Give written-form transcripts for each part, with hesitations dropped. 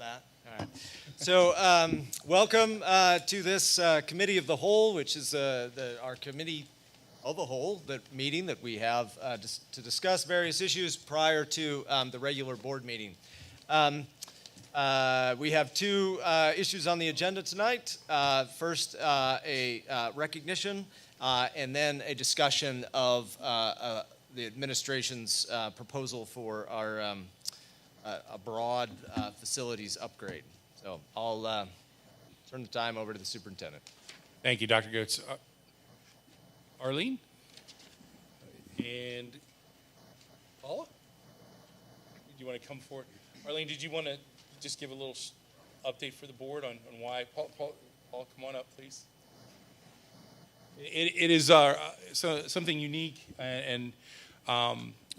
that. All right. So welcome to this Committee of the Whole, which is our Committee of the Whole meeting that we have to discuss various issues prior to the regular board meeting. We have two issues on the agenda tonight. First, a recognition, and then a discussion of the administration's proposal for our a broad facilities upgrade. So I'll turn the time over to the superintendent. Thank you, Dr. Goetz. Arlene? And Paula? Do you want to come forward? Arlene, did you want to just give a little update for the board on why? Paul, come on up, please. It is something unique, and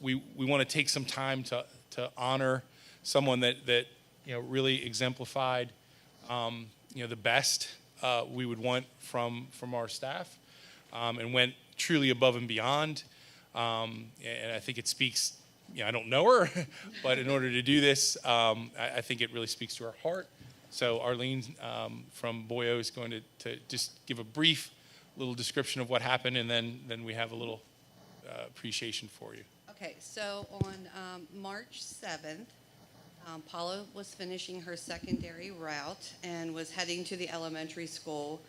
we want to take some time to honor someone that really exemplified the best we would want from our staff, and went truly above and beyond. And I think it speaks. I don't know her, but in order to do this, I think it really speaks to her heart. So Arlene from Boyo is going to just give a brief little description of what happened, and then we have a little appreciation for you. Okay, so on March 7th, Paula was finishing her secondary route and was heading to the elementary school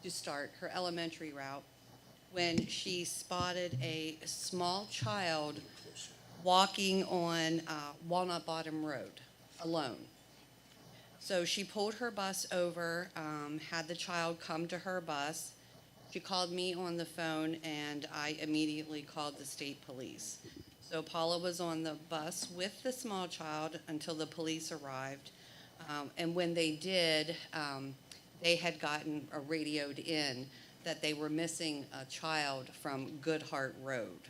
to start her elementary route when she spotted a small child walking on Walnut Bottom Road alone. So she pulled her bus over, had the child come to her bus. She called me on the phone, and I immediately called the state police. So Paula was on the bus with the small child until the police arrived. And when they did, they had gotten radioed in that they were missing a child from Goodhart Road.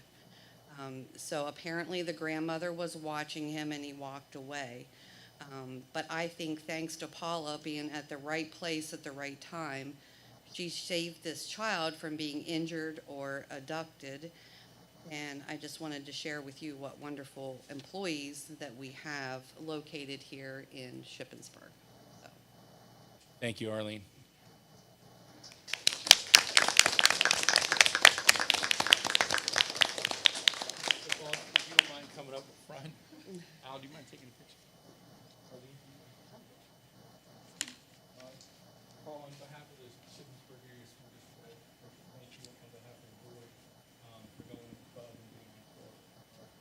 So apparently the grandmother was watching him and he walked away. But I think thanks to Paula being at the right place at the right time, she saved this child from being injured or abducted. And I just wanted to share with you what wonderful employees that we have located here in Shippensburg. So. Thank you, Arlene. If you don't mind coming up front. Al, do you mind taking a picture? Arlene? Paul, on behalf of the Shippensburg Area School District, thank you on behalf of the board for going above and beyond for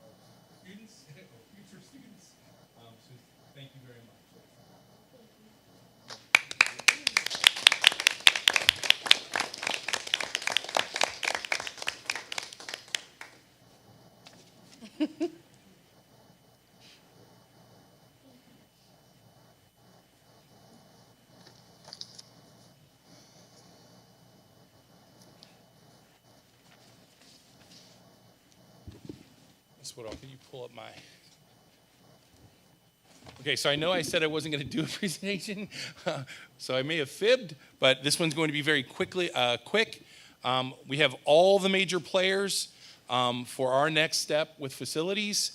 our students, or future students. So thank you very much. Miss Woodall, can you pull up my... Okay, so I know I said I wasn't going to do a presentation, so I may have fibbed, but this one's going to be very quick. We have all the major players for our next step with facilities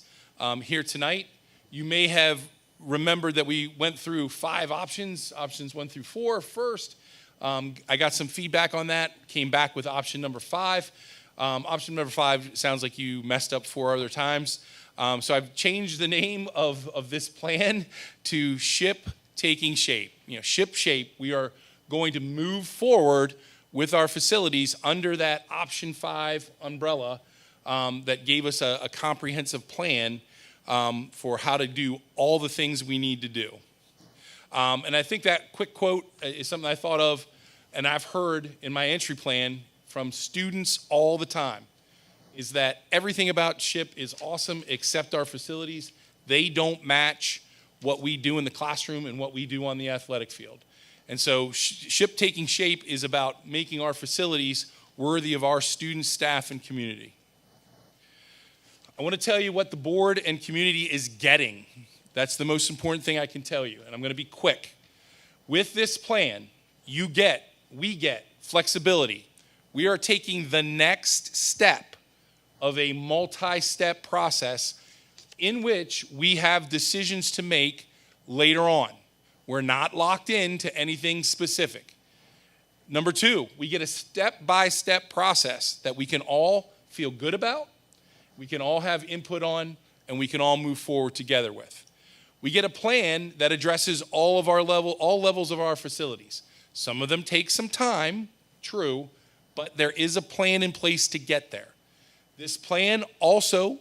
here tonight. You may have remembered that we went through 5 options 1 through 4 first. I got some feedback on that, came back with option number 5. Option number 5 sounds like you messed up 4 other times. So I've changed the name of this plan to Ship Taking Shape. Ship Shape, we are going to move forward with our facilities under that option 5 umbrella that gave us a comprehensive plan for how to do all the things we need to do. And I think that quick quote is something I thought of, and I've heard in my entry plan from students all the time, is that everything about SHIP is awesome except our facilities. They don't match what we do in the classroom and what we do on the athletic field. And so SHIP Taking Shape is about making our facilities worthy of our students, staff, and community. I want to tell you what the board and community is getting. That's the most important thing I can tell you, and I'm going to be quick. With this plan, we get flexibility. We are taking the next step of a multi-step process in which we have decisions to make later on. We're not locked into anything specific. Number two, we get a step-by-step process that we can all feel good about, we can all have input on, and we can all move forward together with. We get a plan that addresses all levels of our facilities. Some of them take some time, true, but there is a plan in place to get there. This plan also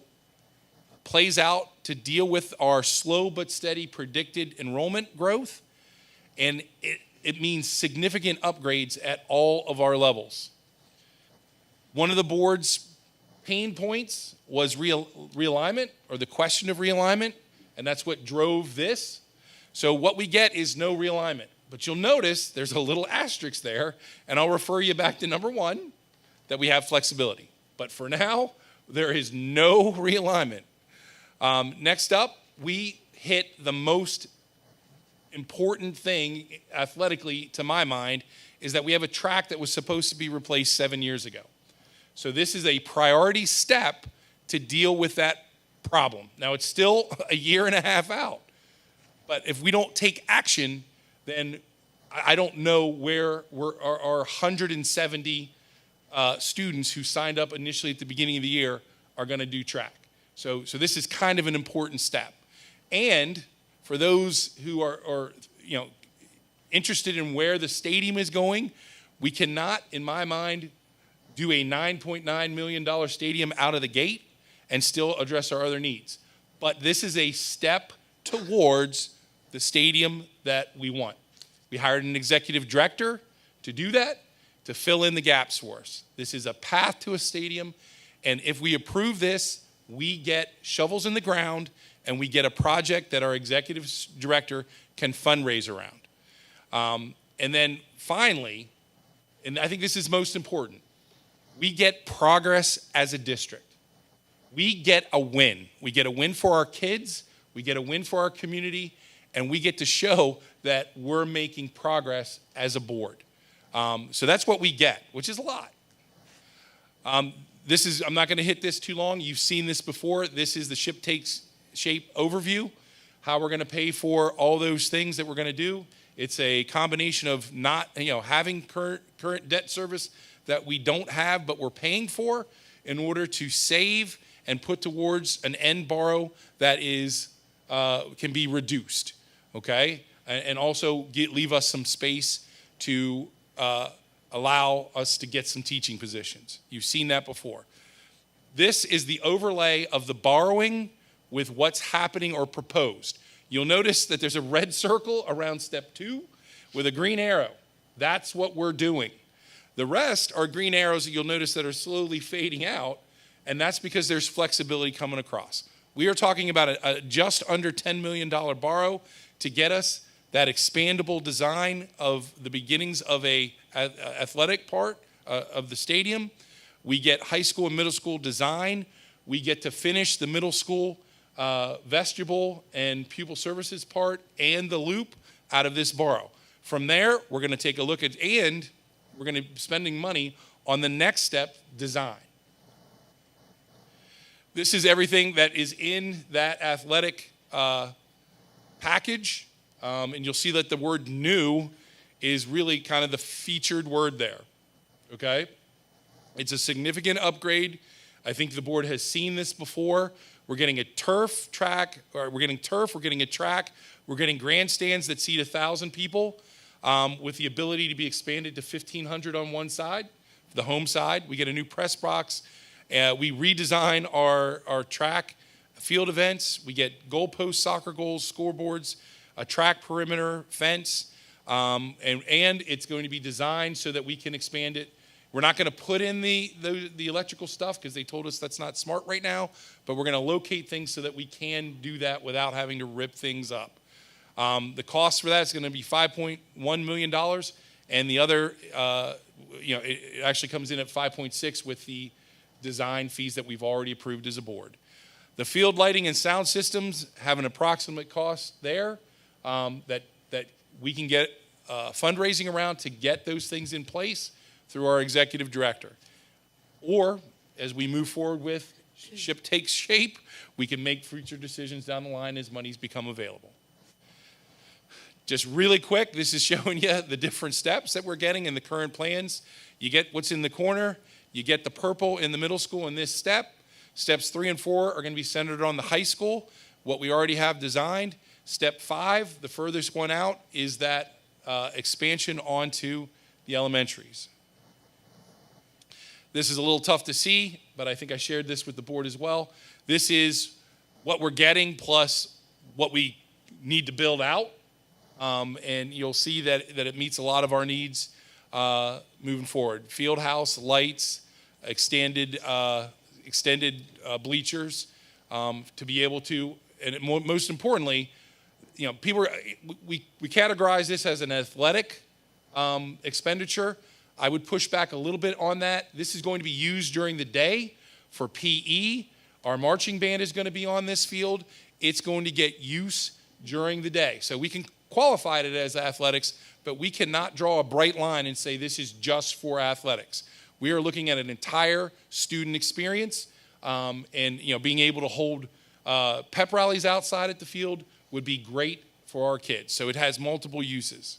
plays out to deal with our slow but steady predicted enrollment growth, and it means significant upgrades at all of our levels. One of the board's pain points was realignment, or the question of realignment, and that's what drove this. So what we get is no realignment. But you'll notice there's a little asterisk there, and I'll refer you back to number one, that we have flexibility. But for now, there is no realignment. Next up, we hit the most important thing athletically, to my mind, is that we have a track that was supposed to be replaced 7 years ago. So this is a priority step to deal with that problem. Now, it's still a year and a half out, but if we don't take action, then I don't know where our 170 students who signed up initially at the beginning of the year are going to do track. So this is kind of an important step. And for those who are interested in where the stadium is going, we cannot, in my mind, do a $9.9 million stadium out of the gate and still address our other needs. But this is a step towards the stadium that we want. We hired an executive director to do that, to fill in the gaps for us. This is a path to a stadium, and if we approve this, we get shovels in the ground, and we get a project that our executive director can fundraise around. And then finally, and I think this is most important, we get progress as a district. We get a win. We get a win for our kids, we get a win for our community, and we get to show that we're making progress as a board. So that's what we get, which is a lot. I'm not going to hit this too long. You've seen this before. This is the Ship Takes Shape overview, how we're going to pay for all those things that we're going to do. It's a combination of not, having current debt service that we don't have, but we're paying for in order to save and put towards an end borrow that is can be reduced, okay? And also leave us some space to allow us to get some teaching positions. You've seen that before. This is the overlay of the borrowing with what's happening or proposed. You'll notice that there's a red circle around step 2 with a green arrow. That's what we're doing. The rest are green arrows that you'll notice that are slowly fading out, and that's because there's flexibility coming across. We are talking about a just under $10 million borrow to get us that expandable design of the beginnings of a athletic part of the stadium. We get high school and middle school design. We get to finish the middle school vestibule and pupil services part and the loop out of this borrow. From there, we're going to take a look at, and we're going to be spending money on the next step, design. This is everything that is in that athletic package. And you'll see that the word new is really kind of the featured word there, okay? It's a significant upgrade. I think the board has seen this before. We're getting a turf track, or we're getting turf, we're getting a track, we're getting grandstands that seat 1,000 people with the ability to be expanded to 1,500 on one side, the home side. We get a new press box. We redesign our track field events. We get goalposts, soccer goals, scoreboards, a track perimeter fence, and it's going to be designed so that we can expand it. We're not going to put in the electrical stuff because they told us that's not smart right now, but we're going to locate things so that we can do that without having to rip things up. The cost for that is going to be $5.1 million, and the other, it actually comes in at 5.6 with the design fees that we've already approved as a board. The field lighting and sound systems have an approximate cost there that we can get fundraising around to get those things in place through our executive director. Or, as we move forward with Ship Takes Shape, we can make future decisions down the line as monies become available. Just really quick, this is showing you the different steps that we're getting in the current plans. You get what's in the corner. You get the purple in the middle school in this step. Steps 3 and 4 are going to be centered on the high school, what we already have designed. Step 5, the furthest one out, is that expansion onto the elementaries. This is a little tough to see, but I think I shared this with the board as well. This is what we're getting plus what we need to build out. And you'll see that it meets a lot of our needs moving forward. Field house, lights, extended bleachers to be able to, and most importantly, you know, we categorize this as an athletic expenditure. I would push back a little bit on that. This is going to be used during the day for PE. Our marching band is going to be on this field. It's going to get use during the day. So we can qualify it as athletics, but we cannot draw a bright line and say this is just for athletics. We are looking at an entire student experience, and you know, being able to hold pep rallies outside at the field would be great for our kids. So it has multiple uses.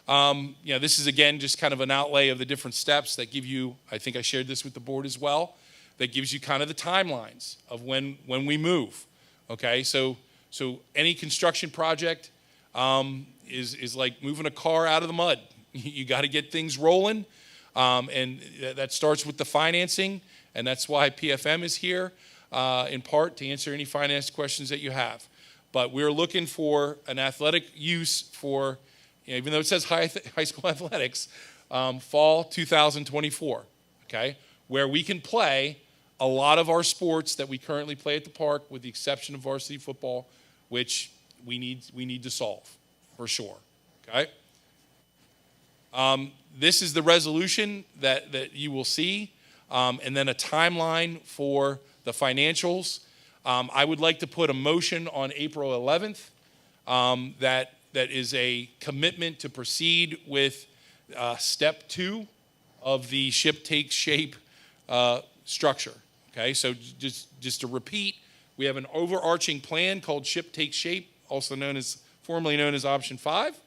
You know, this is again just kind of an outlay of the different steps that give you, I think I shared this with the board as well, that gives you kind of the timelines of when we move. Okay, so any construction project is like moving a car out of the mud. You got to get things rolling, and that starts with the financing, and that's why PFM is here in part to answer any finance questions that you have. But we're looking for an athletic use for, you know, even though it says high school athletics, fall 2024, okay, where we can play a lot of our sports that we currently play at the park, with the exception of varsity football, which we need to solve for sure, okay? This is the resolution that you will see, and then a timeline for the financials. I would like to put a motion on April 11th that is a commitment to proceed with step 2 of the Ship Takes Shape structure. Okay, so just to repeat, we have an overarching plan called Ship Takes Shape, also formerly known as Option 5.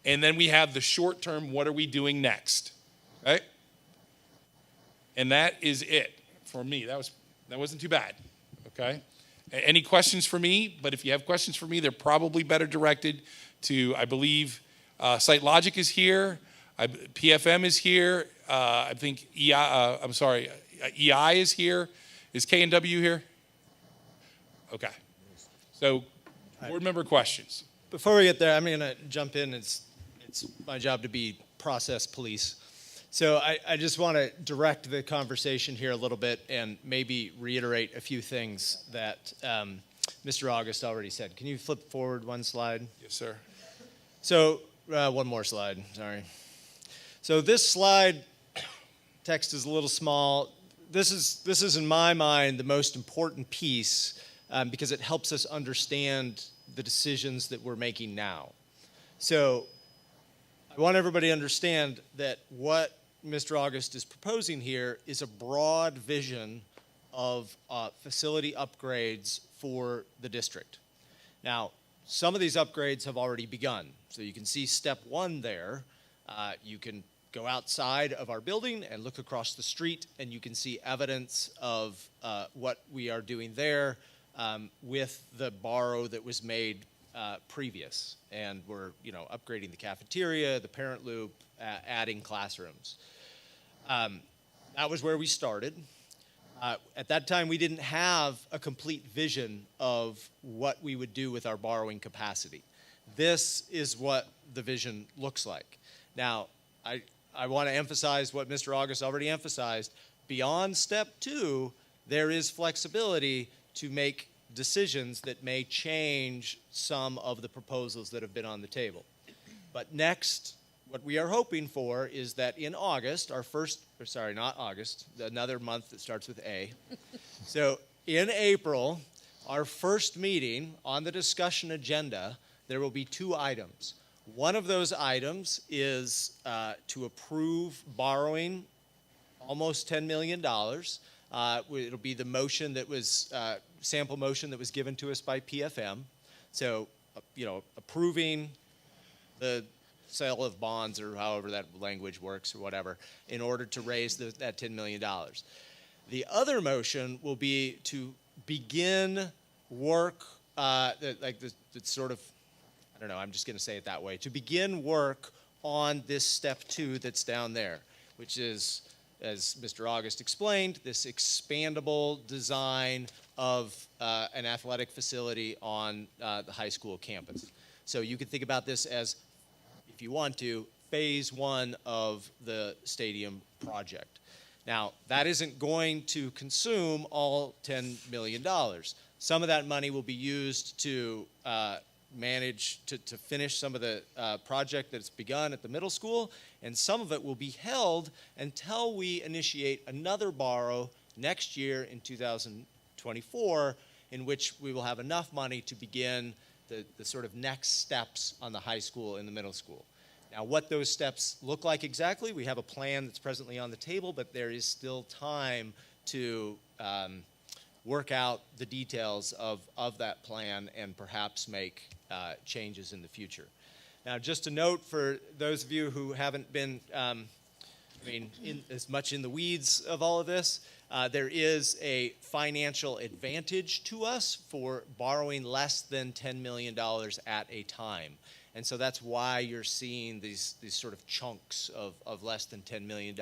And then we have the short term, what are we doing next? Okay? And that is it for me. That wasn't too bad. Okay? Any questions for me? But if you have questions for me, they're probably better directed to, I believe, Site Logic is here. PFM is here. I think EI is here. Is K&W here? Okay. So, board member questions. Before we get there, I'm going to jump in. It's my job to be process police. So I just want to direct the conversation here a little bit and maybe reiterate a few things that Mr. August already said. Can you flip forward one slide? Yes, sir. So one more slide, sorry. So this slide, text is a little small. This is in my mind the most important piece because it helps us understand the decisions that we're making now. So I want everybody to understand that what Mr. August is proposing here is a broad vision of facility upgrades for the district. Now, some of these upgrades have already begun. So you can see step 1 there. You can go outside of our building and look across the street, and you can see evidence of what we are doing there with the borrow that was made previous. And we're, upgrading the cafeteria, the parent loop, adding classrooms. That was where we started. At that time, we didn't have a complete vision of what we would do with our borrowing capacity. This is what the vision looks like. Now, I want to emphasize what Mr. August already emphasized. Beyond step 2, there is flexibility to make decisions that may change some of the proposals that have been on the table. But next, what we are hoping for is that in August, another month that starts with A. So in April, our first meeting on the discussion agenda, there will be 2 items. One of those items is to approve borrowing almost $10 million. It'll be the motion that was, sample motion that was given to us by PFM. So approving the sale of bonds or however that language works or whatever in order to raise that $10 million. The other motion will be to begin work, that's sort of, I don't know, I'm just going to say it that way, to begin work on this step 2 that's down there, which is, as Mr. August explained, this expandable design of an athletic facility on the high school campus. So you can think about this as, if you want to, phase 1 of the stadium project. Now, that isn't going to consume all $10 million. Some of that money will be used to manage, to finish some of the project that's begun at the middle school, and some of it will be held until we initiate another borrow next year in 2024, in which we will have enough money to begin the sort of next steps on the high school and the middle school. Now, what those steps look like exactly, we have a plan that's presently on the table, but there is still time to work out the details of that plan and perhaps make changes in the future. Now, just a note for those of you who haven't been, as much in the weeds of all of this, there is a financial advantage to us for borrowing less than $10 million at a time. And so that's why you're seeing these sort of chunks of less than $10 million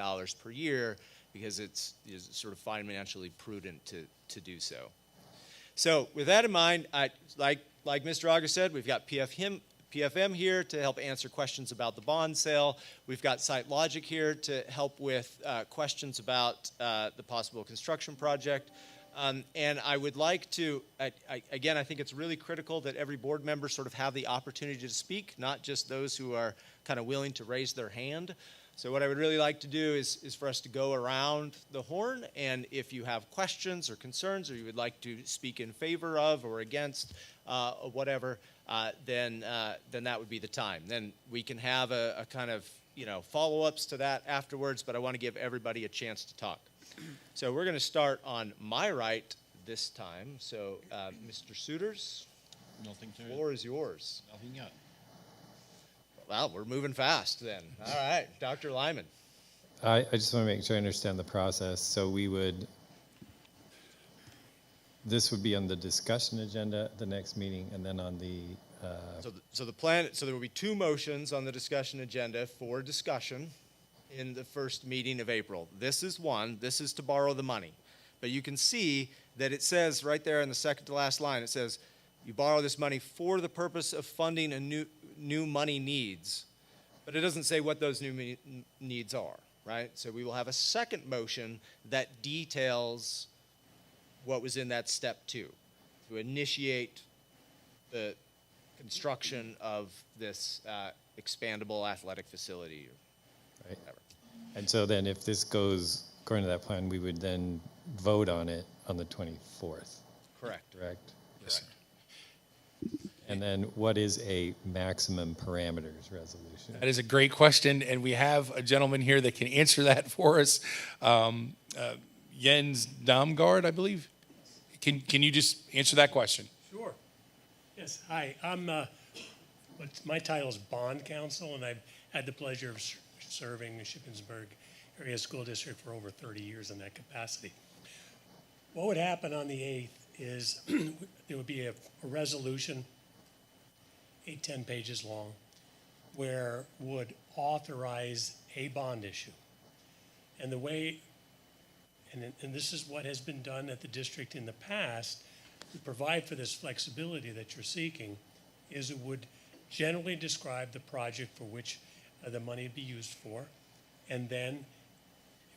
per year, because it's sort of financially prudent to do so. So with that in mind, like Mr. August said, we've got PFM here to help answer questions about the bond sale. We've got SiteLogic here to help with questions about the possible construction project. And I would like to, again, I think it's really critical that every board member sort of have the opportunity to speak, not just those who are kind of willing to raise their hand. So what I would really like to do is for us to go around the horn, and if you have questions or concerns, or you would like to speak in favor of or against whatever, then that would be the time. Then we can have a kind of follow-ups to that afterwards, but I want to give everybody a chance to talk. So we're going to start on my right this time. So Mr. Suiters, Nothing to the floor is yours. Nothing yet. Well, we're moving fast then. All right, Dr. Lyman. I just want to make sure I understand the process. So this would be on the discussion agenda at the next meeting, and then on the. So the plan. So there will be 2 motions on the discussion agenda for discussion in the first meeting of April. This is one. This is to borrow the money, but you can see that it says right there in the second to last line. It says you borrow this money for the purpose of funding a new money needs, but it doesn't say what those new needs are, right? So we will have a second motion that details what was in that step 2, to initiate the construction of this expandable athletic facility or Right. whatever. And so then if this goes according to that plan, we would then vote on it on the 24th, Correct. correct? Yes, sir. And then what is a maximum parameters resolution? That is a great question, and we have a gentleman here that can answer that for us. Jens Damgaard, I believe. Can you just answer that question? Sure. Yes, hi. My title is Bond Counsel, and I've had the pleasure of serving the Shippensburg Area School District for over 30 years in that capacity. What would happen on the 8th is there would be a resolution, 10 pages long, where would authorize a bond issue. And the way, and this is what has been done at the district in the past, to provide for this flexibility that you're seeking, is it would generally describe the project for which the money would be used for, and then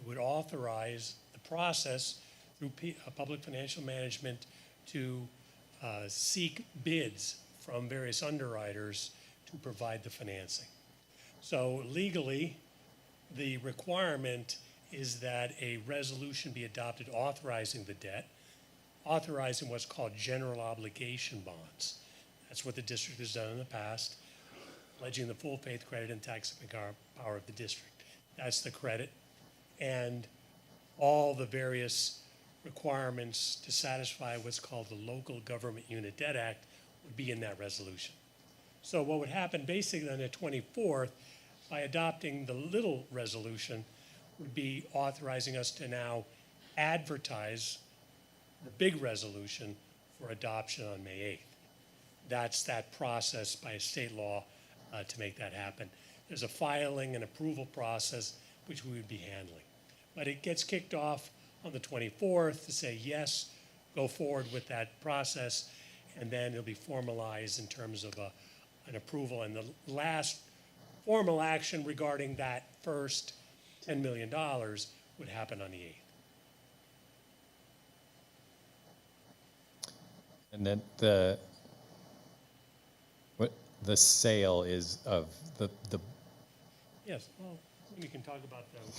it would authorize the process through public financial management to seek bids from various underwriters to provide the financing. So legally, the requirement is that a resolution be adopted authorizing the debt, authorizing what's called general obligation bonds. That's what the district has done in the past, pledging the full faith, credit, and taxing power of the district. That's the credit. And all the various requirements to satisfy what's called the Local Government Unit Debt Act would be in that resolution. So what would happen basically on the 24th, by adopting the little resolution, would be authorizing us to now advertise the big resolution for adoption on May 8th. That's that process by state law to make that happen. There's a filing and approval process which we would be handling. But it gets kicked off on the 24th to say, yes, go forward with that process, and then it'll be formalized in terms of an approval. And the last formal action regarding that first $10 million would happen on the 8th. And then the sale is of the Yes, well, we can talk about what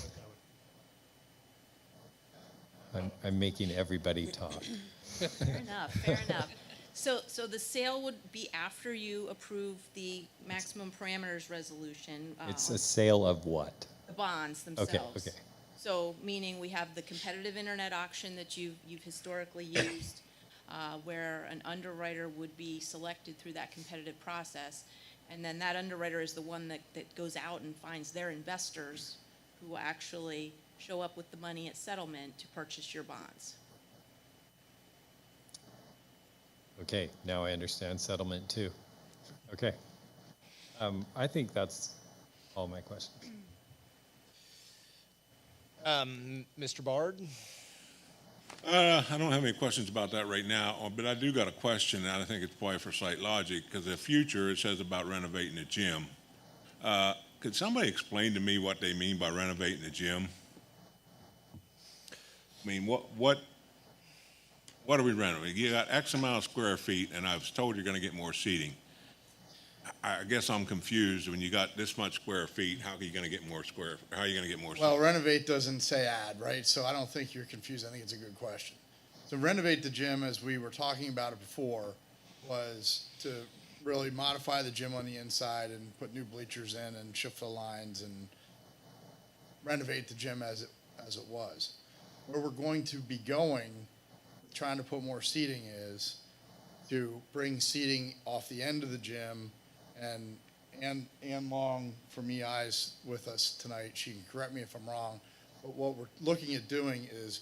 that would. I'm making everybody talk. Fair enough, fair enough. So the sale would be after you approve the maximum parameters resolution, It's a sale of what? the bonds themselves. okay. So meaning we have the competitive internet auction that you've historically used, where an underwriter would be selected through that competitive process. And then that underwriter is the one that goes out and finds their investors who will actually show up with the money at settlement to purchase your bonds. Okay, now I understand settlement too. Okay. I think that's all my questions. Mr. Bard? I don't have any questions about that right now, but I do got a question, and I think it's probably for site logic, because the future, it says about renovating the gym. Could somebody explain to me what they mean by renovating the gym? I mean, what are we renovating? You got X amount of square feet, and I was told you're gonna get more seating. I guess I'm confused. When you got this much square feet, how are you gonna get more how are you gonna get more Well, seating? renovate doesn't say add, right? So I don't think you're confused. I think it's a good question. So renovate the gym, as we were talking about it before, was to really modify the gym on the inside and put new bleachers in and shift the lines and renovate the gym as it was. Where we're going to be going, trying to put more seating, is to bring seating off the end of the gym. And Ann Long from EI's with us tonight. She can correct me if I'm wrong. But what we're looking at doing is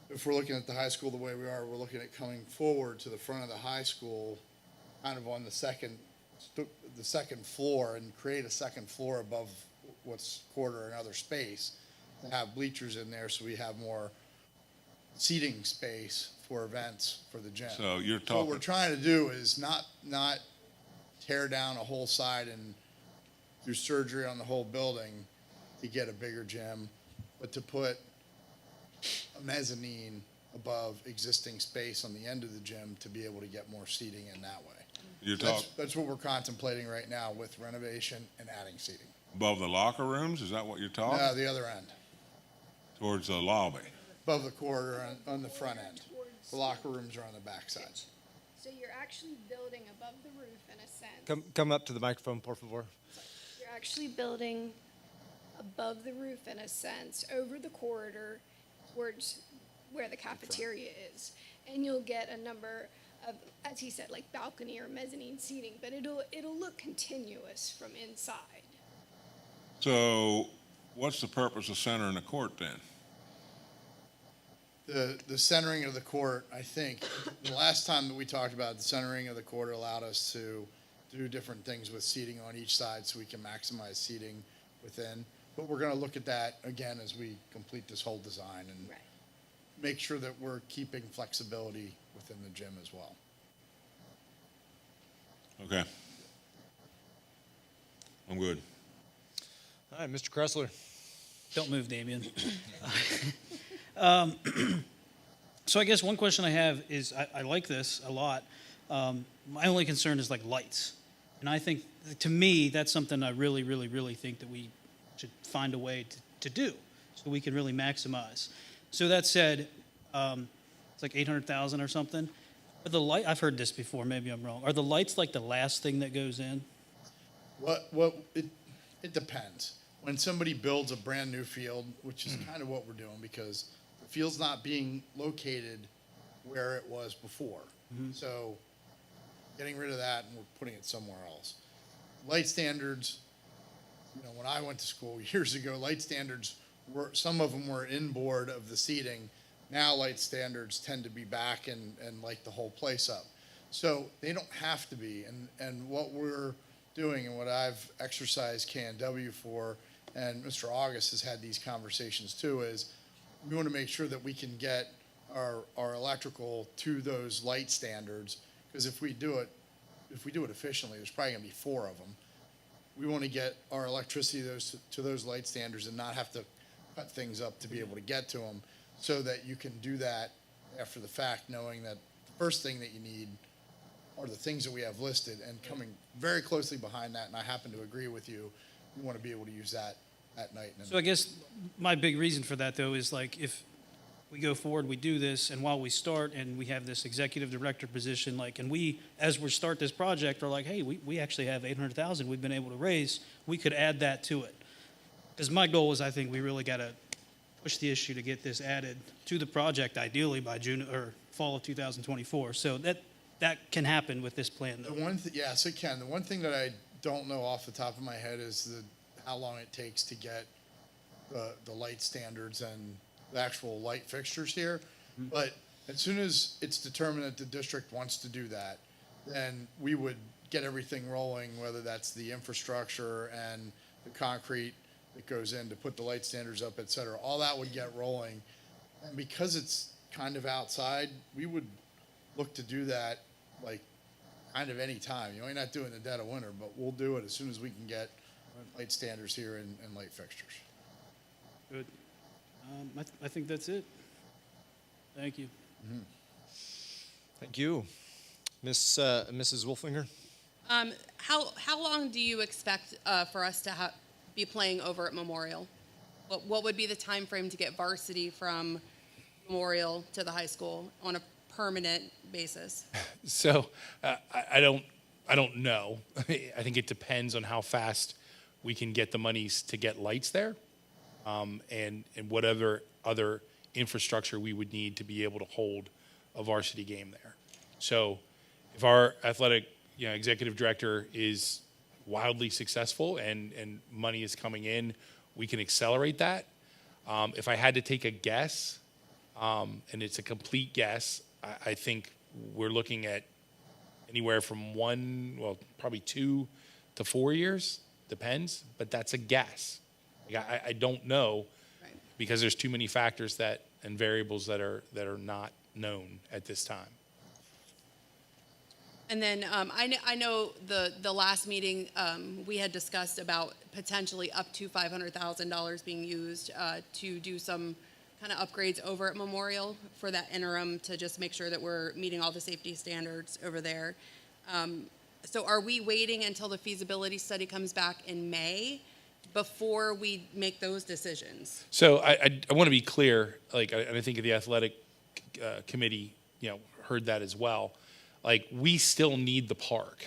if we're looking at the high school the way we are, we're looking at coming forward to the front of the high school, kind of on the second floor, and create a second floor above what's quarter another space, to have bleachers in there so we have more seating space for events for the gym. So you're So what we're talking, trying to do is not tear down a whole side and do surgery on the whole building to get a bigger gym, but to put a mezzanine above existing space on the end of the gym to be able to get more seating in that way. you're talking That's what we're contemplating right now with renovation and adding seating. above the locker rooms? Is that what you're talking? No, the other end, Towards the lobby? above the corridor on the front end. The locker rooms are on the back side. So you're actually building above the roof in a sense. Come up to the microphone, por favor. You're actually building above the roof in a sense, over the corridor towards where the cafeteria is. And you'll get a number of, as he said, like balcony or mezzanine seating, but it'll look continuous from inside. So what's the purpose of centering the court then? The centering of the court, I think, the last time that we talked about it, the centering of the court allowed us to do different things with seating on each side so we can maximize seating within. But we're gonna look at that again as we complete this whole design and Right. make sure that we're keeping flexibility within the gym as well. Okay. I'm good. All right, Mr. Kressler. Don't move, Damien. So I guess one question I have is, I like this a lot. My only concern is like lights. And I think, to me, that's something I really, really, really think that we should find a way to do so we can really maximize. So that said, it's like 800,000 or something. Are the light, I've heard this before, maybe I'm wrong. Are the lights like the last thing that goes in? It depends. When somebody builds a brand new field, which is kind of what we're doing, because the field's not being located where it was before. So getting rid of that and we're putting it somewhere else. Light standards, when I went to school years ago, light standards some of them were inboard of the seating. Now light standards tend to be back and light the whole place up. So they don't have to be. And what we're doing and what I've exercised KNW for, and Mr. August has had these conversations too, is we want to make sure that we can get our electrical to those light standards, because if we do it efficiently, there's probably going to be 4 of them. We want to get our electricity to those light standards and not have to cut things up to be able to get to them, so that you can do that after the fact, knowing that the first thing that you need are the things that we have listed, and coming very closely behind that, and I happen to agree with you, we want to be able to use that at night. So I guess my big reason for that, though, is like if we go forward, we do this, and while we start and we have this executive director position, like, and we, as we start this project, are like, hey, we actually have 800,000 we've been able to raise, we could add that to it. Because my goal is, I think we really got to push the issue to get this added to the project, ideally by June or fall of 2024. So that can happen with this plan, though. Yes, it can. The one thing that I don't know off the top of my head is how long it takes to get the light standards and the actual light fixtures here. But as soon as it's determined that the district wants to do that, then we would get everything rolling, whether that's the infrastructure and the concrete that goes in to put the light standards up, et cetera. All that would get rolling. And because it's kind of outside, we would look to do that like kind of any time. You may not do it in the dead of winter, but we'll do it as soon as we can get light standards here and light fixtures. Good. I think that's it. Thank you. Thank you. Mrs. Wolfinger? How long do you expect for us to be playing over at Memorial? What would be the time frame to get varsity from Memorial to the high school on a permanent basis? So I don't know. I think it depends on how fast we can get the monies to get lights there, and whatever other infrastructure we would need to be able to hold a varsity game there. So if our athletic executive director is wildly successful and money is coming in, we can accelerate that. If I had to take a guess, and it's a complete guess, I think we're looking at anywhere from probably 2 to 4 years, depends, but that's a guess. I don't know, Right. because there's too many factors and variables that are not known at this time. And then I know the last meeting we had discussed about potentially up to $500,000 being used to do some kind of upgrades over at Memorial for that interim, to just make sure that we're meeting all the safety standards over there. So are we waiting until the feasibility study comes back in May before we make those decisions? So I want to be clear, and I think the athletic committee, heard that as well. We still need the park.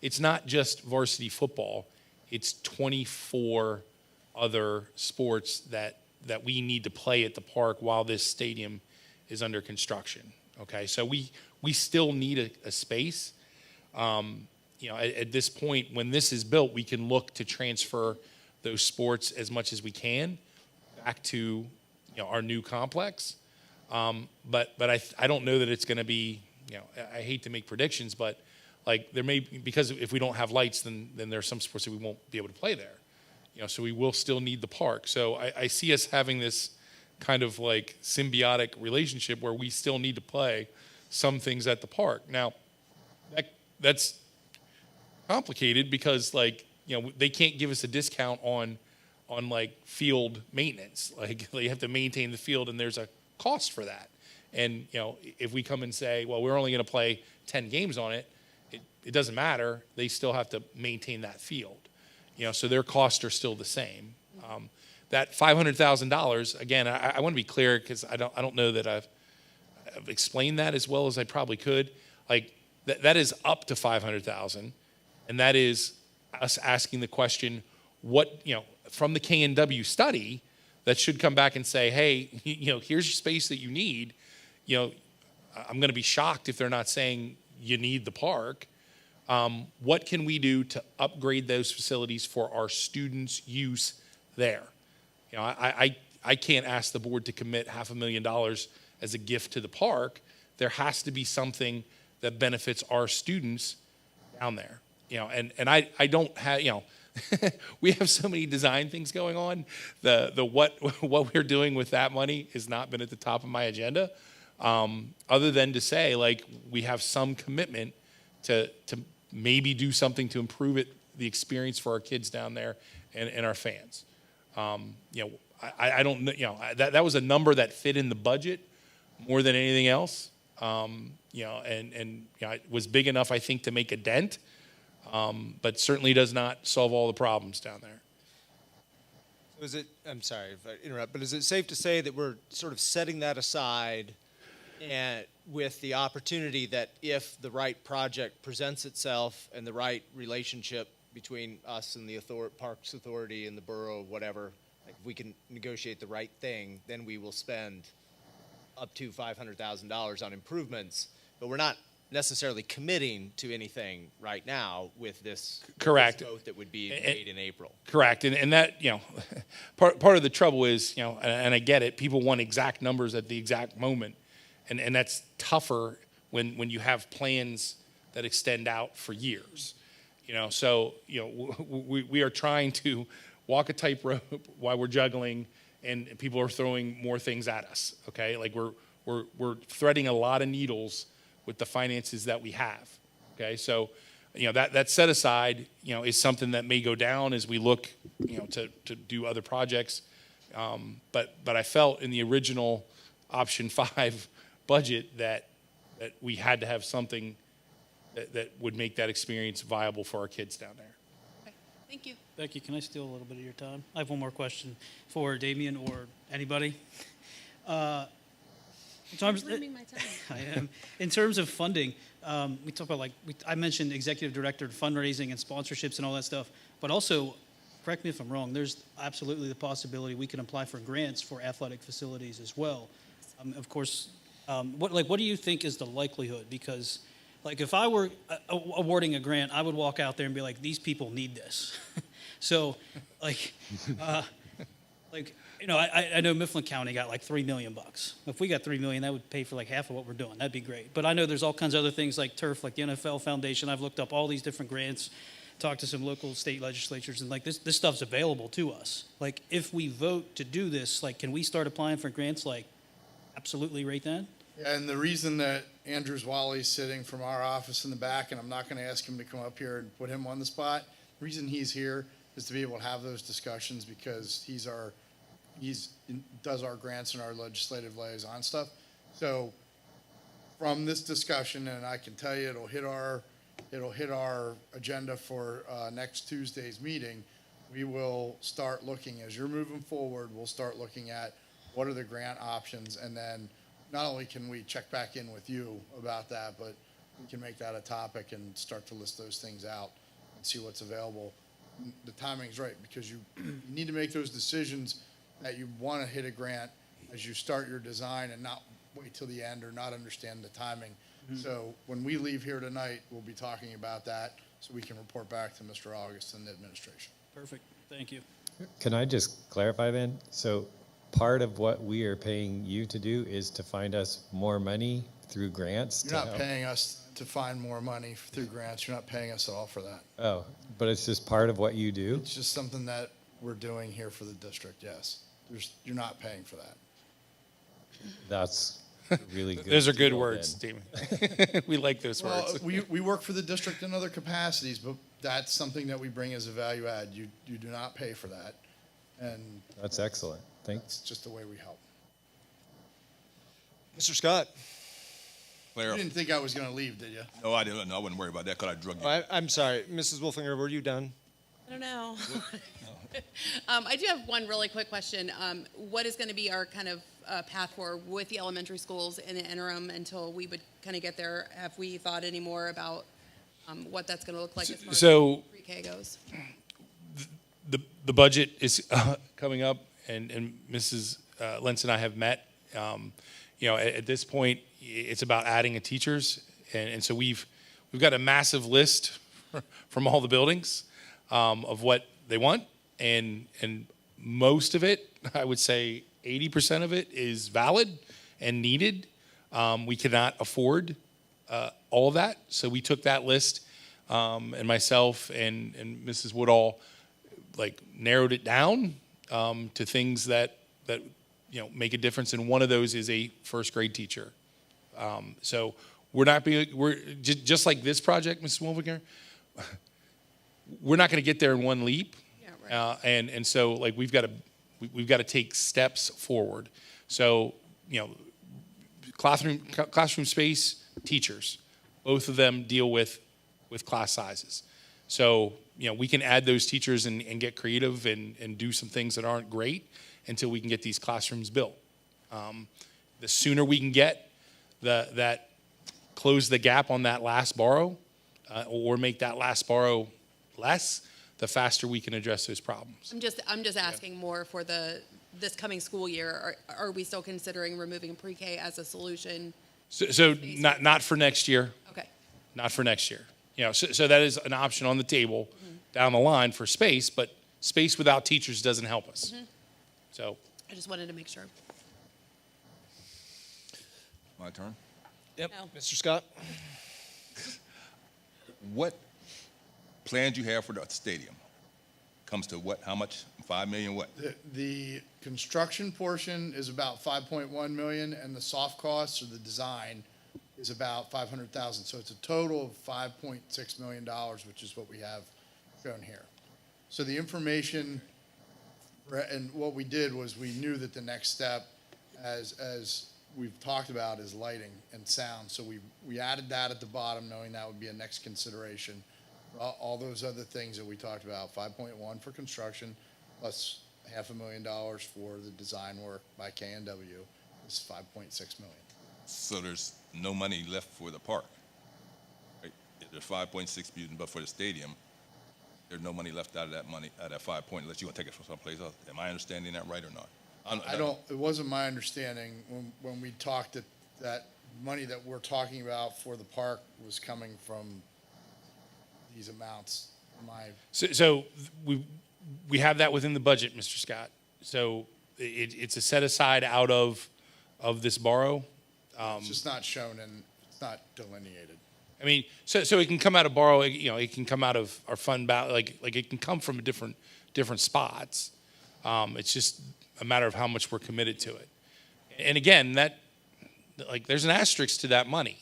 It's not just varsity football. It's 24 other sports that we need to play at the park while this stadium is under construction. Okay, so we still need a space. At this point, when this is built, we can look to transfer those sports as much as we can back to our new complex. But I don't know that it's going to be. I hate to make predictions, but there may be, because if we don't have lights, then there are some sports that we won't be able to play there. So we will still need the park. So I see us having this kind of symbiotic relationship where we still need to play some things at the park. Now, that's complicated because they can't give us a discount on field maintenance. They have to maintain the field, and there's a cost for that. And if we come and say, well, we're only going to play 10 games on it, it doesn't matter. They still have to maintain that field. So their costs are still the same. That $500,000, again, I want to be clear, because I don't know that I've explained that as well as I probably could. That is up to $500,000, and that is us asking the question, what from the KNW study that should come back and say, hey, here's your space that you need. I'm going to be shocked if they're not saying you need the park. What can we do to upgrade those facilities for our students' use there? You know, I can't ask the board to commit $500,000 as a gift to the park. There has to be something that benefits our students down there. You know, and I don't have, you know, we have so many design things going on. What we're doing with that money has not been at the top of my agenda, other than to say, like, we have some commitment to maybe do something to improve the experience for our kids down there and our fans. You know, I don't know, you know, that was a number that fit in the budget more than anything else. You know, and you know, it was big enough, I think, to make a dent, but certainly does not solve all the problems down there. Is it, I'm sorry if I interrupt, but is it safe to say that we're sort of setting that aside and with the opportunity that if the right project presents itself and the right relationship between us and the Parks Authority and the borough, whatever, like if we can negotiate the right thing, then we will spend up to $500,000 on improvements, but we're not necessarily committing to anything right now with this Correct. This vote that would be made in April. Correct, and that, you know, part of the trouble is, you know, and I get it, people want exact numbers at the exact moment, and that's tougher when you have plans that extend out for years, you know. So, you know, we are trying to walk a tightrope while we're juggling, and people are throwing more things at us. Okay, like we're threading a lot of needles with the finances that we have. Okay, so, you know, that set aside, you know, is something that may go down as we look, you know, to do other projects. But I felt in the original option 5 budget that we had to have something that would make that experience viable for our kids down there. Okay, thank you. Becky, can I steal a little bit of your time? I have one more question for Damien or anybody. In terms, I am. In terms of funding, we talk about I mentioned executive director, fundraising, and sponsorships and all that stuff. But also, correct me if I'm wrong. There's absolutely the possibility we can apply for grants for athletic facilities as well. Of course, what do you think is the likelihood? Because, like, if I were awarding a grant, I would walk out there and be like, these people need this. So, like, you know, I know Mifflin County got like $3 million. If we got $3 million, that would pay for like half of what we're doing. That'd be great. But I know there's all kinds of other things like turf, like the NFL Foundation. I've looked up all these different grants, talked to some local state legislatures, and like this stuff's available to us. Like, if we vote to do this, like, can we start applying for grants like absolutely right then? And the reason that Andrew Zwally's sitting from our office in the back, and I'm not going to ask him to come up here and put him on the spot, the reason he's here is to be able to have those discussions because he does our grants and our legislative liaison stuff. So from this discussion, and I can tell you it'll hit our agenda for next Tuesday's meeting, we will start looking, as you're moving forward, we'll start looking at what are the grant options, and then not only can we check back in with you about that, but we can make that a topic and start to list those things out and see what's available. The timing's right, because you need to make those decisions that you want to hit a grant as you start your design and not wait till the end or not understand the timing. So when we leave here tonight, we'll be talking about that so we can report back to Mr. August and the administration. Perfect. Thank you. Can I just clarify then? So part of what we are paying you to do is to find us more money through grants? You're not paying us to find more money through grants. You're not paying us at all for that. Oh, but it's just part of what you do? It's just something that we're doing here for the district, yes. You're not paying for that. That's really good. Those are good deal words, then. Damon. We like those Well, words. we work for the district in other capacities, but that's something that we bring as a value add. You do not pay for that. And That's excellent. Thanks. it's just the way we help. Mr. Scott? You didn't think I was going to leave, did you? No, I didn't. No, I wouldn't worry about that because I drug you. I'm sorry, Mrs. Wolfinger, were you done? I don't know. I do have one really quick question. What is going to be our kind of path forward with the elementary schools in the interim until we would kind of get there? Have we thought any more about what that's going to look like as far So- as pre-K goes? The budget is coming up, and Mrs. Lentz and I have met. You know, at this point, it's about adding a teachers And so we've got a massive list from all the buildings of what they want, and most of it, I would say 80% of it is valid and needed. We cannot afford all of that, so we took that list, and myself and Mrs. Woodall like narrowed it down to things that make a difference, and one of those is a first grade teacher. So we're just like this project, Mrs. Wolfinger. We're not going to get there in one leap, Yeah, right. and so like we've got to take steps forward. So classroom space, teachers, both of them deal with class sizes. So we can add those teachers and get creative and do some things that aren't great until we can get these classrooms built. The sooner we can get that close the gap on that last borrow, or make that last borrow less, the faster we can address those problems. I'm just asking more for this coming school year. Are we still considering removing pre-K as a solution? So not for next year. Okay. Not for next year. So that is an option on the table down the line for space, but space without teachers doesn't help us. So I just wanted to make sure. My turn. Yep, No. Mr. Scott? What plans you have for the stadium? Comes to what, how much? 5 million what? The construction portion is about 5.1 million, and the soft costs or the design is about 500,000. So it's a total of $5.6 million, which is what we have shown here. So the information, and what we did was we knew that the next step, as we've talked about, is lighting and sound. So we added that at the bottom, knowing that would be a next consideration. All those other things that we talked about, 5.1 for construction, plus $500,000 for the design work by KNW, is 5.6 million. So there's no money left for the park, right? If there's 5.6 million, but for the stadium, there's no money left out of that money, out of that 5 point, unless you want to take it from someplace else. Am I understanding that right or not? It wasn't my understanding when we talked that money that we're talking about for the park was coming from these amounts. So we have that within the budget, Mr. Scott. So it's a set aside out of this borrow. It's just not shown and it's not delineated. I mean, so it can come out of borrow. It can come out of our fund balance. Like it can come from different spots. It's just a matter of how much we're committed to it. And again, there's an asterisk to that money.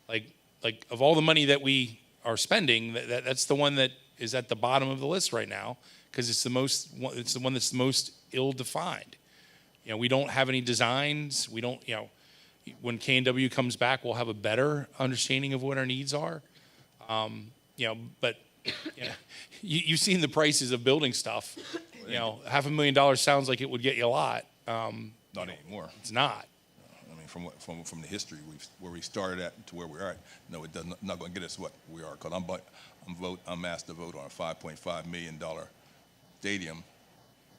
Like of all the money that we are spending, that's the one that is at the bottom of the list right now, because it's the one that's the most ill-defined. We don't have any designs. We don't. When K&W comes back, we'll have a better understanding of what our needs are. But you've seen the prices of building stuff. $500,000 sounds like it would get you a lot. Not anymore. It's not. I mean, from the history where we started at to where we are at, no, it doesn't. Not going to get us what we are. Because I'm asked to vote on a $5.5 million stadium.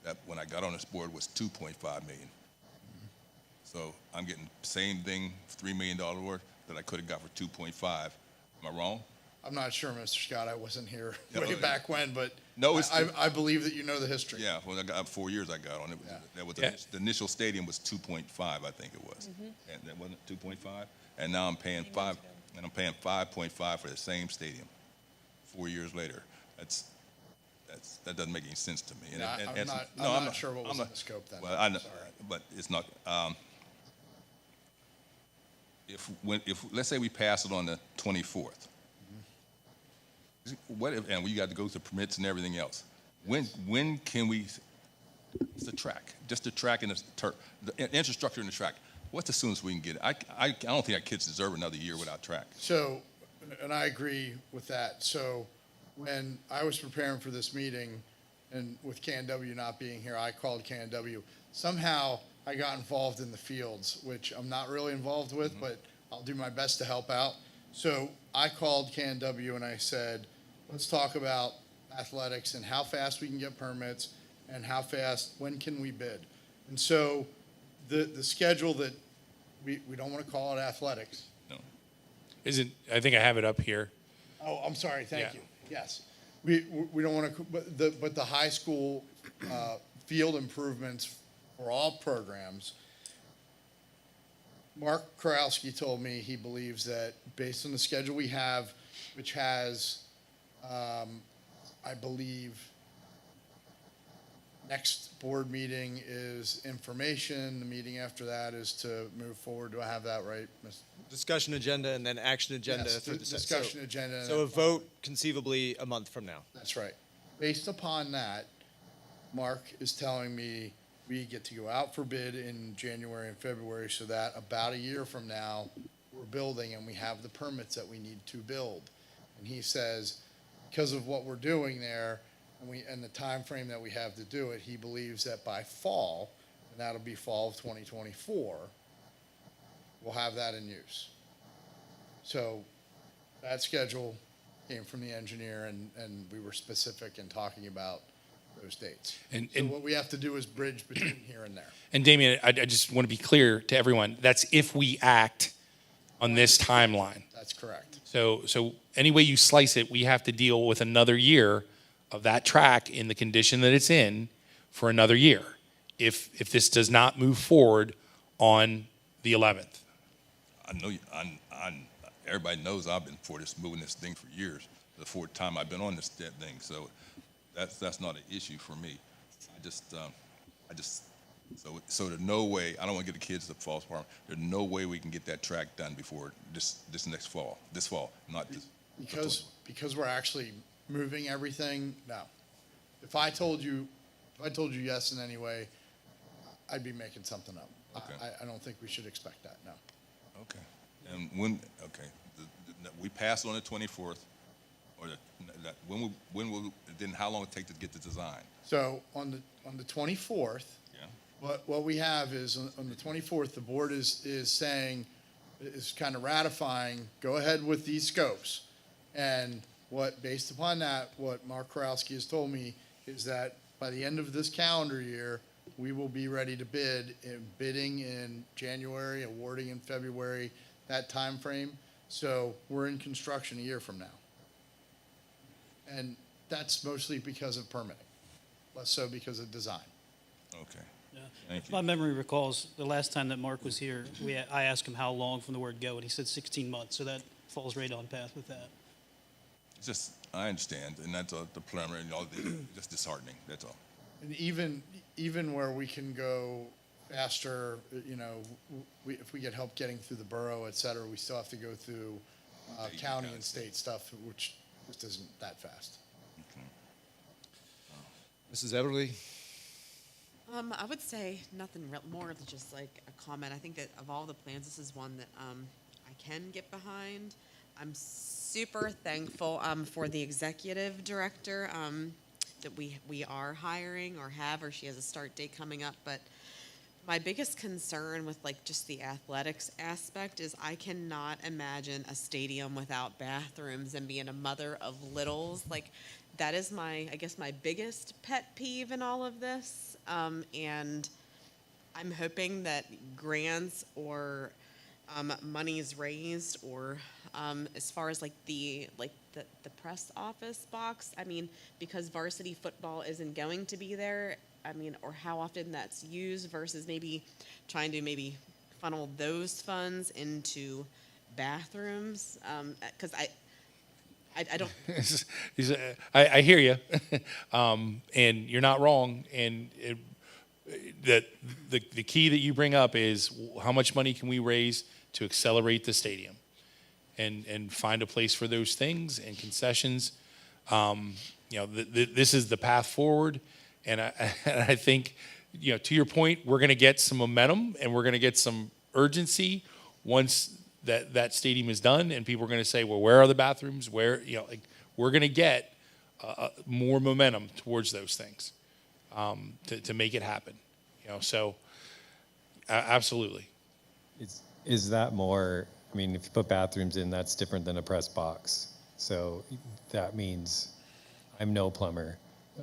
That when I got on this board was $2.5 million. So I'm getting the same thing, $3 million worth that I could have got for 2.5. Am I wrong? I'm not sure, Mr. Scott. I wasn't here way back when, but No, I believe that you know the history. Yeah, well, I got 4 years I got on it. That was the initial stadium was 2.5, I think it was, and that wasn't 2.5. And now I'm paying 5, and I'm paying 5.5 for the same stadium. 4 years later, that doesn't make any sense to me. I'm not sure what was in the scope then. Well, I know, but it's not. If let's say we pass it on the 24th. What if, and we got to go through permits and everything else. When can we? It's the track, just the track and the infrastructure in the track. What's the soonest we can get it? I don't think our kids deserve another year without track. So, and I agree with that. So, when I was preparing for this meeting, and with KNW not being here, I called KNW. Somehow, I got involved in the fields, which I'm not really involved with, but I'll do my best to help out. So I called KNW and I said, let's talk about athletics and how fast we can get permits and when can we bid. And so the schedule that we don't want to call it athletics. No. I think I have it up here. Oh, I'm sorry, thank Yeah. you. Yes. We don't want to, but the high school field improvements for all programs, Mark Korowski told me he believes that based on the schedule we have, which has, I believe, next board meeting is information, the meeting after that is to move forward. Do I have that right, Ms.? Discussion agenda and then action agenda Yes, through the discussion agenda. So a vote conceivably a month from now. That's right. Based upon that, Mark is telling me we get to go out for bid in January and February so that about a year from now, we're building and we have the permits that we need to build. And he says, because of what we're doing there and the time frame that we have to do it, he believes that by fall, and that'll be fall of 2024, we'll have that in use. So that schedule came from the engineer and we were specific in talking about those dates. And So what we have to do is bridge between here and there. And Damien, I just want to be clear to everyone, that's if we act on this timeline. That's correct. So any way you slice it, we have to deal with another year of that track in the condition that it's in for another year. If this does not move forward on the 11th. I know, everybody knows I've been for this, moving this thing for years, the fourth time I've been on this thing, so that's not an issue for me. So there's no way, I don't want to get the kids to false alarm, there's no way we can get that track done before this fall, not this. Because we're actually moving everything, no. If I told you yes in any way, I'd be making something up. Okay. I don't think we should expect that, no. Okay. And we passed on the 24th, or then how long it take to get the design? So on the 24th, Yeah. what we have is on the 24th, the board is saying, is kind of ratifying, go ahead with these scopes. And based upon that, what Mark Korowski has told me is that by the end of this calendar year, we will be ready to bidding in January, awarding in February, that time frame. So we're in construction a year from now. And that's mostly because of permitting, less so because of design. Okay. Yeah. Thank you. My memory recalls the last time that Mark was here, I asked him how long from the word go, and he said 16 months, so that falls right on path with that. It's just, I understand, and that's the preliminary, just disheartening, that's all. And even where we can go faster, if we get help getting through the borough, et cetera, we still have to go through county and state stuff, which just isn't that fast. Mrs. Everly? I would say nothing more than just like a comment. I think that of all the plans, this is one that I can get behind. I'm super thankful for the executive director that we are hiring or she has a start date coming up. But my biggest concern with like just the athletics aspect is I cannot imagine a stadium without bathrooms and being a mother of littles. Like that is my biggest pet peeve in all of this. And I'm hoping that grants or monies raised or as far as the press office box, I mean, because varsity football isn't going to be there, I mean, or how often that's used versus maybe trying to funnel those funds into bathrooms, because I don't. I hear you, and you're not wrong. And the key that you bring up is how much money can we raise to accelerate the stadium, and find a place for those things and concessions. This is the path forward, and I think, to your point, we're going to get some momentum and we're going to get some urgency once that stadium is done, and people are going to say, well, where are the bathrooms? Where, we're going to get more momentum towards those things to make it happen. So absolutely. Is that more, I mean, if you put bathrooms in, that's different than a press box. So that means, I'm no plumber,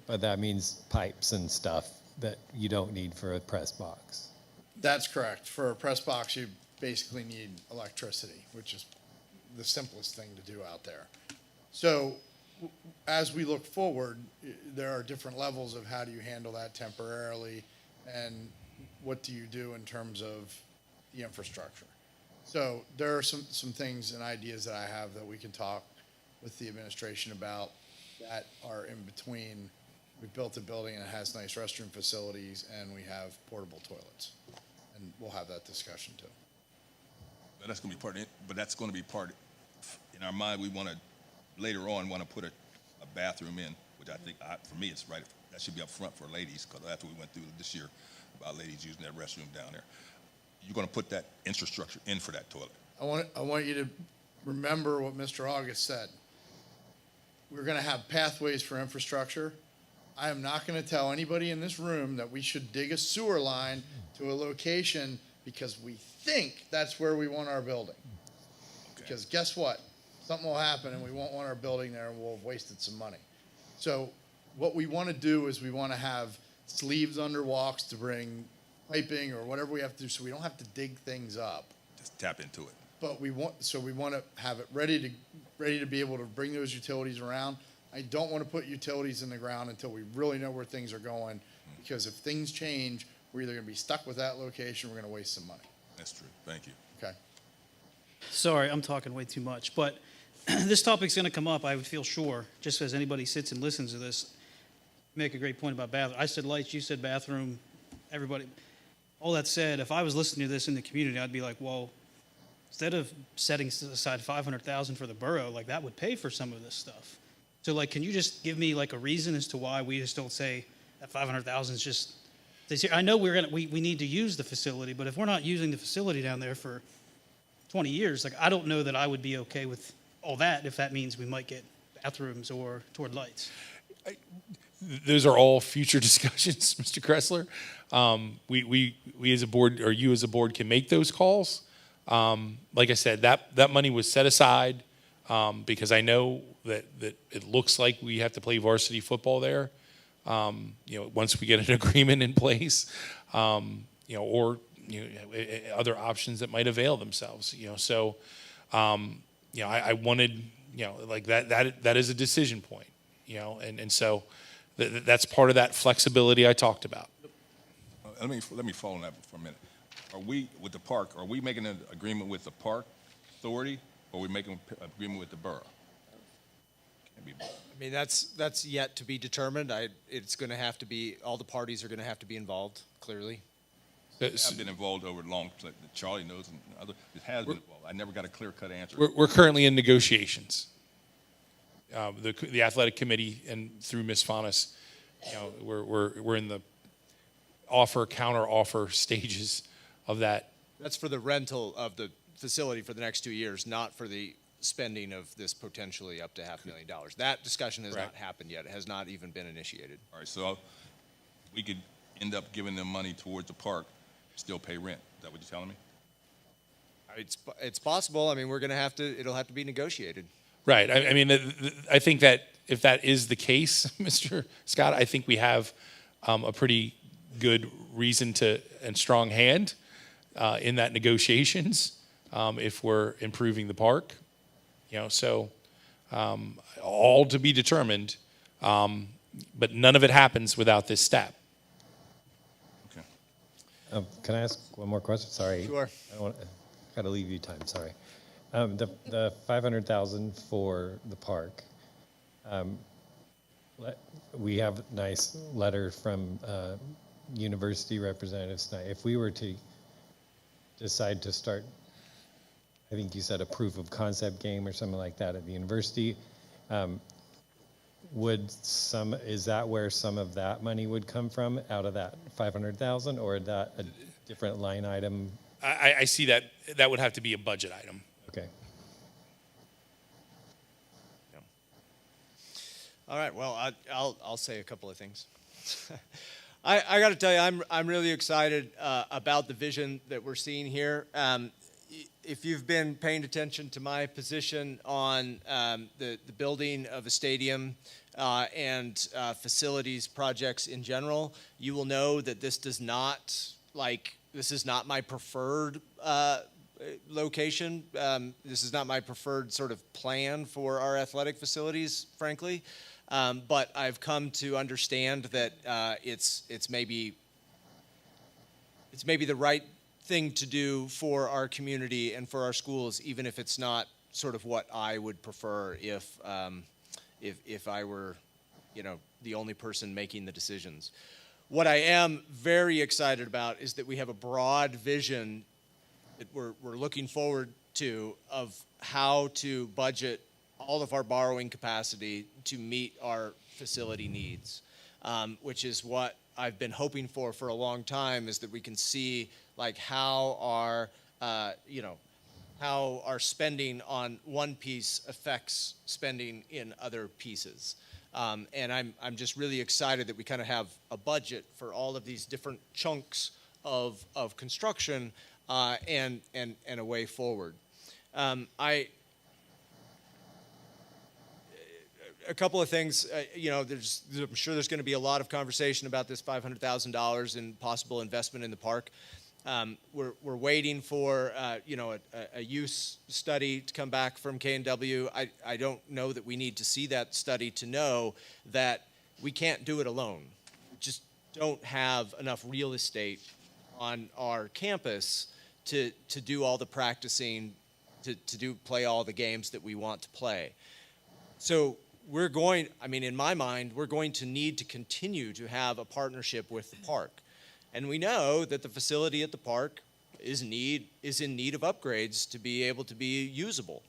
but that means pipes and stuff that you don't need for a press box. That's correct. For a press box, you basically need electricity, which is the simplest thing to do out there. So as we look forward, there are different levels of how do you handle that temporarily, and what do you do in terms of the infrastructure. So there are some things and ideas that I have that we can talk with the administration about that are in between. We built a building and it has nice restroom facilities, and we have portable toilets. And we'll have that discussion too. But that's going to be part of it, but that's going to be part, in our mind, we want to, later on, want to put a bathroom in, which I think, for me, it's right, that should be up front for ladies, because after we went through this year about ladies using that restroom down there. You're going to put that infrastructure in for that toilet. I want you to remember what Mr. August said. We're going to have pathways for infrastructure. I am not going to tell anybody in this room that we should dig a sewer line to a location because we think that's where we want our building. Okay. Because guess what? Something will happen and we won't want our building there, and we'll have wasted some money. So what we want to do is we want to have sleeves under walks to bring piping or whatever we have to do, so we don't have to dig things up. Just tap into it. But we want to have it ready to be able to bring those utilities around. I don't want to put utilities in the ground until we really know where things are going, because if things change, we're either going to be stuck with that location, or we're going to waste some money. That's true. Thank you. Okay? Sorry, I'm talking way too much, but this topic's going to come up, I would feel sure, just as anybody sits and listens to this. Make a great point about bathroom. I said lights, you said bathroom, everybody. All that said, if I was listening to this in the community, I'd be like, well, instead of setting aside $500,000 for the borough, like that would pay for some of this stuff. So like, can you just give me like a reason as to why we just don't say that $500,000 is just, I know we need to use the facility, but if we're not using the facility down there for 20 years, like I don't know that I would be okay with all that if that means we might get bathrooms or toward lights. Those are all future discussions, Mr. Kressler. We as a board, or you as a board, can make those calls. Like I said, that money was set aside because I know that it looks like we have to play varsity football there. Once we get an agreement in place, or other options that might avail themselves. So I wanted, like that is a decision point. And so that's part of that flexibility I talked about. Let me follow on that for a minute. Are we, with the park, are we making an agreement with the park authority, or are we making an agreement with the borough? Can't be both. I mean, that's yet to be determined. It's going to have to be, all the parties are going to have to be involved, clearly. I've been involved over long, like Charlie knows, and other, it has been involved. I never got a clear-cut answer. We're currently in negotiations. The athletic committee and through Ms. Faunus, we're in the counter offer stages of that. That's for the rental of the facility for the next 2 years, not for the spending of this potentially up to $500,000. That discussion has not happened yet. It has not even been initiated. All right, so we could end up giving them money towards the park, still pay rent. Is that what you're telling me? It's possible. I mean, it'll have to be negotiated. Right. I mean, I think that if that is the case, Mr. Scott, I think we have a pretty good reason and strong hand in that negotiations if we're improving the park. So all to be determined, but none of it happens without this step. Okay. Can I ask one more question? Sorry. Sure. Got to leave you time. Sorry. The $500,000 for the park. We have a nice letter from university representatives tonight. If we were to decide to start, I think you said a proof of concept game or something like that at the university, is that where some of that money would come from, out of that 500,000, or is that a different line item? I see that would have to be a budget item. Okay. All right. Well, I'll say a couple of things. I got to tell you, I'm really excited about the vision that we're seeing here. If you've been paying attention to my position on the building of a stadium and facilities projects in general, you will know that this is not my preferred location. This is not my preferred sort of plan for our athletic facilities, frankly. But I've come to understand that it's maybe the right thing to do for our community and for our schools, even if it's not sort of what I would prefer if I were, the only person making the decisions. What I am very excited about is that we have a broad vision that we're looking forward to of how to budget all of our borrowing capacity to meet our facility needs, which is what I've been hoping for a long time, is that we can see like how our spending on one piece affects spending in other pieces. And I'm just really excited that we kind of have a budget for all of these different chunks of construction and a way forward. A couple of things, I'm sure there's going to be a lot of conversation about this $500,000 in possible investment in the park. We're waiting for a use study to come back from K&W. I don't know that we need to see that study to know that we can't do it alone. We just don't have enough real estate on our campus to do all the practicing, to play all the games that we want to play. So in my mind, we're going to need to continue to have a partnership with the park. And we know that the facility at the park is in need of upgrades to be able to be usable.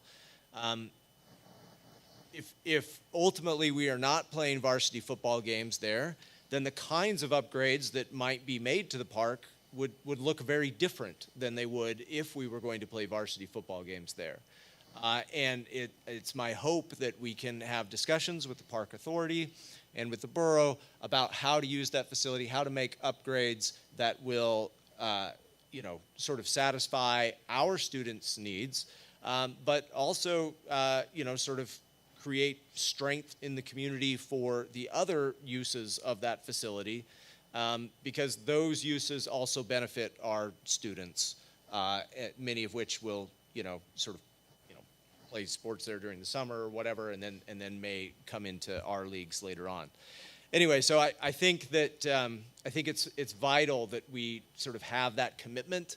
If ultimately we are not playing varsity football games there, then the kinds of upgrades that might be made to the park would look very different than they would if we were going to play varsity football games there. And it's my hope that we can have discussions with the park authority and with the borough about how to use that facility, how to make upgrades that will, sort of satisfy our students' needs, but also, sort of create strength in the community for the other uses of that facility, because those uses also benefit our students, many of which will, play sports there during the summer or whatever, and then may come into our leagues later on. Anyway, so I think that I think it's vital that we sort of have that commitment.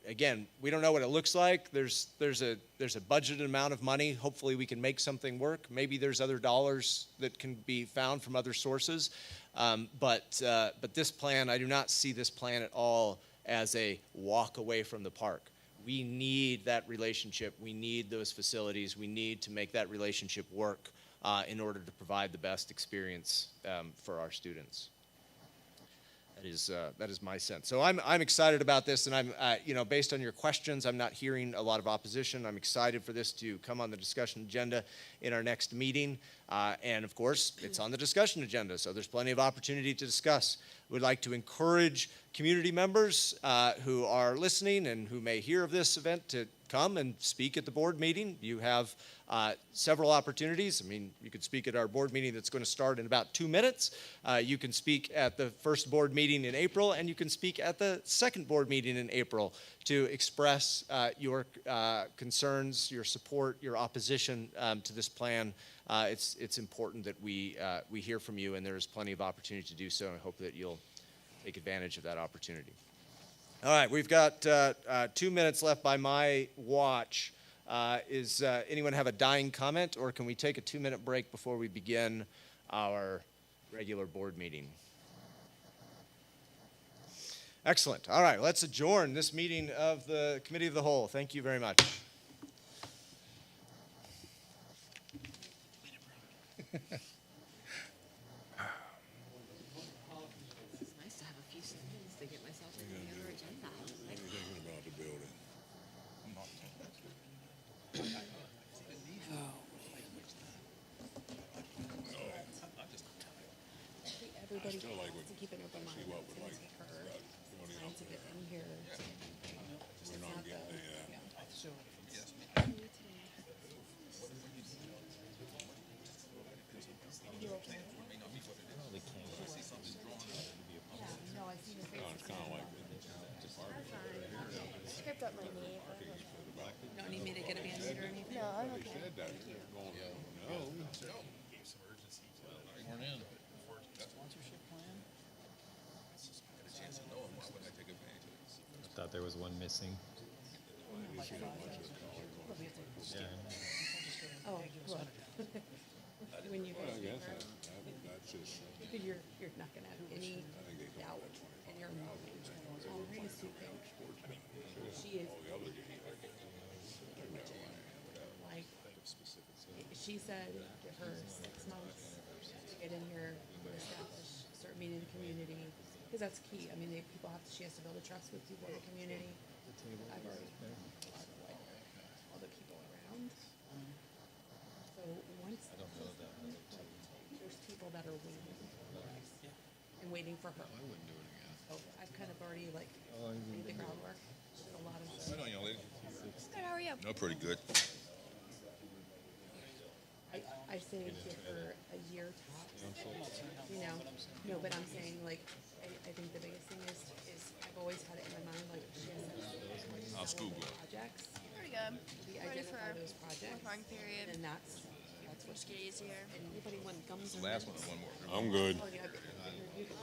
Again, we don't know what it looks like. There's a budgeted amount of money. Hopefully, we can make something work. Maybe there's other dollars that can be found from other sources. But this plan, I do not see this plan at all as a walk away from the park. We need that relationship. We need those facilities. We need to make that relationship work in order to provide the best experience for our students. That is my sense. So I'm excited about this, and I'm based on your questions, I'm not hearing a lot of opposition. I'm excited for this to come on the discussion agenda in our next meeting, and of course, it's on the discussion agenda, so there's plenty of opportunity to discuss. We'd like to encourage community members who are listening and who may hear of this event to come and speak at the board meeting. You have several opportunities. I mean, you could speak at our board meeting that's going to start in about 2 minutes. You can speak at the first board meeting in April, and you can speak at the second board meeting in April to express your concerns, your support, your opposition to this plan. It's important that we hear from you, and there's plenty of opportunity to do so, and I hope that you'll take advantage of that opportunity. All right, we've got 2 minutes left by my watch. Is anyone have a dying comment, or can we take a 2-minute break before we begin our regular board meeting? Excellent. All right, let's adjourn this meeting of the Committee of the Whole. Thank you very much. It's nice to have a few seconds to get myself into the other agenda. Like, Thinking about the building. everybody still like wants to keep an open mind. see what we like It's her. about building Trying up to get there. in here. We're not getting the, No, I see your face. it's kind of like. Script up my knee. was one missing. Yeah. Oh, look. When you I guys guess meet her, that's just. you're not gonna have any doubt in your mind. Maria Sukin, she is. Like, she said, give her 6 months to get in here, establish, start meeting the community, because that's key. I mean, she has to build a trust with people in the community. I've already like all the people around. So once there's people that are waiting for us and waiting for her. So I've kind of already like laid the groundwork. A lot of Right on, young lady. Good, how are you? No, pretty good. I say give her a year tops. You know, no, but I'm saying like I think the biggest thing is I've always had it in my mind like she has How's school going? projects. Pretty good. We Ready identify for those projects, Trying period. and that's what Just get easier. and anybody when comes The last one, one more. I'm good. I've interviewed people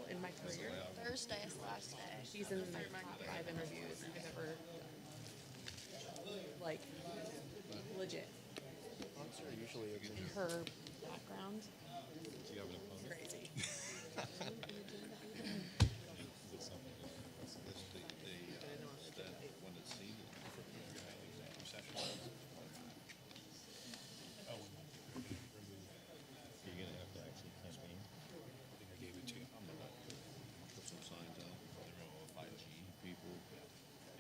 in my career. Thursday is the last day. She's in the top 5 interviews I've ever done. Like legit. And her background is crazy. You're gonna have to actually campaign.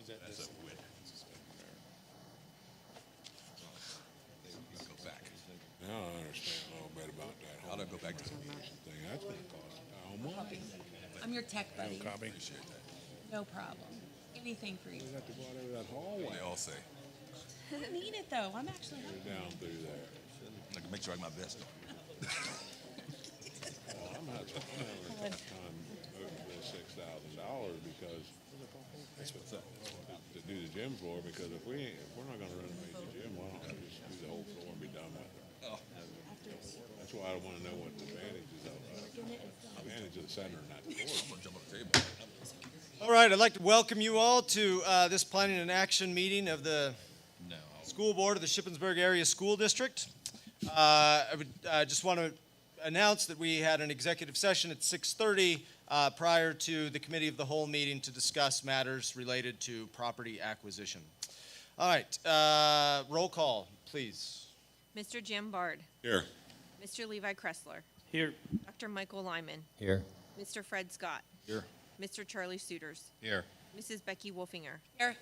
That's a win. Go back. Now I understand a little bit about that I'll whole go back to thing. That's gonna cost how much? I'm your tech buddy. Copy. No problem. Anything for you. We have to go out over that hallway. They all say. I don't need it though. I'm actually Down through there. I can make sure I get my best on. Well, I'm having a tough time over the $6,000 because to do the gym floor, because if we're not gonna renovate the gym, why don't we just do the whole floor and be done with it? That's why I wanna know what the advantages of advantage of the center and not the floor. I'm gonna jump on the table. All right, I'd like to welcome you all to this planning and action meeting of the School Board of the Shippensburg Area School District. I would just want to announce that we had an executive session at 6:30 prior to the Committee of the Whole meeting to discuss matters related to property acquisition. All right, roll call, please. Mr. Jim Bard, Here. Mr. Levi Kressler, Here. Dr. Michael Lyman, Here. Mr. Fred Scott, Here. Mr. Charlie Suiters, Here. Mrs. Becky Wolfinger, Here.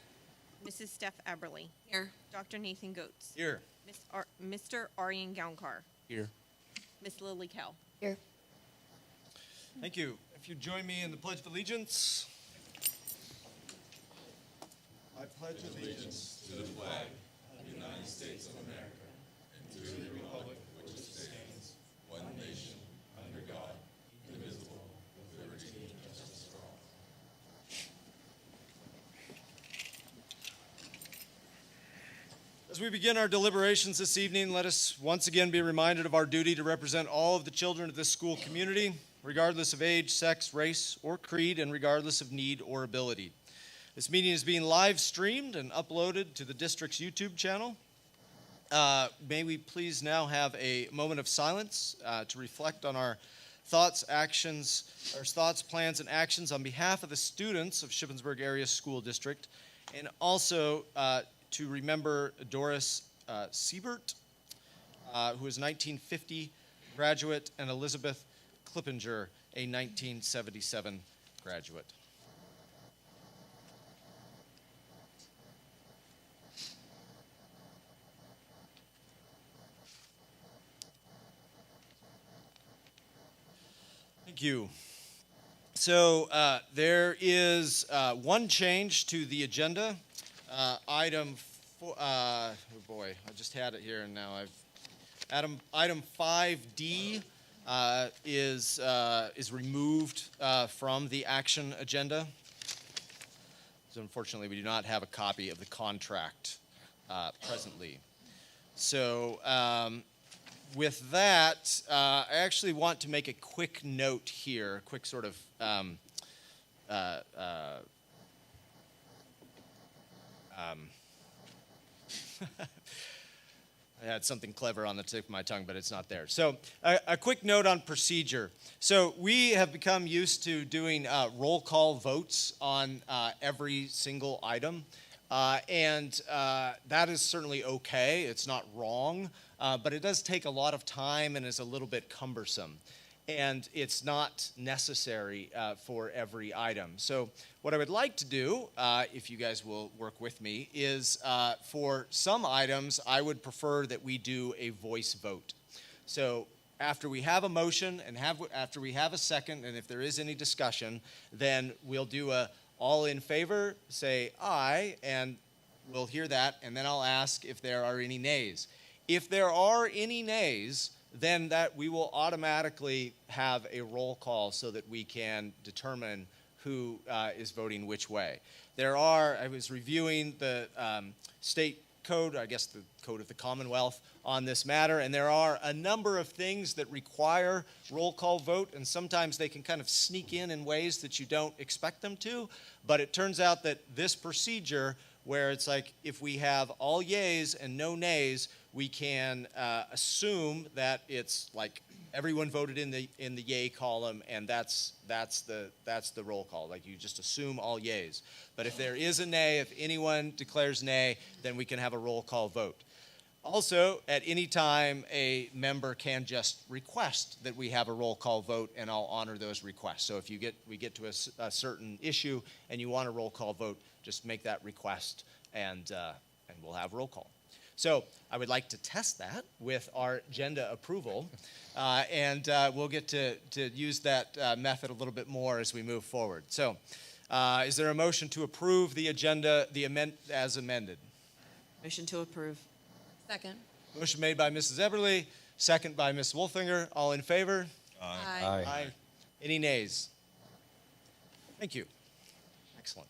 Mrs. Steph Aberly, Here. Dr. Nathan Goetz, Here. Mr. Aryan Gaunkar, Here. Miss Lily Kell. Here. Thank you. If you join me in the Pledge of Allegiance. I pledge allegiance to the flag of the United States of America and to the republic which stands one nation under God, indivisible, with liberty and justice for all. As we begin our deliberations this evening, let us once again be reminded of our duty to represent all of the children of this school community, regardless of age, sex, race, or creed, and regardless of need or ability. This meeting is being live streamed and uploaded to the district's YouTube channel. May we please now have a moment of silence to reflect on our thoughts, plans, and actions on behalf of the students of Shippensburg Area School District, and also to remember Doris Siebert, who is a 1950 graduate, and Elizabeth Klippinger, a 1977 graduate. Thank you. So there is one change to the agenda. Item I just had it here and now item 5D is removed from the action agenda. So unfortunately, we do not have a copy of the contract presently. So with that, I actually want to make a quick note here, a quick sort of I had something clever on the tip of my tongue, but it's not there. So a quick note on procedure. So we have become used to doing roll call votes on every single item. And that is certainly okay. It's not wrong, but it does take a lot of time and is a little bit cumbersome. And it's not necessary for every item. So what I would like to do, if you guys will work with me, is for some items, I would prefer that we do a voice vote. So after we have a motion and after we have a second, and if there is any discussion, then we'll do a all in favor, say aye, and we'll hear that, and then I'll ask if there are any nays. If there are any nays, then that we will automatically have a roll call so that we can determine who is voting which way. I was reviewing the state code, I guess the code of the Commonwealth on this matter, and there are a number of things that require roll call vote, and sometimes they can kind of sneak in ways that you don't expect them to, but it turns out that this procedure, where it's like if we have all yays and no nays, we can assume that it's like everyone voted in the yay column, and that's the roll call. Like you just assume all yays. But if there is a nay, if anyone declares nay, then we can have a roll call vote. Also, at any time, a member can just request that we have a roll call vote, and I'll honor those requests. So if we get to a certain issue and you want a roll call vote, just make that request, and we'll have roll call. So I would like to test that with our agenda approval, and we'll get to use that method a little bit more as we move forward. So is there a motion to approve the agenda as amended? Motion to approve. Second. Motion made by Mrs. Eberly, second by Ms. Wolfinger. All in favor? Aye. Aye. Any nays? Thank you. Excellent.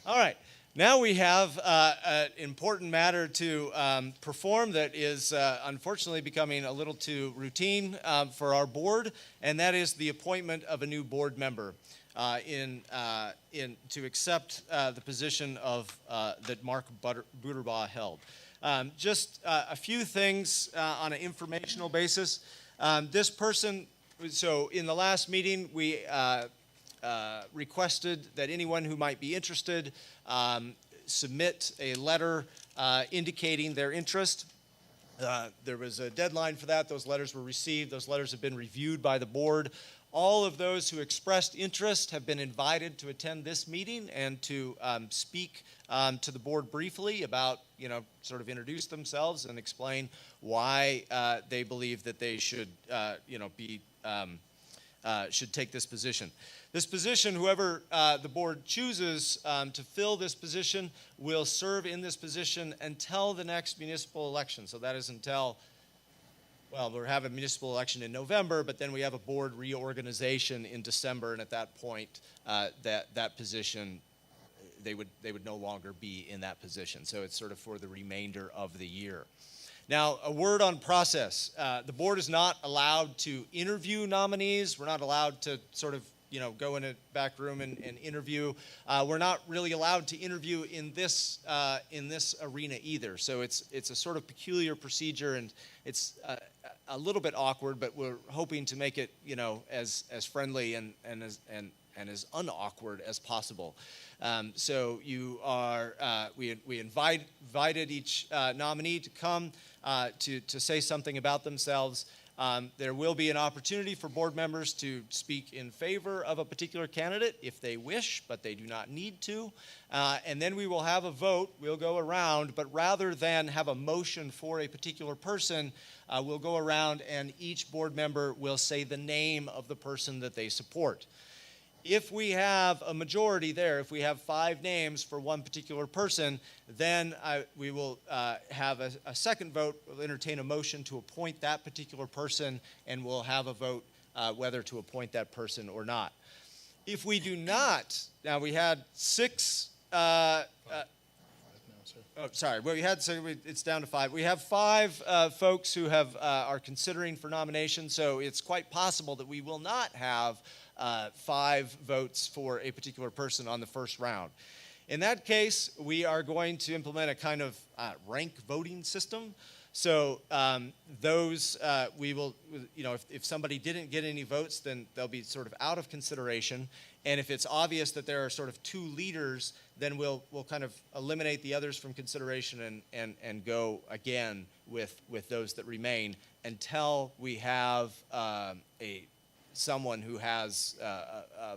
All right. Now we have an important matter to perform that is unfortunately becoming a little too routine for our board, and that is the appointment of a new board member to accept the position of that Mark Buterbaugh held. Just a few things on an informational basis. This person, so in the last meeting, we requested that anyone who might be interested submit a letter indicating their interest. There was a deadline for that. Those letters were received. Those letters have been reviewed by the board. All of those who expressed interest have been invited to attend this meeting and to speak to the board briefly about, sort of introduce themselves and explain why they believe that they should, should take this position. This position, whoever the board chooses to fill this position, will serve in this position until the next municipal election. So that is until, well, we'll have a municipal election in November, but then we have a board reorganization in December, and at that point, that position, they would no longer be in that position. So it's sort of for the remainder of the year. Now, a word on process. The board is not allowed to interview nominees. We're not allowed to sort of, go in a back room and interview. We're not really allowed to interview in this arena either. So it's a sort of peculiar procedure, and it's a little bit awkward, but we're hoping to make it, as friendly and as unawkward as possible. So you are, we invited each nominee to come to say something about themselves. There will be an opportunity for board members to speak in favor of a particular candidate if they wish, but they do not need to. And then we will have a vote. We'll go around, but rather than have a motion for a particular person, we'll go around and each board member will say the name of the person that they support. If we have a majority there, if we have 5 names for one particular person, then we will have a second vote. We'll entertain a motion to appoint that particular person, and we'll have a vote whether to appoint that person or not. If we do not, now we had 6. Oh, sorry. Well, it's down to 5. We have 5 folks who are considering for nomination, so it's quite possible that we will not have 5 votes for a particular person on the first round. In that case, we are going to implement a kind of rank voting system. So we will, if somebody didn't get any votes, then they'll be sort of out of consideration. And if it's obvious that there are sort of two leaders, then we'll kind of eliminate the others from consideration and go again with those that remain until we have someone who has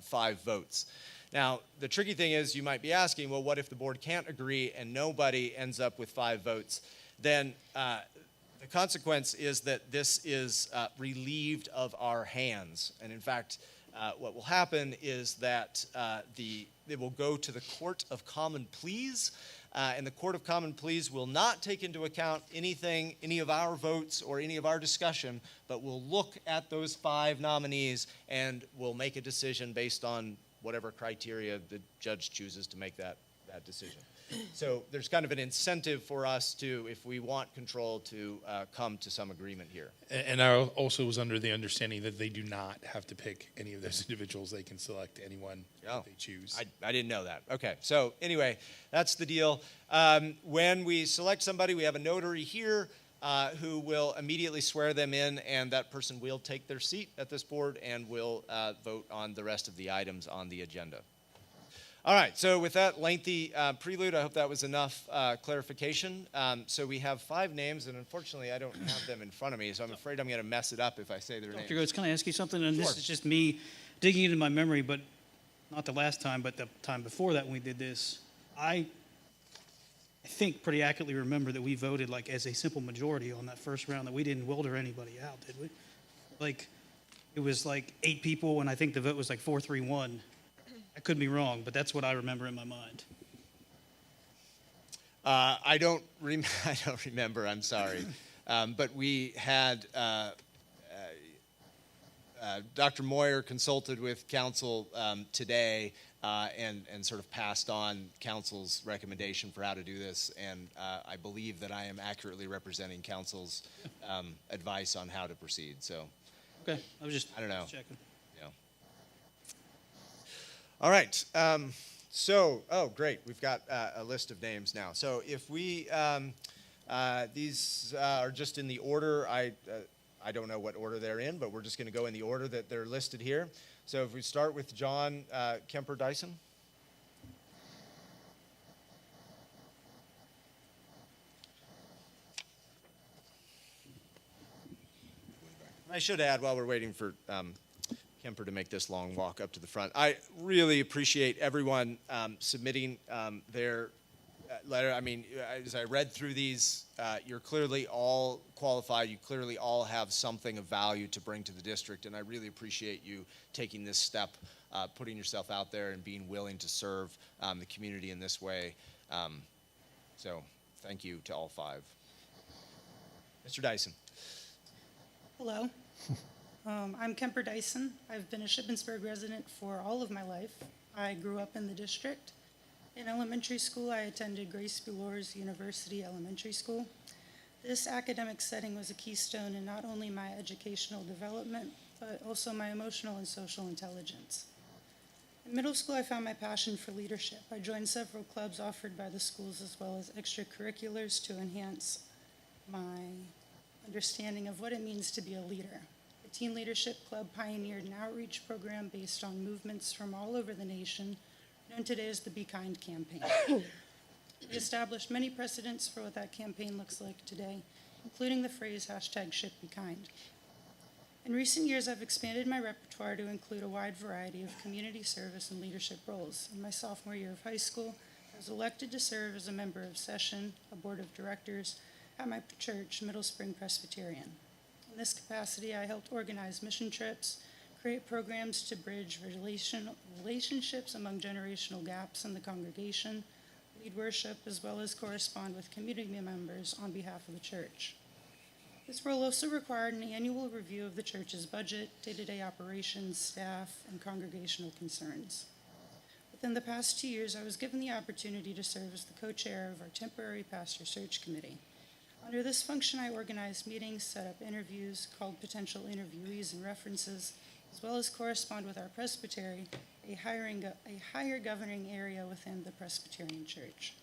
5 votes. Now, the tricky thing is you might be asking, well, what if the board can't agree and nobody ends up with 5 votes? Then the consequence is that this is relieved of our hands. And in fact, what will happen is that it will go to the Court of Common Pleas, and the Court of Common Pleas will not take into account any of our votes or any of our discussion, but will look at those 5 nominees and will make a decision based on whatever criteria the judge chooses to make that decision. So there's kind of an incentive for us to, if we want control, to come to some agreement here. And I also was under the understanding that they do not have to pick any of those individuals. They can select anyone that they choose. I didn't know that. Okay, so anyway, that's the deal. When we select somebody, we have a notary here who will immediately swear them in, and that person will take their seat at this board and will vote on the rest of the items on the agenda. All right, so with that lengthy prelude, I hope that was enough clarification. So we have 5 names, and unfortunately, I don't have them in front of me, so I'm afraid I'm going to mess it up if I say their names. Dr. Goetz, can I ask you something? And Sure. this is just me digging into my memory, but not the last time, but the time before that when we did this. I think pretty accurately remember that we voted like as a simple majority on that first round, that we didn't wilder anybody out, did we? Like, it was like 8 people, and I think the vote was like 4-3-1. I could be wrong, but that's what I remember in my mind. I don't remember. I'm sorry, but we had Dr. Moyer consulted with council today and sort of passed on council's recommendation for how to do this, and I believe that I am accurately representing council's advice on how to proceed. So, Okay, I was just I don't know. checking. All right. Great. We've got a list of names now. So if we, these are just in the order. I don't know what order they're in, but we're just going to go in the order that they're listed here. So if we start with John Kemper Dyson. I should add, while we're waiting for Kemper to make this long walk up to the front, I really appreciate everyone submitting their letter. I mean, as I read through these, you're clearly all qualified. You clearly all have something of value to bring to the district, and I really appreciate you taking this step, putting yourself out there and being willing to serve the community in this way. So thank you to all 5. Mr. Dyson. Hello. I'm Kemper Dyson. I've been a Shippensburg resident for all of my life. I grew up in the district. In elementary school, I attended Grace B. Loers University Elementary School. This academic setting was a keystone in not only my educational development, but also my emotional and social intelligence. In middle school, I found my passion for leadership. I joined several clubs offered by the schools, as well as extracurriculars, to enhance my understanding of what it means to be a leader. The Teen Leadership Club pioneered an outreach program based on movements from all over the nation, known today as the Be Kind campaign. We established many precedents for what that campaign looks like today, including the phrase #ShipBeKind. In recent years, I've expanded my repertoire to include a wide variety of community service and leadership roles. In my sophomore year of high school, I was elected to serve as a member of Session, a board of directors, at my church, Middle Spring Presbyterian. In this capacity, I helped organize mission trips, create programs to bridge relationships among generational gaps in the congregation, lead worship, as well as correspond with community members on behalf of the church. This role also required an annual review of the church's budget, day-to-day operations, staff, and congregational concerns. Within the past 2 years, I was given the opportunity to serve as the co-chair of our temporary pastor search committee. Under this function, I organized meetings, set up interviews, called potential interviewees and references, as well as correspond with our presbytery, a higher governing area within the Presbyterian Church.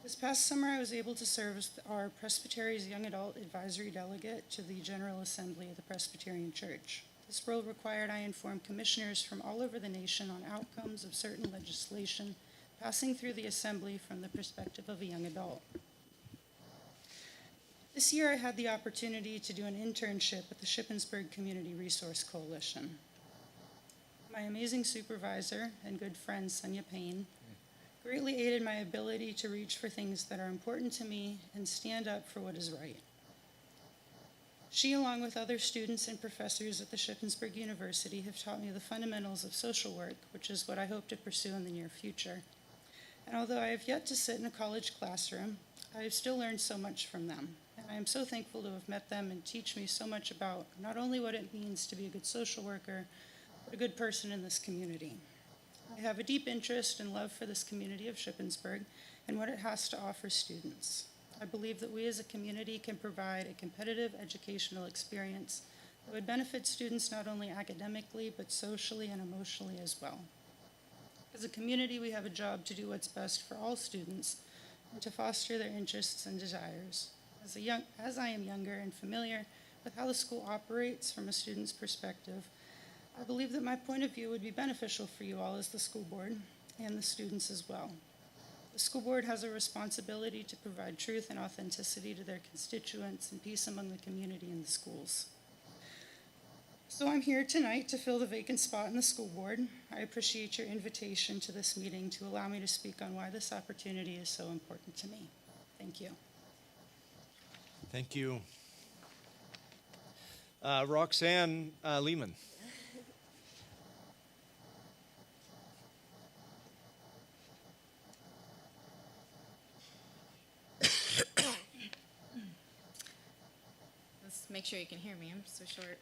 This past summer, I was able to serve as our Presbytery's Young Adult Advisory Delegate to the General Assembly of the Presbyterian Church. This role required I inform commissioners from all over the nation on outcomes of certain legislation passing through the Assembly from the perspective of a young adult. This year, I had the opportunity to do an internship at the Shippensburg Community Resource Coalition. My amazing supervisor and good friend, Sonia Payne, greatly aided my ability to reach for things that are important to me and stand up for what is right. She, along with other students and professors at the Shippensburg University, have taught me the fundamentals of social work, which is what I hope to pursue in the near future. And although I have yet to sit in a college classroom, I have still learned so much from them. And I am so thankful to have met them and teach me so much about not only what it means to be a good social worker, but a good person in this community. I have a deep interest and love for this community of Shippensburg and what it has to offer students. I believe that we as a community can provide a competitive educational experience that would benefit students not only academically, but socially and emotionally as well. As a community, we have a job to do what's best for all students and to foster their interests and desires. As I am younger and familiar with how the school operates from a student's perspective, I believe that my point of view would be beneficial for you all as the school board and the students as well. The school board has a responsibility to provide truth and authenticity to their constituents and peace among the community and the schools. So I'm here tonight to fill the vacant spot in the school board. I appreciate your invitation to this meeting to allow me to speak on why this opportunity is so important to me. Thank you. Thank you. Roxanne Lehman. Let's make sure you can hear me. I'm so short.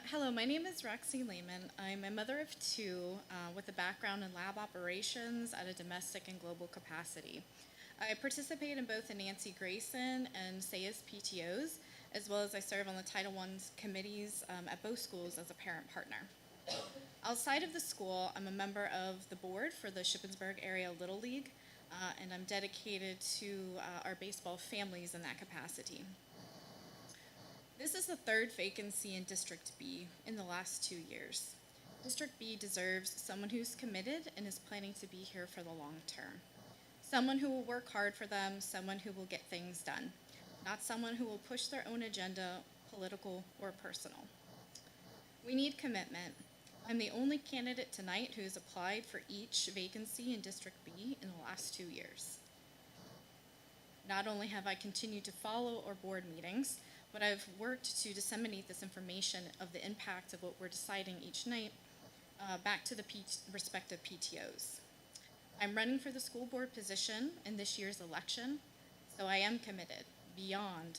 Hello, my name is Roxy Lehman. I'm a mother of two with a background in lab operations at a domestic and global capacity. I participate in both the Nancy Grayson and SAYS PTOs, as well as I serve on the Title I committees at both schools as a parent partner. Outside of the school, I'm a member of the board for the Shippensburg Area Little League, and I'm dedicated to our baseball families in that capacity. This is the third vacancy in District B in the last 2 years. District B deserves someone who's committed and is planning to be here for the long term. Someone who will work hard for them, someone who will get things done, not someone who will push their own agenda, political or personal. We need commitment. I'm the only candidate tonight who has applied for each vacancy in District B in the last 2 years. Not only have I continued to follow our board meetings, but I've worked to disseminate this information of the impact of what we're deciding each night back to the respective PTOs. I'm running for the school board position in this year's election, so I am committed beyond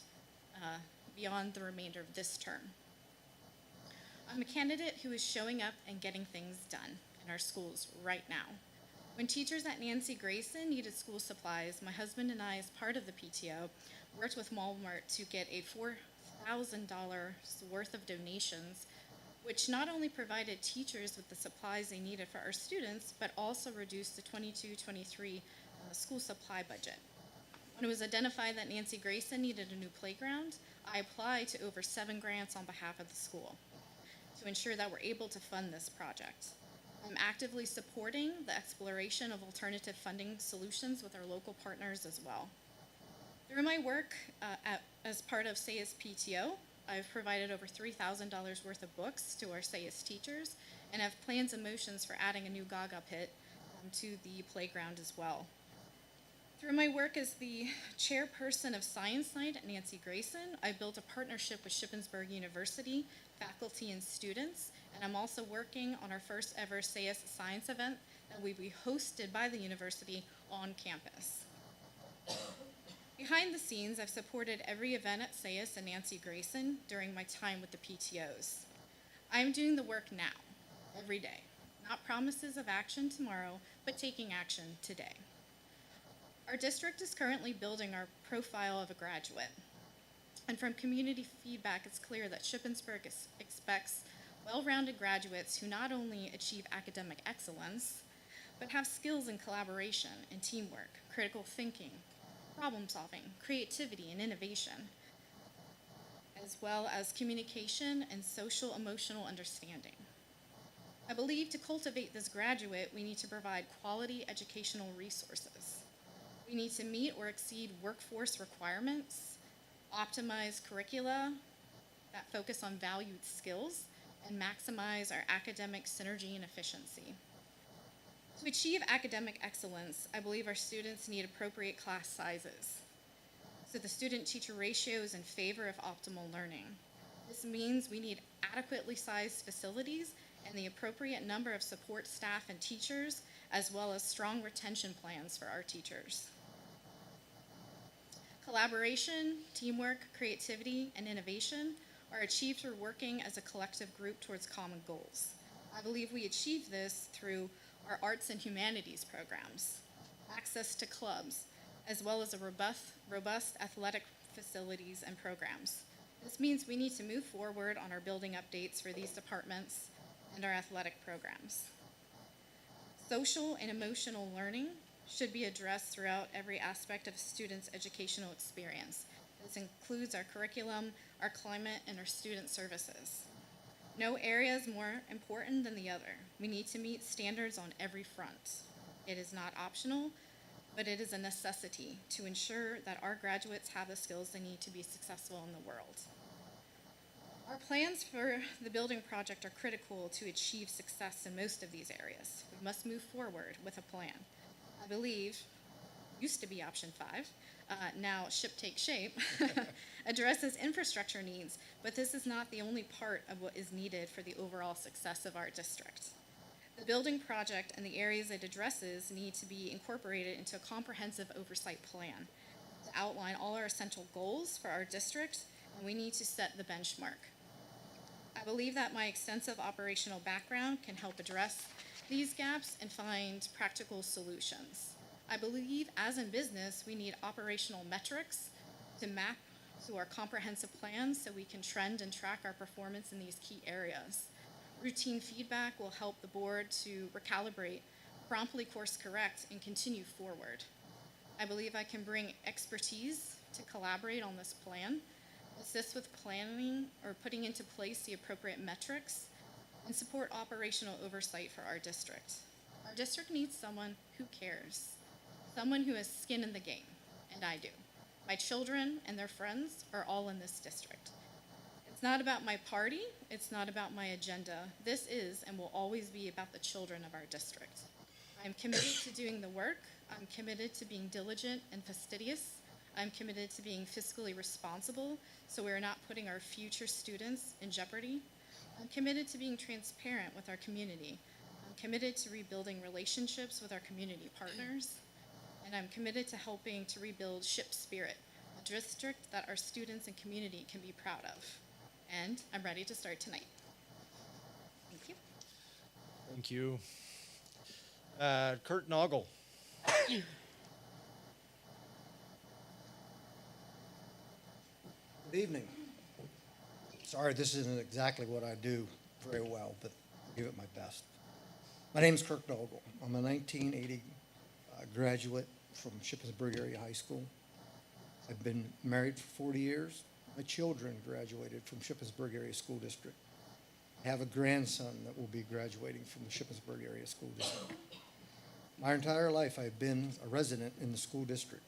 the remainder of this term. I'm a candidate who is showing up and getting things done in our schools right now. When teachers at Nancy Grayson needed school supplies, my husband and I, as part of the PTO, worked with Walmart to get a $4,000 worth of donations, which not only provided teachers with the supplies they needed for our students, but also reduced the 22-23 school supply budget. When it was identified that Nancy Grayson needed a new playground, I applied to over 7 grants on behalf of the school to ensure that we're able to fund this project. I'm actively supporting the exploration of alternative funding solutions with our local partners as well. Through my work as part of SAYS PTO, I've provided over $3,000 worth of books to our SAYS teachers and have plans and motions for adding a new Gaga pit to the playground as well. Through my work as the chairperson of Science Night at Nancy Grayson, I built a partnership with Shippensburg University, faculty and students, and I'm also working on our first ever SAYS Science event that will be hosted by the university on campus. Behind the scenes, I've supported every event at SAYS and Nancy Grayson during my time with the PTOs. I'm doing the work now, every day. Not promises of action tomorrow, but taking action today. Our district is currently building our profile of a graduate. And from community feedback, it's clear that Shippensburg expects well-rounded graduates who not only achieve academic excellence, but have skills in collaboration and teamwork, critical thinking, problem solving, creativity, and innovation, as well as communication and social emotional understanding. I believe to cultivate this graduate, we need to provide quality educational resources. We need to meet or exceed workforce requirements, optimize curricula that focus on valued skills, and maximize our academic synergy and efficiency. To achieve academic excellence, I believe our students need appropriate class sizes. So the student-teacher ratio is in favor of optimal learning. This means we need adequately sized facilities and the appropriate number of support staff and teachers, as well as strong retention plans for our teachers. Collaboration, teamwork, creativity, and innovation are achieved through working as a collective group towards common goals. I believe we achieve this through our arts and humanities programs, access to clubs, as well as a robust athletic facilities and programs. This means we need to move forward on our building updates for these departments and our athletic programs. Social and emotional learning should be addressed throughout every aspect of a student's educational experience. This includes our curriculum, our climate, and our student services. No area is more important than the other. We need to meet standards on every front. It is not optional, but it is a necessity to ensure that our graduates have the skills they need to be successful in the world. Our plans for the building project are critical to achieve success in most of these areas. We must move forward with a plan. I believe, used to be option 5, now Ship Take Shape, addresses infrastructure needs, but this is not the only part of what is needed for the overall success of our district. The building project and the areas it addresses need to be incorporated into a comprehensive oversight plan to outline all our essential goals for our district, and we need to set the benchmark. I believe that my extensive operational background can help address these gaps and find practical solutions. I believe, as in business, we need operational metrics to map to our comprehensive plans so we can trend and track our performance in these key areas. Routine feedback will help the board to recalibrate, promptly course correct, and continue forward. I believe I can bring expertise to collaborate on this plan, assist with planning or putting into place the appropriate metrics, and support operational oversight for our district. Our district needs someone who cares, someone who has skin in the game, and I do. My children and their friends are all in this district. It's not about my party, it's not about my agenda. This is and will always be about the children of our district. I'm committed to doing the work. I'm committed to being diligent and fastidious. I'm committed to being fiscally responsible so we're not putting our future students in jeopardy. I'm committed to being transparent with our community. I'm committed to rebuilding relationships with our community partners. And I'm committed to helping to rebuild Ship Spirit, a district that our students and community can be proud of. And I'm ready to start tonight. Thank you. Thank you. Kurt Noggle. Good evening. Sorry, this isn't exactly what I do very well, but I'll give it my best. My name is Kirk Noggle. I'm a 1980 graduate from Shippensburg Area High School. I've been married for 40 years. My children graduated from Shippensburg Area School District. I have a grandson that will be graduating from the Shippensburg Area School District. My entire life, I've been a resident in the school district.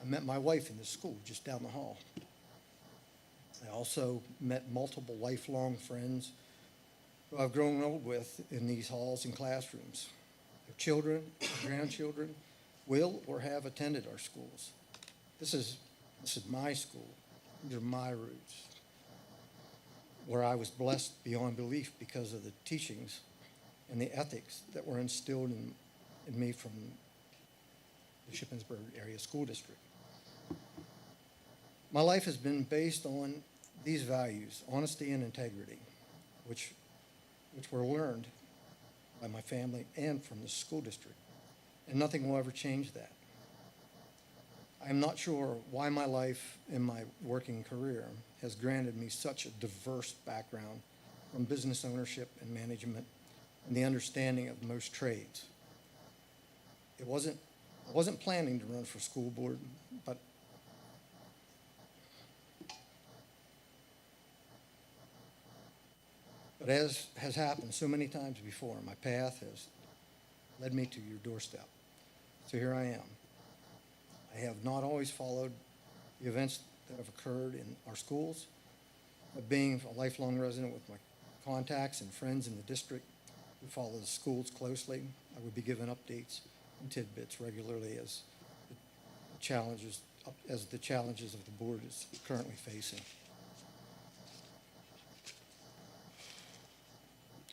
I met my wife in the school just down the hall. I also met multiple lifelong friends who I've grown old with in these halls and classrooms. Their children, grandchildren will or have attended our schools. This is my school. These are my roots, where I was blessed beyond belief because of the teachings and the ethics that were instilled in me from the Shippensburg Area School District. My life has been based on these values, honesty and integrity, which were learned by my family and from the school district, and nothing will ever change that. I am not sure why my life and my working career has granted me such a diverse background from business ownership and management and the understanding of most trades. I wasn't planning to run for school board, but as has happened so many times before, my path has led me to your doorstep. So here I am. I have not always followed the events that have occurred in our schools, but being a lifelong resident with my contacts and friends in the district who follow the schools closely, I would be given updates and tidbits regularly as the challenges of the board is currently facing.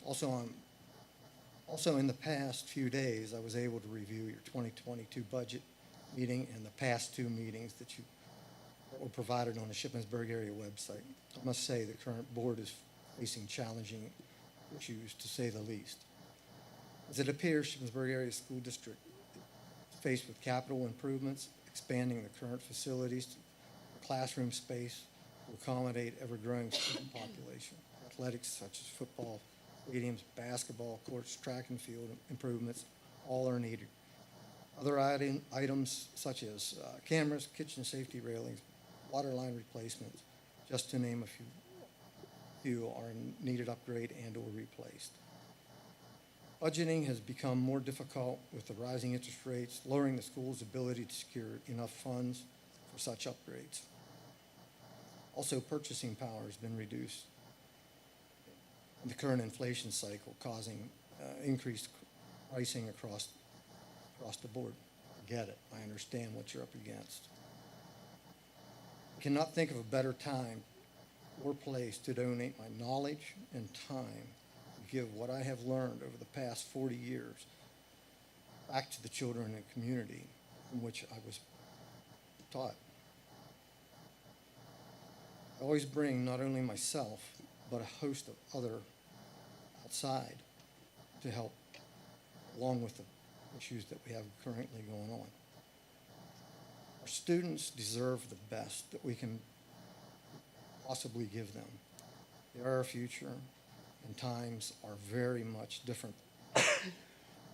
Also in the past few days, I was able to review your 2022 budget meeting and the past two meetings that were provided on the Shippensburg area website. I must say the current board is facing challenging issues, to say the least. As it appears, Shippensburg area school district is faced with capital improvements, expanding the current facilities, classroom space to accommodate ever-growing student population. Athletics such as football, stadiums, basketball courts, track and field improvements, all are needed. Other items such as cameras, kitchen safety railings, water line replacements, just to name a few, are in needed upgrade and or replaced. Budgeting has become more difficult with the rising interest rates, lowering the school's ability to secure enough funds for such upgrades. Also, purchasing power has been reduced in the current inflation cycle, causing increased pricing across the board. I get it. I understand what you're up against. I cannot think of a better time or place to donate my knowledge and time to give what I have learned over the past 40 years back to the children and community from which I was taught. I always bring not only myself, but a host of other outside to help, along with the issues that we have currently going on. Our students deserve the best that we can possibly give them. They are our future, and times are very much different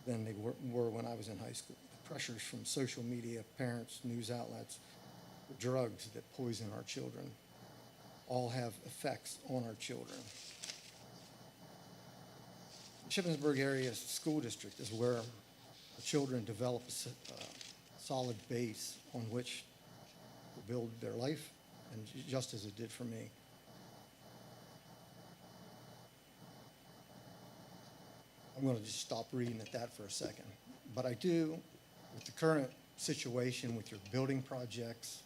than they were when I was in high school. The pressures from social media, parents, news outlets, the drugs that poison our children, all have effects on our children. The Shippensburg area school district is where the children develop a solid base on which to build their life, and just as it did for me. I'm going to just stop reading at that for a second. But I do, with the current situation with your building projects,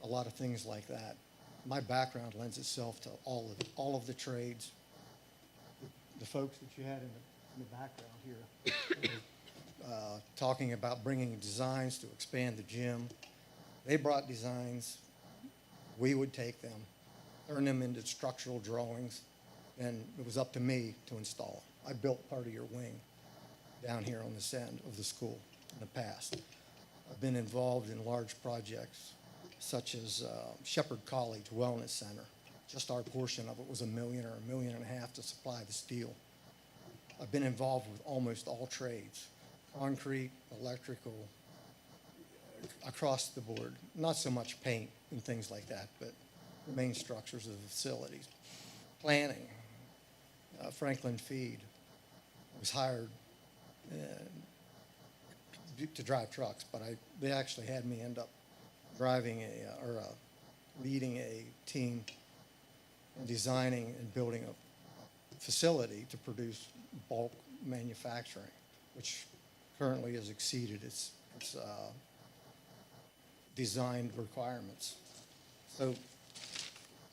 a lot of things like that, my background lends itself to all of the trades. The folks that you had in the background here talking about bringing designs to expand the gym. They brought designs. We would take them, turn them into structural drawings, and it was up to me to install them. I built part of your wing down here on this end of the school in the past. I've been involved in large projects such as Shepherd College Wellness Center. Just our portion of it was $1 million or $1.5 million to supply the steel. I've been involved with almost all trades, concrete, electrical, across the board. Not so much paint and things like that, but the main structures of the facilities. Planning, Franklin Feed was hired to drive trucks, but they actually had me end up driving leading a team and designing and building a facility to produce bulk manufacturing, which currently has exceeded its designed requirements. So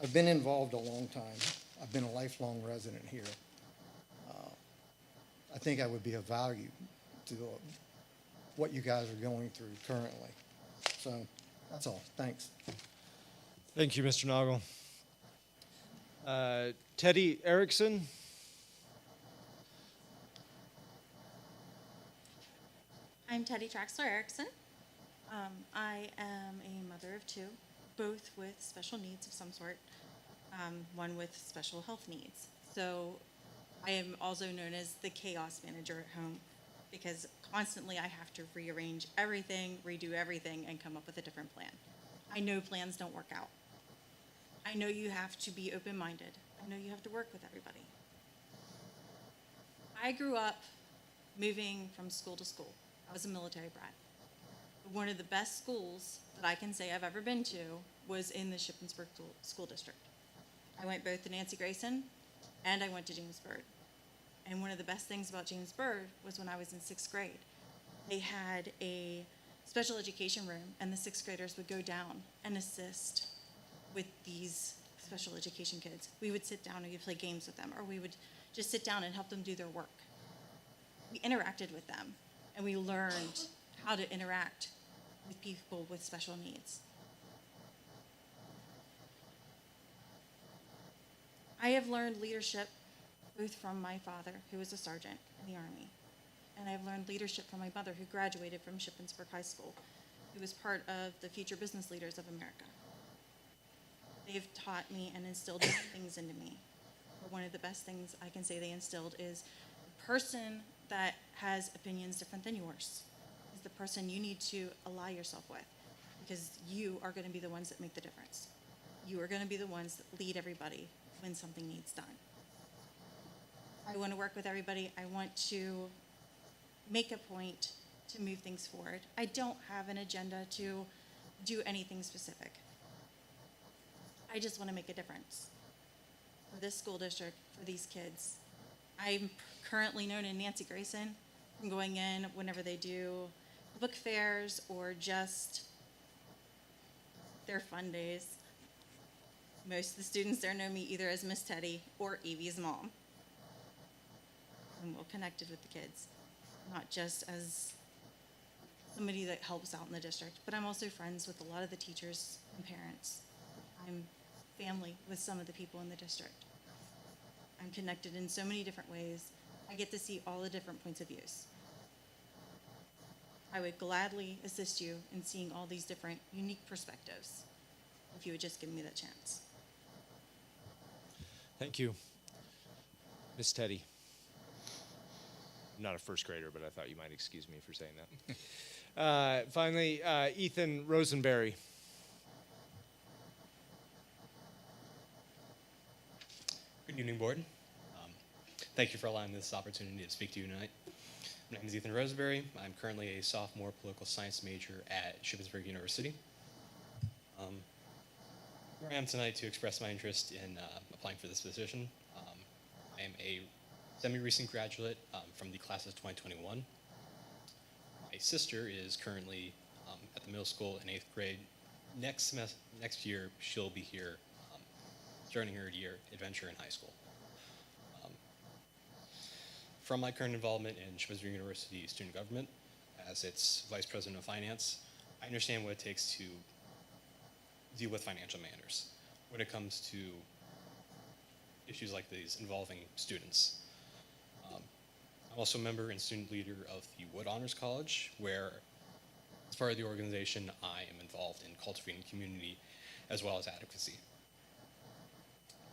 I've been involved a long time. I've been a lifelong resident here. I think I would be of value to what you guys are going through currently. So that's all. Thanks. Thank you, Mr. Noggle. Teddy Erickson. I'm Teddy Traxler Erickson. I am a mother of two, both with special needs of some sort. one with special health needs. So I am also known as the chaos manager at home because constantly I have to rearrange everything, redo everything, and come up with a different plan. I know plans don't work out. I know you have to be open-minded. I know you have to work with everybody. I grew up moving from school to school. I was a military brat. One of the best schools that I can say I've ever been to was in the Shippensburg School District. I went both to Nancy Grayson and I went to James Byrd. And one of the best things about James Byrd was when I was in sixth grade, they had a special education room and the sixth graders would go down and assist with these special education kids. We would sit down and we'd play games with them, or we would just sit down and help them do their work. We interacted with them and we learned how to interact with people with special needs. I have learned leadership both from my father, who was a sergeant in the Army, and I've learned leadership from my mother, who graduated from Shippensburg High School, who was part of the Future Business Leaders of America. They've taught me and instilled things into me. But one of the best things I can say they instilled is the person that has opinions different than yours is the person you need to ally yourself with, because you are going to be the ones that make the difference. You are going to be the ones that lead everybody when something needs done. I want to work with everybody. I want to make a point to move things forward. I don't have an agenda to do anything specific. I just want to make a difference for this school district, for these kids. I'm currently known in Nancy Grayson from going in whenever they do book fairs or just their fun days. Most of the students there know me either as Miss Teddy or Evie's mom. I'm well connected with the kids, not just as somebody that helps out in the district, but I'm also friends with a lot of the teachers and parents. I'm family with some of the people in the district. I'm connected in so many different ways. I get to see all the different points of views. I would gladly assist you in seeing all these different unique perspectives if you would just give me that chance. Thank you. Miss Teddy. I'm not a first grader, but I thought you might excuse me for saying that. Finally, Ethan Rosenberry. Good evening, Board. Thank you for allowing this opportunity to speak to you tonight. My name is Ethan Rosenberry. I'm currently a sophomore political science major at Shippensburg University. Here I am tonight to express my interest in applying for this position. I am a semi-recent graduate from the class of 2021. My sister is currently at the middle school in 8th grade. Next year, she'll be here starting her year adventure in high school. From my current involvement in Shippensburg University student government as its vice president of finance, I understand what it takes to deal with financial matters when it comes to issues like these involving students. I'm also a member and student leader of the Wood Honors College, where as part of the organization, I am involved in cultivating community as well as advocacy.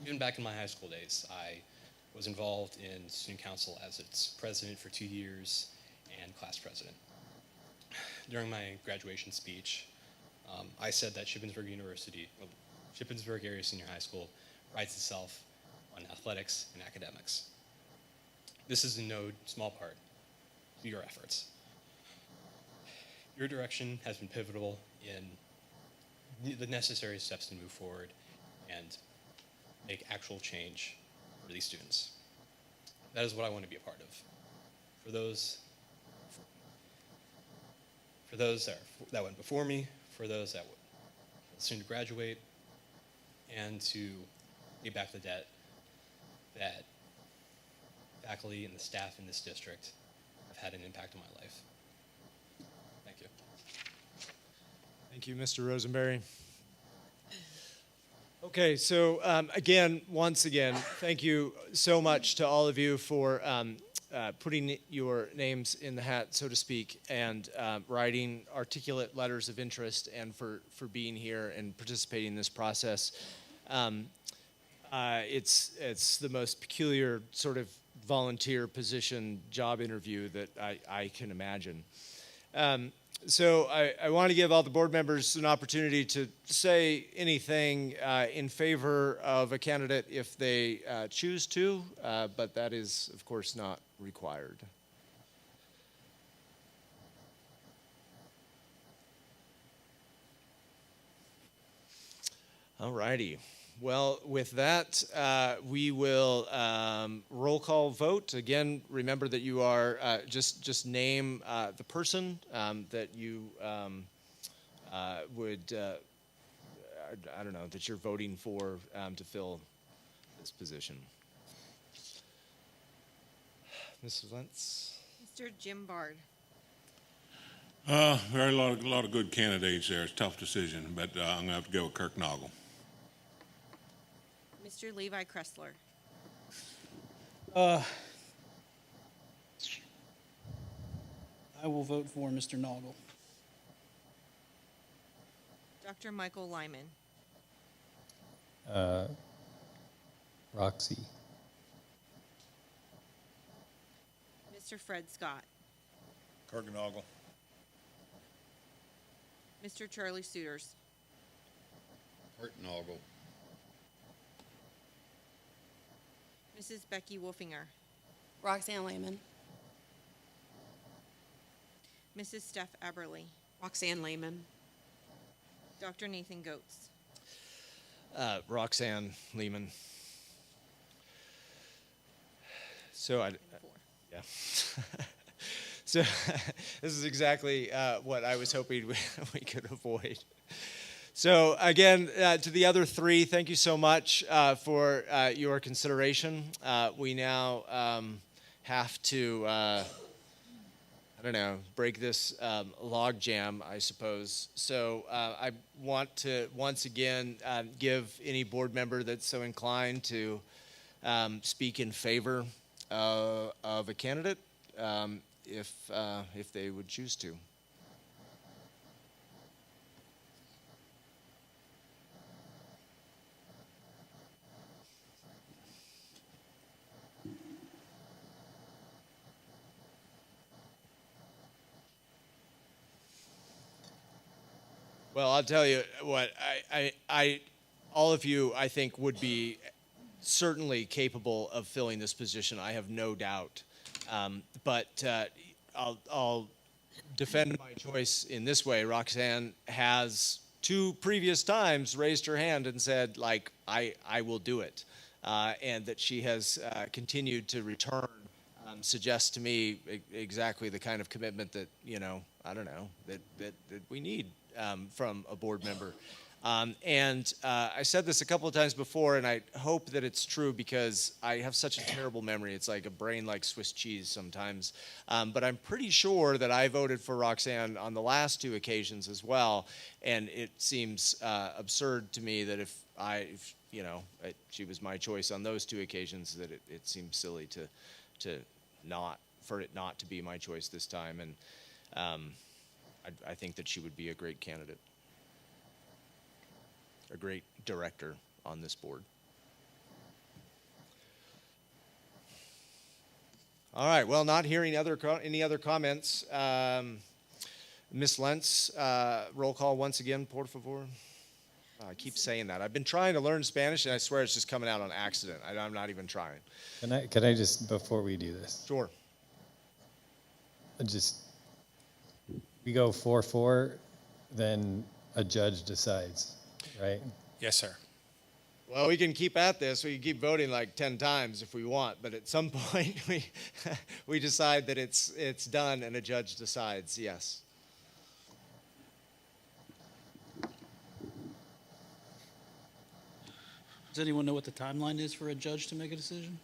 Even back in my high school days, I was involved in student council as its president for 2 years and class president. During my graduation speech, I said that Shippensburg Area Senior High School prides itself on athletics and academics. This is in no small part to your efforts. Your direction has been pivotal in the necessary steps to move forward and make actual change for these students. That is what I want to be a part of. For those that went before me, for those that will soon to graduate, and to pay back the debt that faculty and the staff in this district have had an impact on my life. Thank you. Thank you, Mr. Rosenberry. Okay, so again, once again, thank you so much to all of you for putting your names in the hat, so to speak, and writing articulate letters of interest, and for being here and participating in this process. it's the most peculiar sort of volunteer position job interview that I can imagine. So I want to give all the board members an opportunity to say anything in favor of a candidate if they choose to, but that is, of course, not required. All righty. Well, with that, we will roll call vote. Again, remember that you are just name the person that you would, I don't know, that you're voting for to fill this position. Mrs. Lentz? Mr. Jim Bard. Very lot of good candidates there. It's a tough decision, but I'm gonna have to go with Kirk Noggle. Mr. Levi Kressler. I will vote for Mr. Noggle. Dr. Michael Lyman. Roxy. Mr. Fred Scott. Kirk Noggle. Mr. Charlie Suiters. Kirk Noggle. Mrs. Becky Wolfinger. Roxanne Lehman. Mrs. Steph Aberly. Roxanne Lehman. Dr. Nathan Goetz. Roxanne Lehman. So yeah. So this is exactly what I was hoping we could avoid. So again, to the other three, thank you so much for your consideration. We now have to, I don't know, break this log jam, I suppose. So I want to once again give any board member that's so inclined to speak in favor of a candidate, if they would choose to. Well, I'll tell you what, all of you, I think, would be certainly capable of filling this position. I have no doubt. But I'll defend my choice in this way. Roxanne has 2 previous times raised her hand and said, like, I will do it. And that she has continued to return suggests to me exactly the kind of commitment that, you know, I don't know, that we need from a board member. And I said this a couple of times before, and I hope that it's true because I have such a terrible memory. It's like a brain like Swiss cheese sometimes. But I'm pretty sure that I voted for Roxanne on the last 2 occasions as well. And it seems absurd to me that if you know, she was my choice on those 2 occasions, that it seems silly for it not to be my choice this time. And I think that she would be a great candidate, a great director on this board. All right, well, not hearing any other comments. Ms. Lentz, roll call once again, por favor. I keep saying that. I've been trying to learn Spanish, and I swear it's just coming out on accident. I'm not even trying. Can I just, before we do this? Sure. We go 4-4, then a judge decides, right? Yes, sir. Well, we can keep at this. We can keep voting like 10 times if we want, but at some point we decide that it's done and a judge decides, yes. Does anyone know what the timeline is for a judge to make a decision?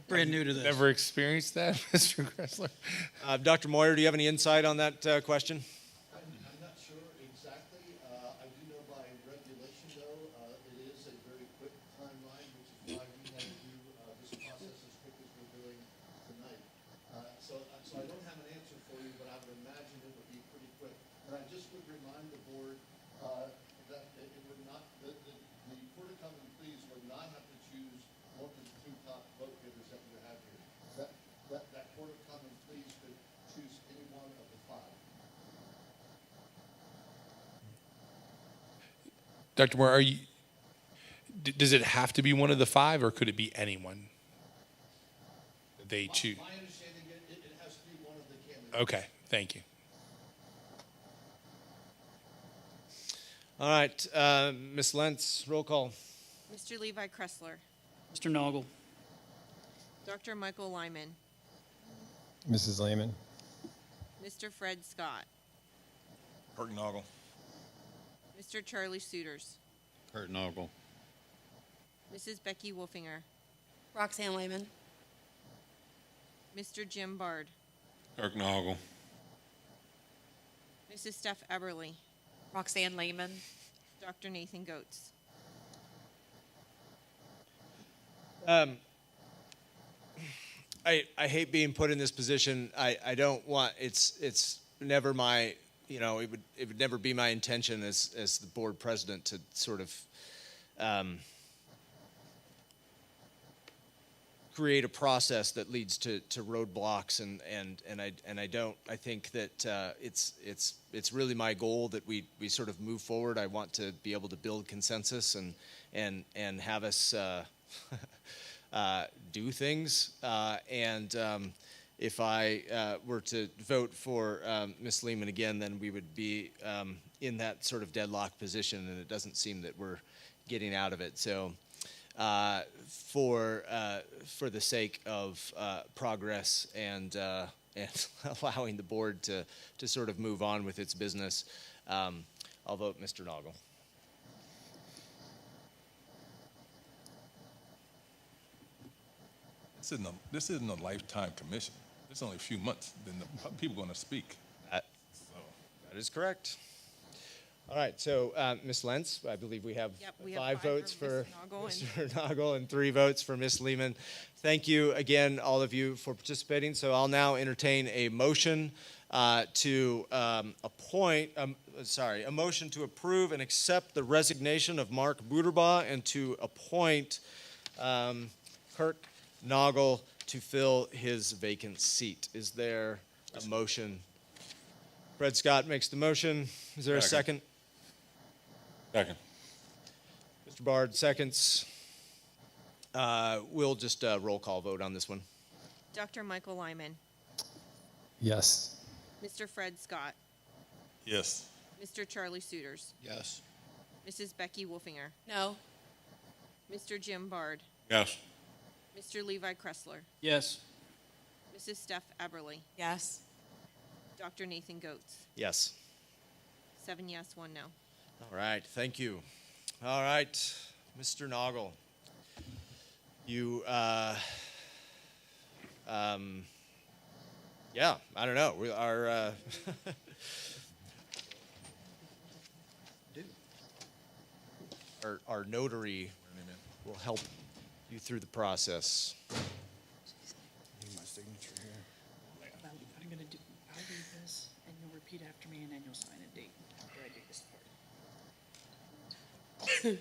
Brand new to this. Never experienced that, Mr. Kressler? Dr. Moyer, do you have any insight on that question? I'm not sure exactly. I do know by regulation, though, it is a very quick timeline, which is why we had to do this process as quick as we're doing tonight. So I don't have an answer for you, but I would imagine it would be pretty quick. And I just would remind the board that it would not, the Dr. Moore, does it have to be one of the 5, or could it be anyone that they choose? My understanding, it has to be one of the candidates. Okay, thank you. All right, Ms. Lentz, roll call. Mr. Levi Kressler, Mr. Noggle. Dr. Michael Lyman, Mrs. Lehman, Mr. Fred Scott, Kurt Noggle. Mr. Charlie Suiters, Kurt Noggle. Mrs. Becky Wolfinger, Roxanne Lehman. Mr. Jim Bard, Kirk Noggle. Mrs. Steph Eberly, Roxanne Lehman. Dr. Nathan Goetz. I hate being put in this position. I don't want, it's never my, it would never be my intention as the board president to sort of create a process that leads to roadblocks, and I think that it's really my goal that we sort of move forward. I want to be able to build consensus and have us do things. If I were to vote for Ms. Lehman again, then we would be in that sort of deadlock position, and it doesn't seem that we're getting out of it. So for the sake of progress and allowing the board to sort of move on with its business, I'll vote Mr. Noggle. This isn't a lifetime commission. It's only a few months. Then the people are going to speak. That is correct. All right, so Ms. Lentz, I believe we have, Yep, we have 5 5 votes for for Mr. Mr. Noggle and 3 votes for Ms. Lehman. Thank you again, all of you, for participating. So I'll now entertain a motion to appoint, a motion to approve and accept the resignation of Mark Buderbaugh and to appoint Kirk Noggle to fill his vacant seat. Is there a motion? Fred Scott makes the motion. Is there a second? Second. Mr. Bard seconds. We'll just roll call vote on this one. Dr. Michael Lyman, yes. Mr. Fred Scott, Yes. Mr. Charlie Suiters, Yes. Mrs. Becky Wolfinger, No. Mr. Jim Bard, Yes. Mr. Levi Kressler, Yes. Mrs. Steph Eberly, Yes. Dr. Nathan Goetz. Yes. 7 yes, 1 no. All right, thank you. All right, Mr. Noggle. You, yeah, I don't know. We are, our notary will help you through the process. Need my signature here. I'm gonna do, I'll read this, and you'll repeat after me, and then you'll sign a date after I do this part.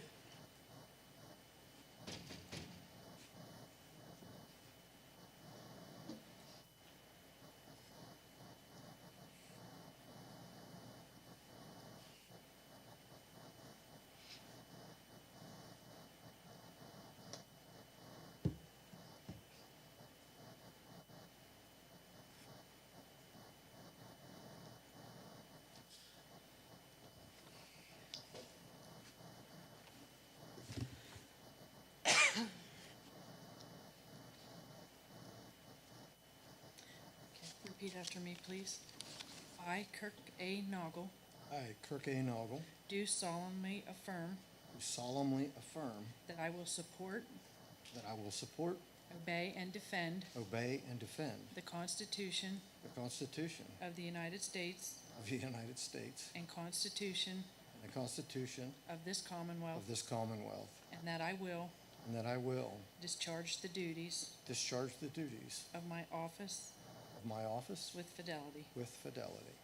Repeat after me, please. I, Kirk A. Noggle, I, Kirk A. Noggle, do solemnly affirm do solemnly affirm that I will support, that I will support, obey, and defend obey, and defend the Constitution the Constitution of the United States of the United States and Constitution and the Constitution of this Commonwealth, of this Commonwealth, and that I will and that I will discharge the duties discharge the duties of my office of my office with fidelity. with fidelity.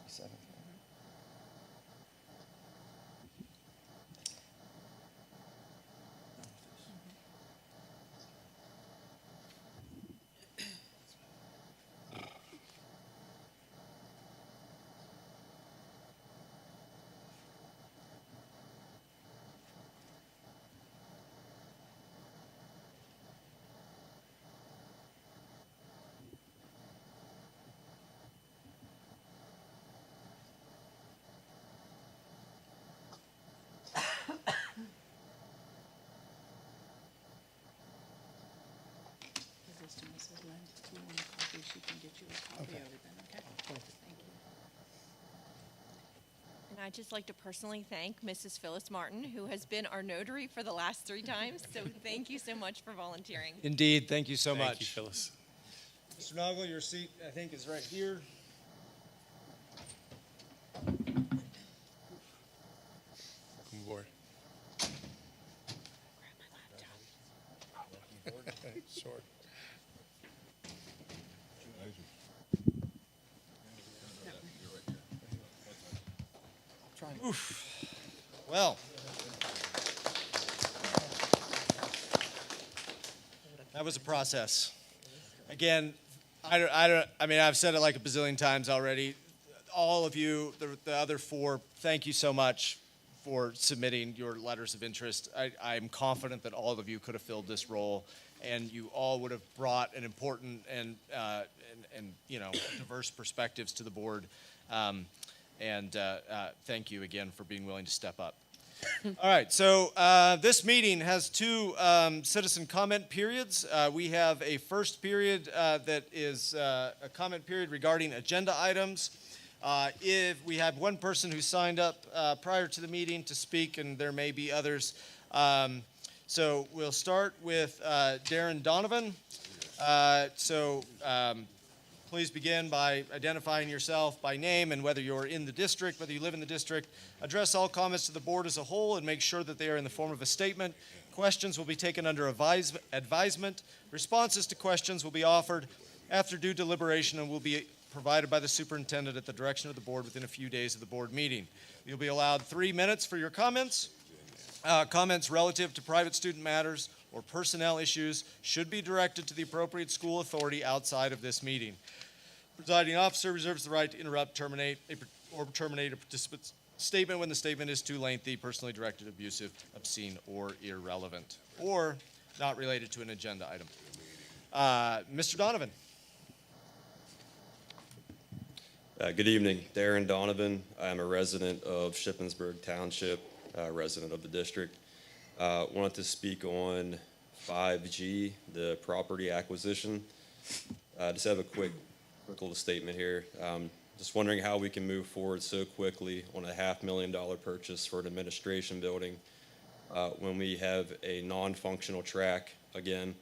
Seventh. And I'd just like to personally thank Mrs. Phyllis Martin, who has been our notary for the last 3 times. So thank you so much for volunteering. Indeed, thank you so much. Thank you, Phyllis. Mr. Noggle, your seat, I think, is right here. Welcome aboard. Sure. Well, that was a process. Again, I mean, I've said it like a bazillion times already. All of you, the other 4, thank you so much for submitting your letters of interest. I'm confident that all of you could have filled this role, and you all would have brought an important and you know, diverse perspectives to the board. Thank you again for being willing to step up. All right, so this meeting has 2 citizen comment periods. We have a first period that is a comment period regarding agenda items. If we have one person who signed up prior to the meeting to speak, and there may be others. So we'll start with Darren Donovan. Please begin by identifying yourself by name and whether you're in the district, whether you live in the district. Address all comments to the board as a whole and make sure that they are in the form of a statement. Questions will be taken under advisement. Responses to questions will be offered after due deliberation and will be provided by the superintendent at the direction of the board within a few days of the board meeting. You'll be allowed 3 minutes for your comments. Comments relative to private student matters or personnel issues should be directed to the appropriate school authority outside of this meeting. Presiding officer reserves the right to interrupt, terminate a participant's statement when the statement is too lengthy, personally directed, abusive, obscene, or irrelevant, or not related to an agenda item. Mr. Donovan. Good evening, Darren Donovan. I'm a resident of Shippensburg Township, resident of the district. Wanted to speak on 5G, the property acquisition. Just have a quick little statement here. Just wondering how we can move forward so quickly on a $500,000 purchase for an administration building when we have a non-functional track again,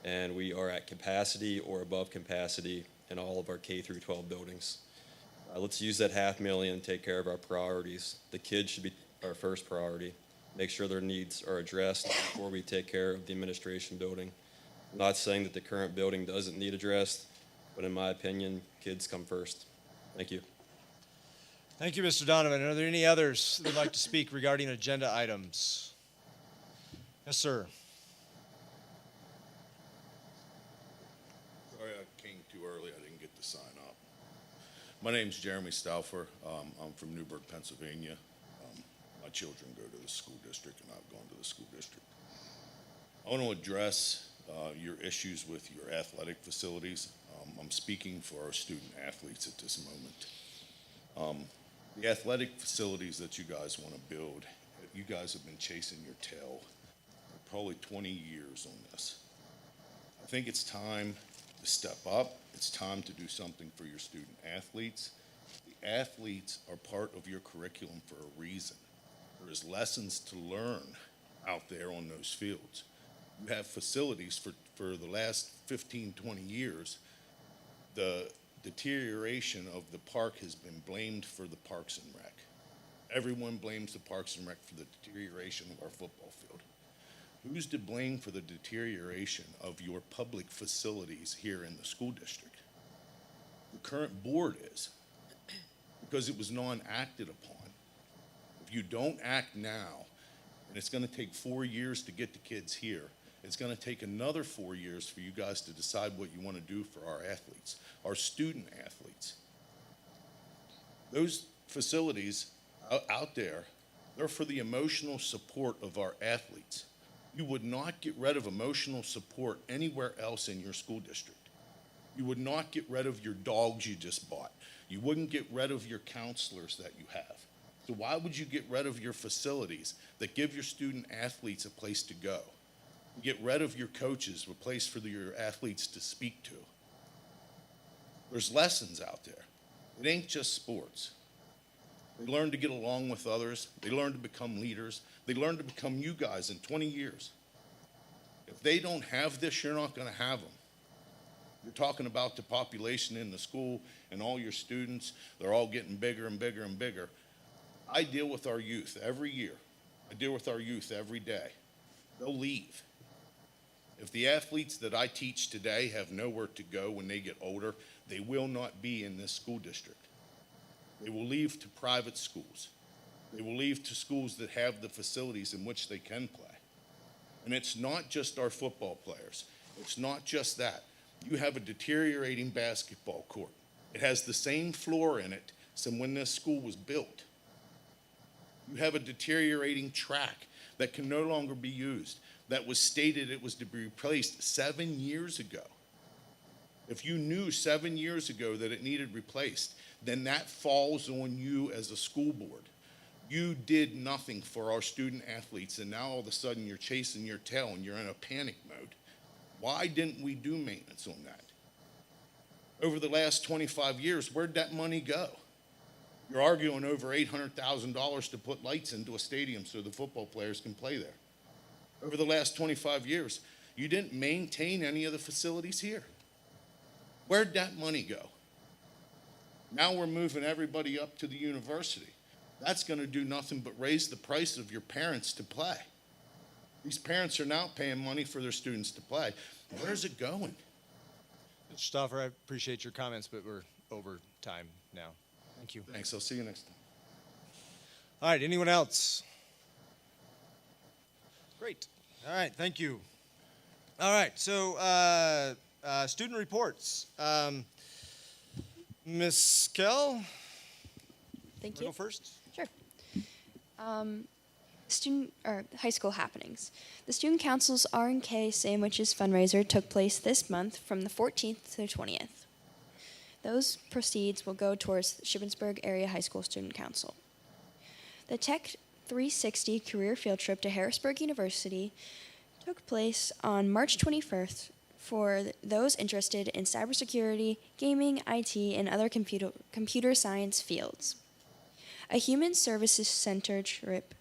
and we are at capacity or above capacity in all of our K through 12 buildings. Let's use that $500,000 and take care of our priorities. The kids should be our first priority. Make sure their needs are addressed before we take care of the administration building. I'm not saying that the current building doesn't need addressed, but in my opinion, kids come first. Thank you. Thank you, Mr. Donovan. Are there any others that would like to speak regarding agenda items? Yes, sir. Sorry I came too early. I didn't get to sign up. My name's Jeremy Stauffer. I'm from Newburgh, Pennsylvania. My children go to the school district, and I've gone to the school district. I want to address your issues with your athletic facilities. I'm speaking for our student athletes at this moment. The athletic facilities that you guys want to build, you guys have been chasing your tail for probably 20 years on this. I think it's time to step up. It's time to do something for your student athletes. The athletes are part of your curriculum for a reason. There is lessons to learn out there on those fields. You have facilities for the last 15, 20 years. The deterioration of the park has been blamed for the Parks and Rec. Everyone blames the Parks and Rec for the deterioration of our football field. Who's to blame for the deterioration of your public facilities here in the school district? The current board is, because it was non-acted upon. If you don't act now, and it's going to take 4 years to get the kids here, it's going to take another 4 years for you guys to decide what you want to do for our athletes, our student athletes. Those facilities out there, they're for the emotional support of our athletes. You would not get rid of emotional support anywhere else in your school district. You would not get rid of your dogs you just bought. You wouldn't get rid of your counselors that you have. So why would you get rid of your facilities that give your student athletes a place to go? You get rid of your coaches, a place for your athletes to speak to. There's lessons out there. It ain't just sports. They learn to get along with others. They learn to become leaders. They learn to become you guys in 20 years. If they don't have this, you're not going to have them. You're talking about the population in the school and all your students. They're all getting bigger and bigger and bigger. I deal with our youth every year. I deal with our youth every day. They'll leave. If the athletes that I teach today have nowhere to go when they get older, they will not be in this school district. They will leave to private schools. They will leave to schools that have the facilities in which they can play. And it's not just our football players. It's not just that. You have a deteriorating basketball court. It has the same floor in it as when this school was built. You have a deteriorating track that can no longer be used, that was stated it was to be replaced 7 years ago. If you knew 7 years ago that it needed replaced, then that falls on you as a school board. You did nothing for our student athletes, and now all of a sudden you're chasing your tail and you're in a panic mode. Why didn't we do maintenance on that? Over the last 25 years, where'd that money go? You're arguing over $800,000 to put lights into a stadium so the football players can play there. Over the last 25 years, you didn't maintain any of the facilities here. Where'd that money go? Now we're moving everybody up to the university. That's going to do nothing but raise the price of your parents to play. These parents are now paying money for their students to play. Where's it going? Mr. Stauffer, I appreciate your comments, but we're over time now. Thank you. Thanks. I'll see you next time. All right, anyone else? Great. All right, thank you. All right, so student reports. Ms. Kell? Thank Wanna you. go first? Sure. Student or high school happenings. The Student Council's R&K Sandwiches fundraiser took place this month from the 14th to the 20th. Those proceeds will go towards the Shippensburg Area High School Student Council. The Tech 360 career field trip to Harrisburg University took place on March 21st for those interested in cybersecurity, gaming, IT, and other computer science fields. A Human Services Center trip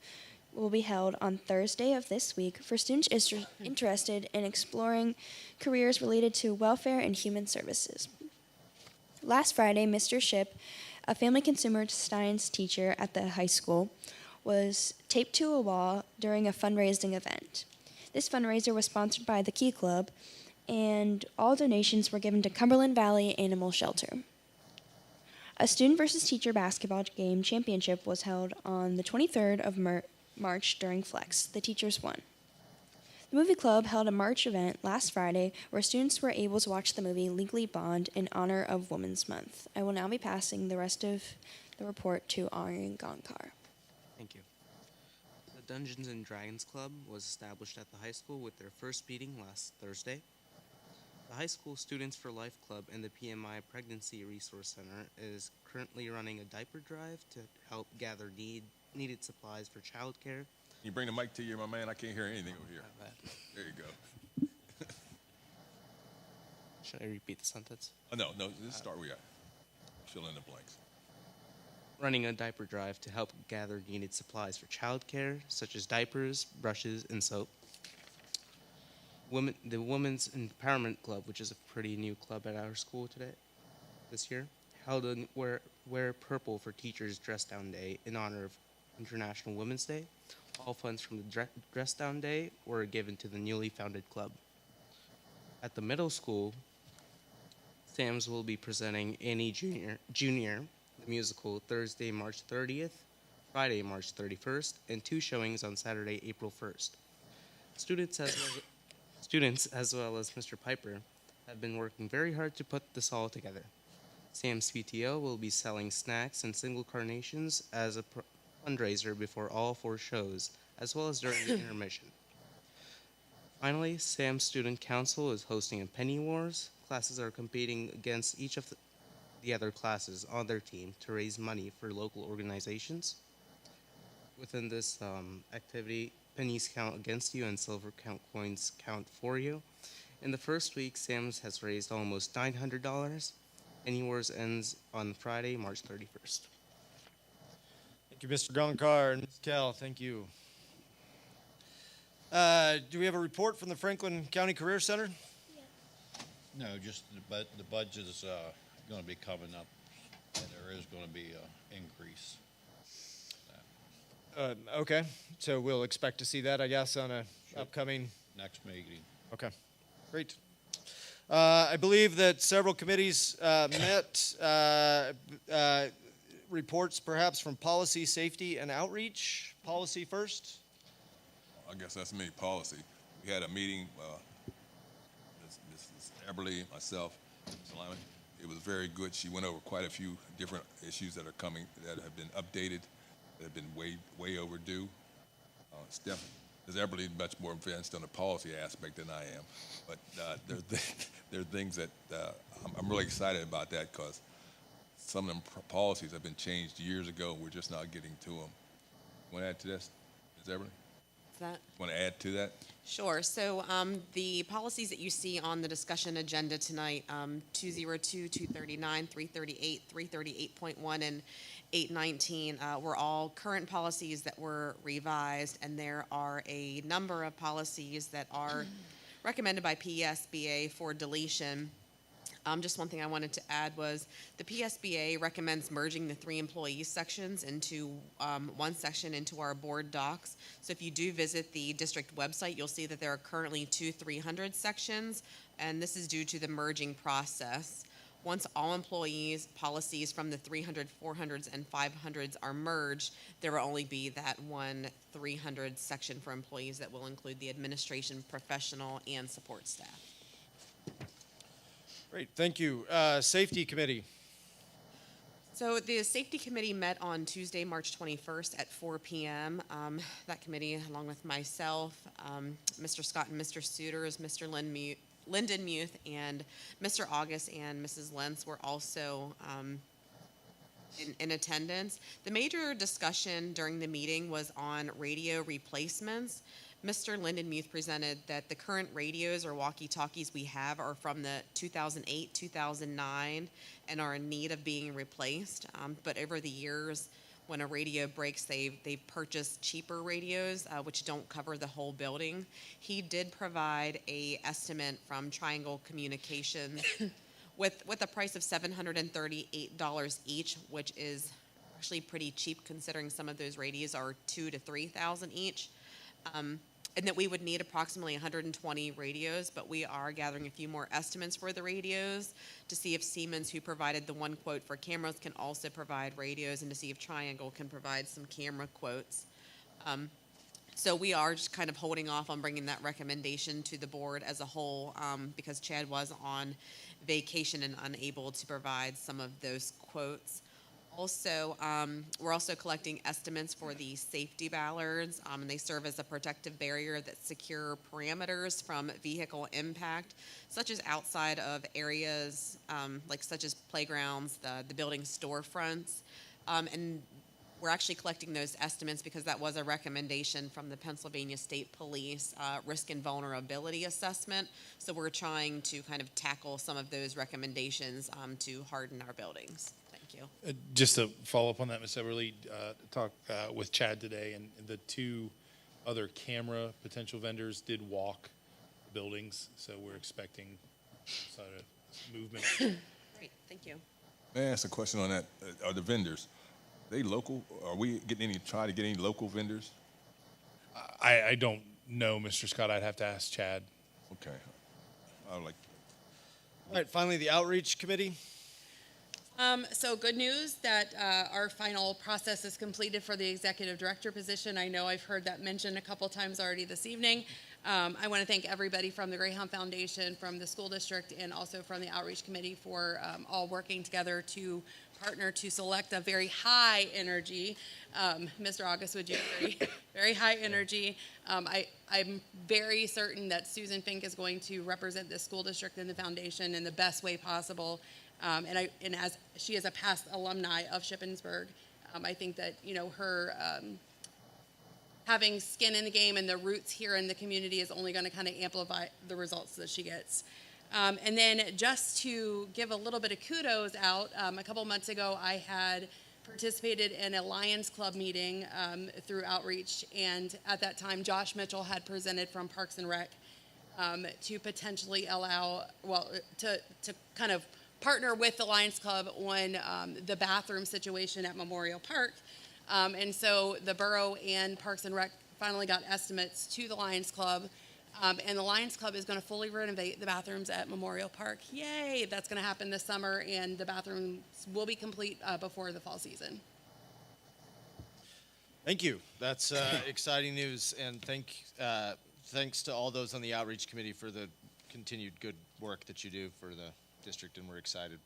will be held on Thursday of this week for students interested in exploring careers related to welfare and human services. Last Friday, Mr. Ship, a family consumer science teacher at the high school, was taped to a wall during a fundraising event. This fundraiser was sponsored by the Key Club, and all donations were given to Cumberland Valley Animal Shelter. A student versus teacher basketball game championship was held on the 23rd of March during Flex. The teachers won. The movie club held a March event last Friday where students were able to watch the movie Legally Blonde in honor of Women's Month. I will now be passing the rest of the report to Aryan Gankar. Thank you. The Dungeons and Dragons Club was established at the high school with their first meeting last Thursday. The High School Students for Life Club and the PMI Pregnancy Resource Center is currently running a diaper drive to help gather needed supplies for childcare. Can you bring the mic to you, my man? I can't hear anything over here. There you go. Should I repeat the sentence? No, just start where you are. Fill in the blanks. Running a diaper drive to help gather needed supplies for childcare, such as diapers, brushes, and soap. The Women's Empowerment Club, which is a pretty new club at our school this year, held a Wear Purple for Teachers Dress Down Day in honor of International Women's Day. All funds from the Dress Down Day were given to the newly founded club. At the middle school, Sam's will be presenting Annie Junior, the musical, Thursday, March 30th, Friday, March 31st, and 2 showings on Saturday, April 1st. Students, as well as Mr. Piper, have been working very hard to put this all together. Sam's PTO will be selling snacks and single carnations as a fundraiser before all 4 shows, as well as during the intermission. Finally, Sam's Student Council is hosting a Penny Wars. Classes are competing against each of the other classes on their team to raise money for local organizations. Within this activity, pennies count against you and silver coins count for you. In the first week, Sam's has raised almost $900. Penny Wars ends on Friday, March 31st. Thank you, Mr. Gonkar and Ms. Kell. Thank you. Do we have a report from the Franklin County Career Center? No, just the budget is going to be coming up, and there is going to be an increase. Okay, so we'll expect to see that, I guess, on a upcoming. Next meeting. Okay, great. I believe that several committees met. Reports perhaps from policy, safety, and outreach. Policy first. I guess that's me, policy. We had a meeting, Mrs. Eberly, myself, Ms. Lyman. It was very good. She went over quite a few different issues that are coming, that have been updated, that have been way overdue. Ms. Eberly is much more advanced on the policy aspect than I am. But there are things that I'm really excited about that, because some of them policies have been changed years ago. We're just not getting to them. Want to add to this, Ms. Eberly? That? Want to add to that? Sure. So the policies that you see on the discussion agenda tonight, 202, 239, 338, 338.1, and 819 were all current policies that were revised, and there are a number of policies that are recommended by PSBA for deletion. Just one thing I wanted to add was the PSBA recommends merging the 3 employees sections into one section into our board docs. So if you do visit the district website, you'll see that there are currently 2 300 sections, and this is due to the merging process. Once all employees policies from the 300, 400s, and 500s are merged, there will only be that one 300 section for employees that will include the administration, professional, and support staff. Great, thank you. Safety Committee. So the Safety Committee met on Tuesday, March 21st at 4 p.m. That committee, along with myself, Mr. Scott and Mr. Suiters, Mr. Lyndon Muth, and Mr. August and Mrs. Lentz were also in attendance. The major discussion during the meeting was on radio replacements. Mr. Lyndon Muth presented that the current radios or walkie-talkies we have are from the 2008, 2009 and are in need of being replaced. But over the years, when a radio breaks, they've purchased cheaper radios, which don't cover the whole building. He did provide a estimate from Triangle Communications with a price of $738 each, which is actually pretty cheap considering some of those radios are $2,000 to $3,000 each. And that we would need approximately 120 radios, but we are gathering a few more estimates for the radios to see if Siemens, who provided the one quote for cameras, can also provide radios, and to see if Triangle can provide some camera quotes. So we are just kind of holding off on bringing that recommendation to the board as a whole because Chad was on vacation and unable to provide some of those quotes. Also, we're also collecting estimates for the safety ballards, and they serve as a protective barrier that secure parameters from vehicle impact, such as outside of areas such as playgrounds, the building storefronts, and we're actually collecting those estimates because that was a recommendation from the Pennsylvania State Police risk and vulnerability assessment. So we're trying to kind of tackle some of those recommendations to harden our buildings. Thank you. Just to follow up on that, Ms. Eberly, talked with Chad today, and the 2 other camera potential vendors did walk buildings, so we're expecting sort of movement. Great, thank you. May I ask a question on that? Are the vendors, they local? Are we trying to get any local vendors? I don't know, Mr. Scott. I'd have to ask Chad. Okay. I would like. All right, finally, the Outreach Committee. So good news that our final process is completed for the executive director position. I know I've heard that mentioned a couple times already this evening. I want to thank everybody from the Greyhound Foundation, from the school district, and also from the Outreach Committee for all working together to partner to select a very high energy. Mr. August, would you agree? Very high energy. I'm very certain that Susan Fink is going to represent the school district and the foundation in the best way possible. And as she is a past alumni of Shippensburg, I think that her having skin in the game and the roots here in the community is only going to kind of amplify the results that she gets. And then just to give a little bit of kudos out, a couple months ago I had participated in a Lions Club meeting through outreach, and at that time Josh Mitchell had presented from Parks and Rec to potentially allow, to kind of partner with the Lions Club on the bathroom situation at Memorial Park. And so the borough and Parks and Rec finally got estimates to the Lions Club. And the Lions Club is going to fully renovate the bathrooms at Memorial Park. Yay! That's going to happen this summer, and the bathrooms will be complete before the fall season. Thank you. That's exciting news, and thanks to all those on the outreach committee for the continued good work that you do for the district, and we're excited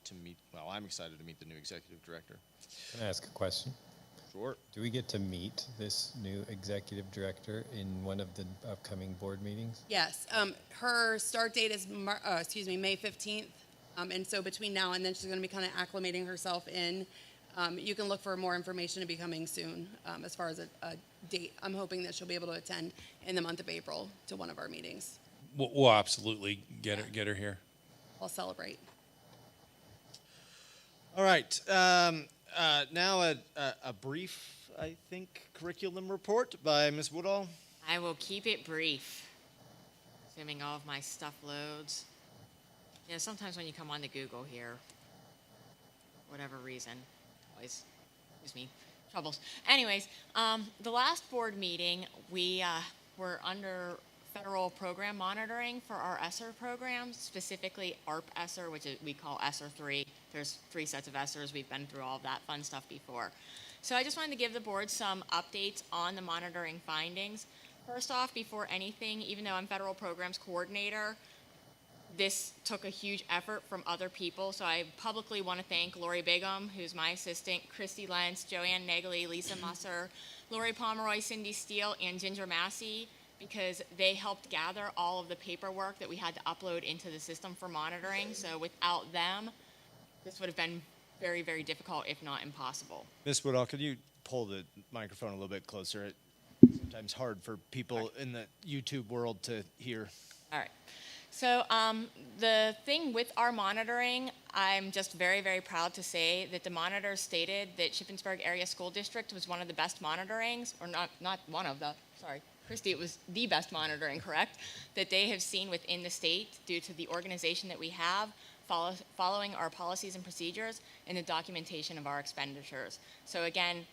to meet. Well, I'm excited to meet the new executive director. Can I ask a question? Sure. Do we get to meet this new executive director in one of the upcoming board meetings? Yes. Her start date is May 15th, and so between now and then she's going to be kind of acclimating herself in. You can look for more information to be coming soon as far as a date. I'm hoping that she'll be able to attend in the month of April to one of our meetings. We'll absolutely get her here. I'll celebrate. All right. Now a brief, I think, curriculum report by Ms. Woodall. I will keep it brief, assuming all of my stuff loads. You know, sometimes when you come on to Google here, whatever reason, always, excuse me, troubles. Anyways, the last board meeting, we were under federal program monitoring for our ESSER programs, specifically ARP ESSER, which we call ESSER 3. There's 3 sets of ESSERs. We've been through all of that fun stuff before. So I just wanted to give the board some updates on the monitoring findings. First off, before anything, even though I'm federal programs coordinator, this took a huge effort from other people. So I publicly want to thank Lori Bigham, who's my assistant, Christy Lentz, Joanne Negley, Lisa Musser, Lori Pomeroy, Cindy Steele, and Ginger Massey, because they helped gather all of the paperwork that we had to upload into the system for monitoring. So without them, this would have been very, very difficult, if not impossible. Ms. Woodall, could you pull the microphone a little bit closer? It's sometimes hard for people in the YouTube world to hear. All right. So the thing with our monitoring, I'm just very, very proud to say that the monitors stated that Shippensburg Area School District was one of the best monitorings, or not one of the, sorry, Christy, it was the best monitoring, correct, that they have seen within the state due to the organization that we have, following our policies and procedures, and the documentation of our expenditures. So again,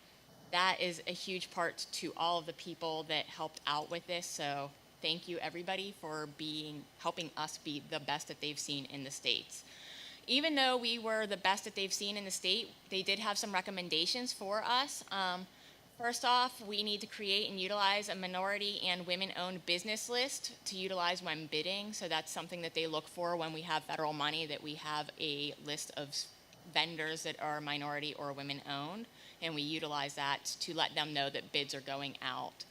that is a huge part to all of the people that helped out with this. So thank you, everybody, for helping us be the best that they've seen in the states. Even though we were the best that they've seen in the state, they did have some recommendations for us. First off, we need to create and utilize a minority and women-owned business list to utilize when bidding. So that's something that they look for when we have federal money, that we have a list of vendors that are minority or women-owned, and we utilize that to let them know that bids are going out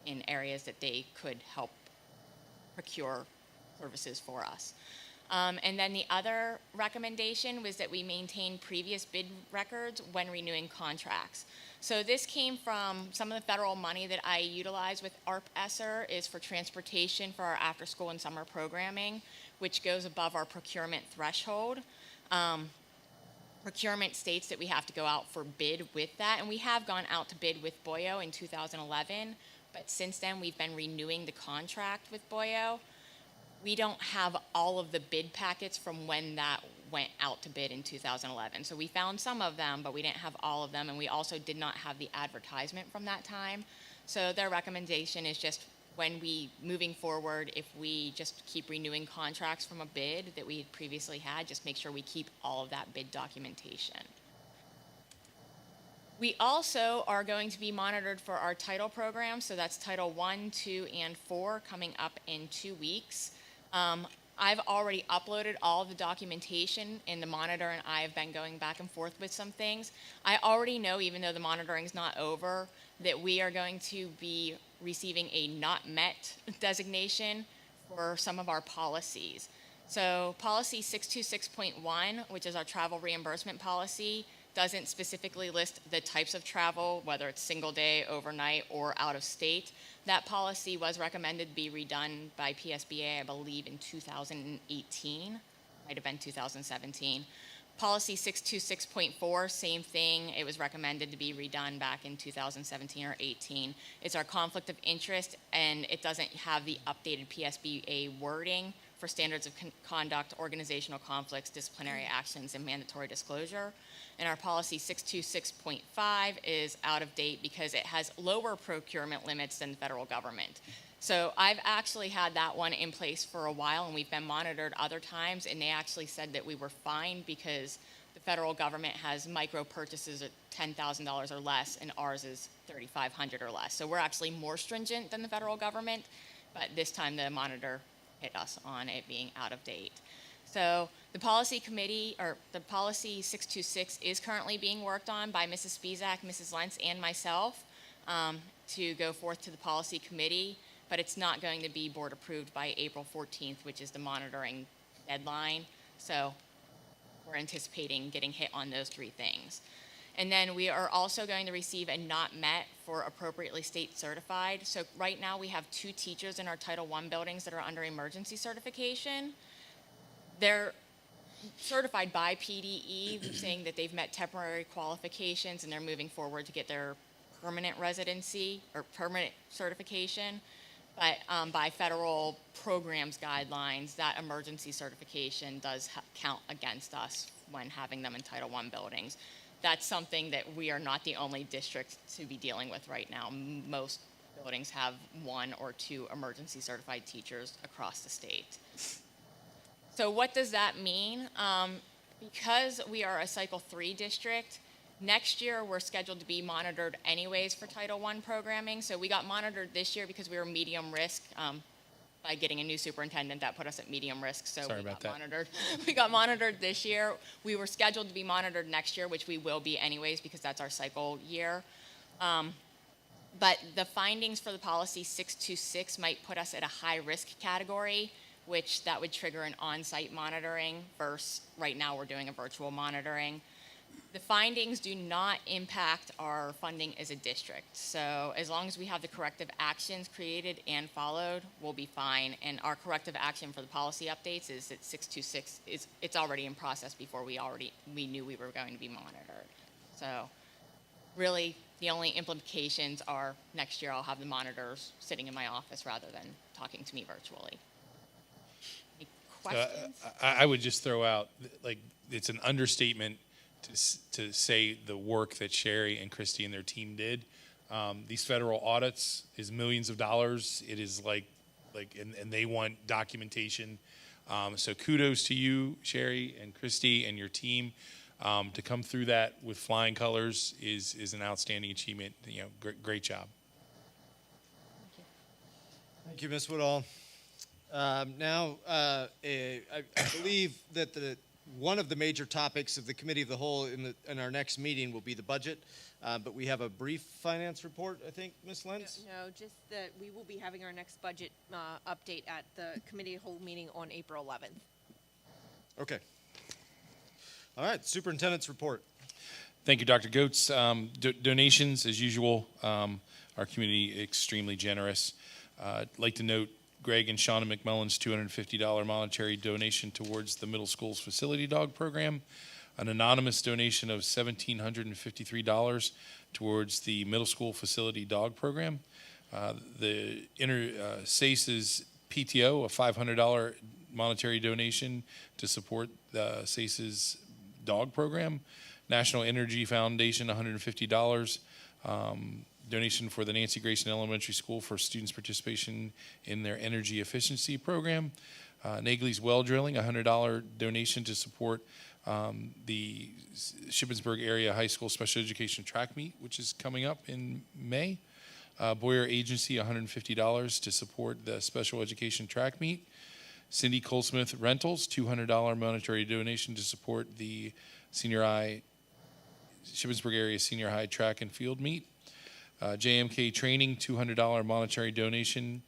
in areas that they could help procure services for us. And then the other recommendation was that we maintain previous bid records when renewing contracts. So this came from some of the federal money that I utilize with ARP ESSER is for transportation for our after-school and summer programming, which goes above our procurement threshold. Procurement states that we have to go out for bid with that, and we have gone out to bid with Boyo in 2011, but since then we've been renewing the contract with Boyo. We don't have all of the bid packets from when that went out to bid in 2011. So we found some of them, but we didn't have all of them, and we also did not have the advertisement from that time. So their recommendation is just moving forward, if we just keep renewing contracts from a bid that we had previously had, just make sure we keep all of that bid documentation. We also are going to be monitored for our title program, so that's Title 1, 2, and 4 coming up in 2 weeks. I've already uploaded all of the documentation, and the monitor and I have been going back and forth with some things. I already know, even though the monitoring's not over, that we are going to be receiving a not met designation for some of our policies. So policy 626.1, which is our travel reimbursement policy, doesn't specifically list the types of travel, whether it's single day, overnight, or out of state. That policy was recommended to be redone by PSBA, I believe, in 2018, might have been 2017. Policy 626.4, same thing. It was recommended to be redone back in 2017 or 18. It's our conflict of interest, and it doesn't have the updated PSBA wording for standards of conduct, organizational conflicts, disciplinary actions, and mandatory disclosure. And our policy 626.5 is out of date because it has lower procurement limits than the federal government. So I've actually had that one in place for a while, and we've been monitored other times, and they actually said that we were fine because the federal government has micro purchases at $10,000 or less, and ours is $3,500 or less. So we're actually more stringent than the federal government, but this time the monitor hit us on it being out of date. So the policy committee, or the policy 626 is currently being worked on by Mrs. Spizak, Mrs. Lentz, and myself to go forth to the policy committee, but it's not going to be board approved by April 14th, which is the monitoring deadline. So we're anticipating getting hit on those three things. And then we are also going to receive a not met for appropriately state certified. So right now we have 2 teachers in our Title I buildings that are under emergency certification. They're certified by PDE, saying that they've met temporary qualifications and they're moving forward to get their permanent residency or permanent certification. But by federal programs guidelines, that emergency certification does count against us when having them in Title I buildings. That's something that we are not the only district to be dealing with right now. Most buildings have 1 or 2 emergency certified teachers across the state. So what does that mean? Because we are a Cycle 3 district, next year we're scheduled to be monitored anyways for Title I programming. So we got monitored this year because we were medium risk. By getting a new superintendent, that put us at medium risk. So Sorry we about got that. monitored. We got monitored this year. We were scheduled to be monitored next year, which we will be anyways because that's our cycle year. But the findings for the policy 626 might put us at a high risk category, which that would trigger an on-site monitoring versus right now we're doing a virtual monitoring. The findings do not impact our funding as a district. So as long as we have the corrective actions created and followed, we'll be fine. And our corrective action for the policy updates is that 626 it's already in process before we knew we were going to be monitored. So really the only implications are next year I'll have the monitors sitting in my office rather than talking to me virtually. Any questions? I would just throw out, like, it's an understatement to say the work that Sherry and Christy and their team did. These federal audits is millions of dollars. It is and they want documentation. So kudos to you, Sherry and Christy and your team. To come through that with flying colors is an outstanding achievement. Great job. Thank you, Ms. Woodall. Now, I believe that one of the major topics of the Committee of the Whole in our next meeting will be the budget, but we have a brief finance report, I think, Ms. Lentz? No, just that we will be having our next budget update at the committee whole meeting on April 11th. Okay. All right, Superintendent's report. Thank you, Dr. Goetz. Donations, as usual, our community extremely generous. I'd like to note Greg and Shauna McMullen's $250 monetary donation towards the middle school's facility dog program, an anonymous donation of $1,753 towards the middle school facility dog program, the SACE's PTO, a $500 monetary donation to support the SACE's dog program, National Energy Foundation, $150, donation for the Nancy Grayson Elementary School for students' participation in their energy efficiency program. Nagley's Well Drilling, $100 donation to support the Shippensburg Area High School Special Education Track Meet, which is coming up in May. Boyer Agency, $150 to support the Special Education Track Meet. Cindy Colesmith Rentals, $200 monetary donation to support the Shippensburg Area Senior High Track and Field Meet. JMK Training, $200 monetary donation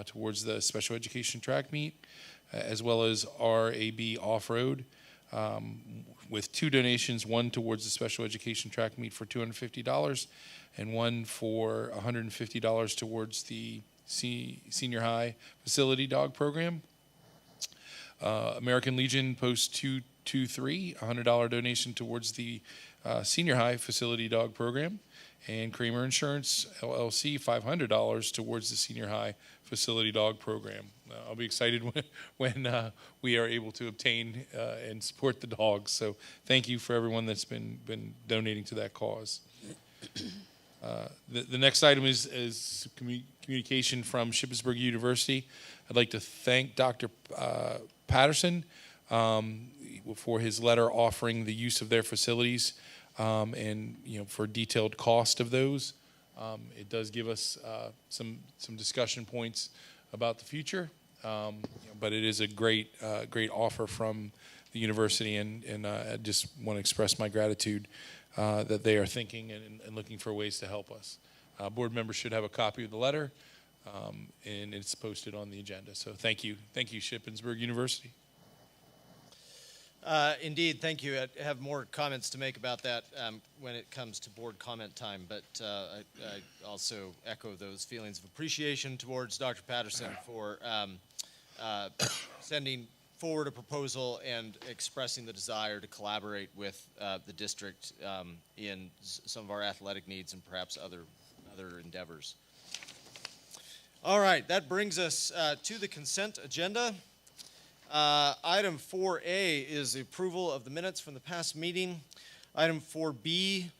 towards the Special Education Track Meet, as well as RAB Off-Road, with 2 donations, one towards the special education track meet for $250 and one for $150 towards the senior high facility dog program. American Legion Post 223, $100 donation towards the senior high facility dog program. And Kramer Insurance LLC, $500 towards the senior high facility dog program. I'll be excited when we are able to obtain and support the dogs. So thank you for everyone that's been donating to that cause. The next item is communication from Shippensburg University. I'd like to thank Dr. Patterson for his letter offering the use of their facilities and for detailed cost of those. It does give us some discussion points about the future, but it is a great offer from the university, and I just want to express my gratitude that they are thinking and looking for ways to help us. Board members should have a copy of the letter, and it's posted on the agenda. So thank you, Shippensburg University. Indeed, thank you. I have more comments to make about that when it comes to board comment time, but I also echo those feelings of appreciation towards Dr. Patterson for sending forward a proposal and expressing the desire to collaborate with the district in some of our athletic needs and perhaps other endeavors. All right, that brings us to the consent agenda. Item 4A is the approval of the minutes from the past meeting. Item 4B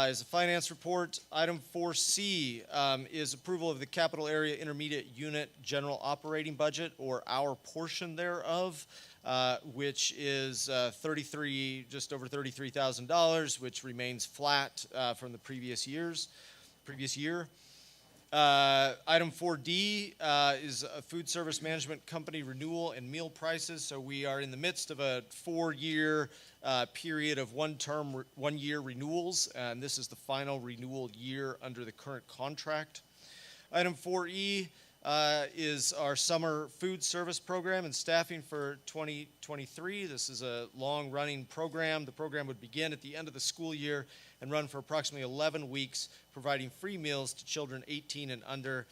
is a finance report. Item 4C is approval of the Capital Area Intermediate Unit General Operating Budget, or our portion thereof, which is just over $33,000, which remains flat from the previous year. Item 4D is a food service management company renewal and meal prices. So we are in the midst of a 4-year period of one-year renewals, and this is the final renewal year under the current contract. Item 4E is our summer food service program and staffing for 2023. This is a long-running program. The program would begin at the end of the school year and run for approximately 11 weeks, providing free meals to children 18 and under.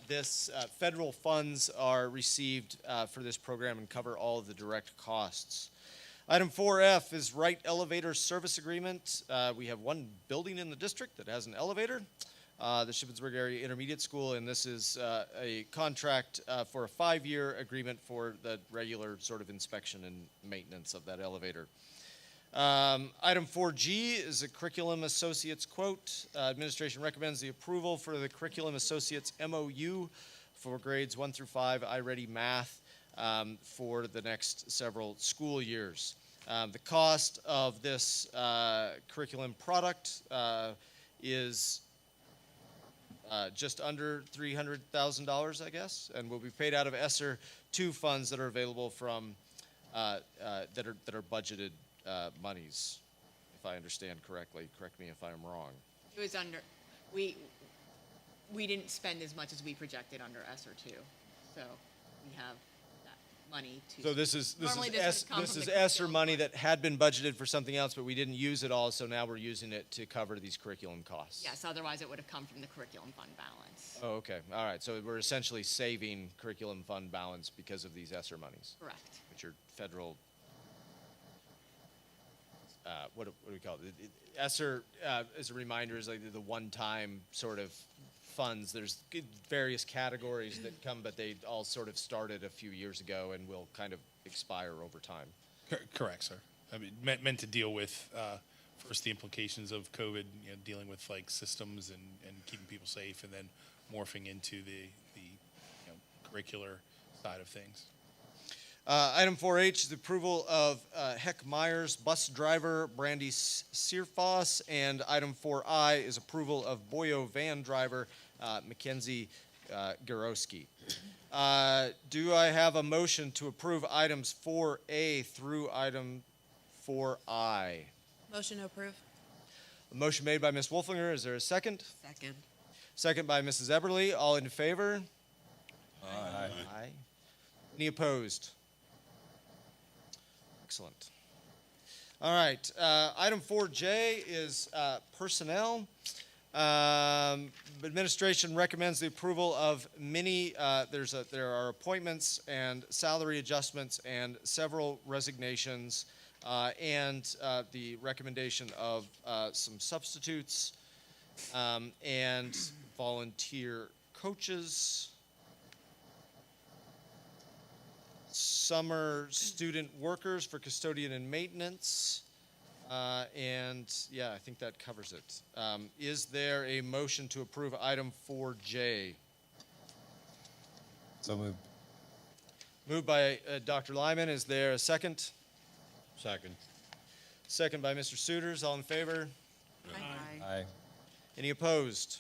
This federal funds are received for this program and cover all of the direct costs. Item 4F is Wright Elevator Service Agreement. We have one building in the district that has an elevator, the Shippensburg Area Intermediate School, and this is a contract for a 5-year agreement for the regular sort of inspection and maintenance of that elevator. Item 4G is a Curriculum Associates quote. Administration recommends the approval for the Curriculum Associates MOU for grades 1 through 5 iReady Math for the next several school years. The cost of this curriculum product is just under $300,000, I guess, and will be paid out of ESSER 2 funds that are available from that are budgeted monies, if I understand correctly. Correct me if I'm wrong. It was under, we didn't spend as much as we projected under ESSER 2, so we have that money to. So this is Normally this would come this from is the ESSER curriculum money fund. that had been budgeted for something else, but we didn't use it all, so now we're using it to cover these curriculum costs. Yes, otherwise it would have come from the curriculum fund balance. Oh, okay. All right. So we're essentially saving curriculum fund balance because of these ESSER monies. Correct. Which are federal. What do we call it? ESSER, as a reminder, is like the one-time sort of funds. There's various categories that come, but they all sort of started a few years ago and will kind of expire over time. Correct, sir. I mean, meant to deal with first the implications of COVID, dealing with like systems and keeping people safe, and then morphing into the curricular side of things. Item 4H is the approval of Heck Myers, bus driver Brandy Searfoss, and item 4I is approval of Boyo van driver Mackenzie Garowski. Do I have a motion to approve items 4A through item 4I? Motion to approve. A motion made by Ms. Wolfinger. Is there a second? Second. Second by Mrs. Eberly. All in favor? Aye. Any opposed? Excellent. All right, item 4J is personnel. Administration recommends the approval of there are appointments and salary adjustments and several resignations, and the recommendation of some substitutes and volunteer coaches. Summer student workers for custodian and maintenance. And yeah, I think that covers it. Is there a motion to approve item 4J? So moved. Moved by Dr. Lyman. Is there a second? Second. Second by Mr. Suiters. All in favor? Aye. Any opposed?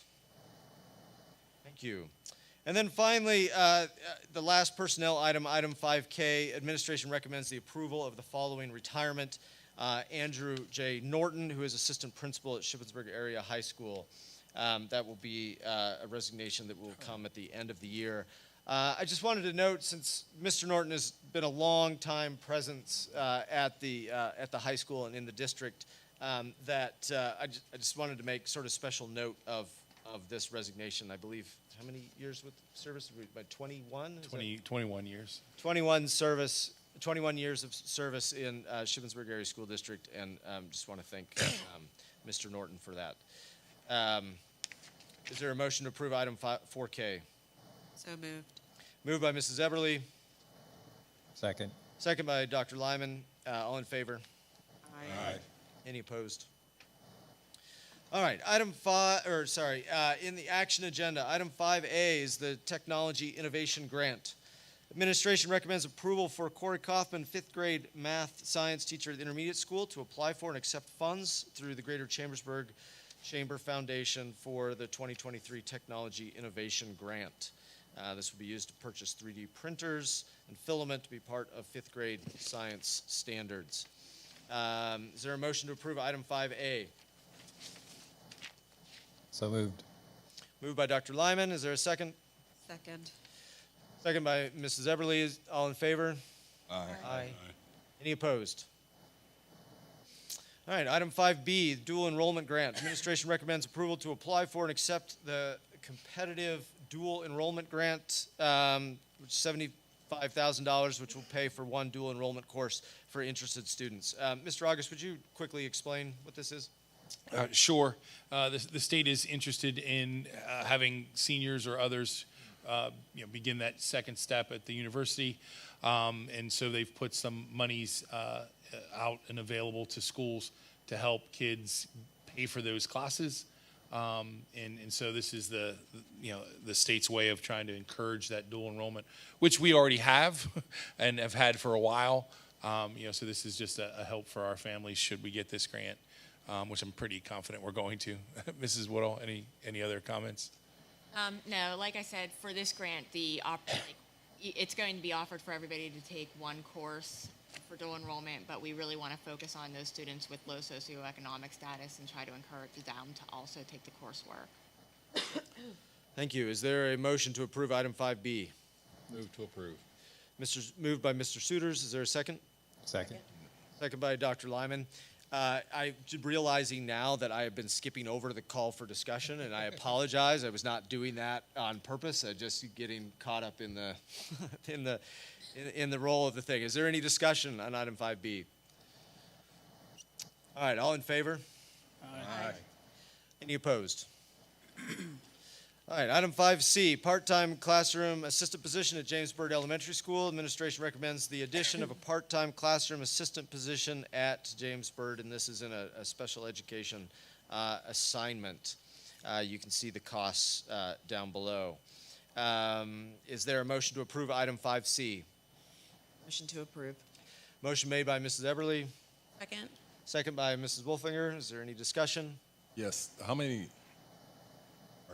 Thank you. And then finally, the last personnel item, item 5K, administration recommends the approval of the following retirement. Andrew J. Norton, who is assistant principal at Shippensburg Area High School. That will be a resignation that will come at the end of the year. I just wanted to note, since Mr. Norton has been a long time presence at the high school and in the district, that I just wanted to make sort of special note of this resignation. I believe, how many years with service? About 21? 21 years. 21 years of service in Shippensburg Area School District, and just want to thank Mr. Norton for that. Is there a motion to approve item 4K? So moved. Moved by Mrs. Eberly, Second. second by Dr. Lyman. All in favor? Aye. Any opposed? All right, in the action agenda, item 5A is the Technology Innovation Grant. Administration recommends approval for Corey Kaufman, 5th grade math science teacher at the intermediate school, to apply for and accept funds through the Greater Chambersburg Chamber Foundation for the 2023 Technology Innovation Grant. This will be used to purchase 3D printers and filament to be part of 5th grade science standards. Is there a motion to approve item 5A? So moved. Moved by Dr. Lyman. Is there a second? Second. Second by Mrs. Eberly. All in favor? Aye. Any opposed? All right, item 5B, dual enrollment grant. Administration recommends approval to apply for and accept the competitive dual enrollment grant, which is $75,000, which will pay for one dual enrollment course for interested students. Mr. August, would you quickly explain what this is? Sure. The state is interested in having seniors or others begin that second step at the university. And so they've put some monies out and available to schools to help kids pay for those classes. And so this is the state's way of trying to encourage that dual enrollment, which we already have and have had for a while. So this is just a help for our families should we get this grant, which I'm pretty confident we're going to. Mrs. Woodall, any other comments? No, like I said, for this grant, it's going to be offered for everybody to take one course for dual enrollment, but we really want to focus on those students with low socioeconomic status and try to encourage them to also take the coursework. Thank you. Is there a motion to approve item 5B? Move to approve. Moved by Mr. Suiters. Is there a second? Second. Second by Dr. Lyman. I'm realizing now that I have been skipping over the call for discussion, and I apologize. I was not doing that on purpose. I just getting caught up in the in the role of the thing. Is there any discussion on item 5B? All right, all in favor? Aye. Any opposed? All right, item 5C, part-time classroom assistant position at James Byrd Elementary School. Administration recommends the addition of a part-time classroom assistant position at James Byrd, and this is in a special education assignment. You can see the costs down below. Is there a motion to approve item 5C? Motion to approve. Motion made by Mrs. Eberly, Second. second by Mrs. Wolfinger. Is there any discussion? Yes. Are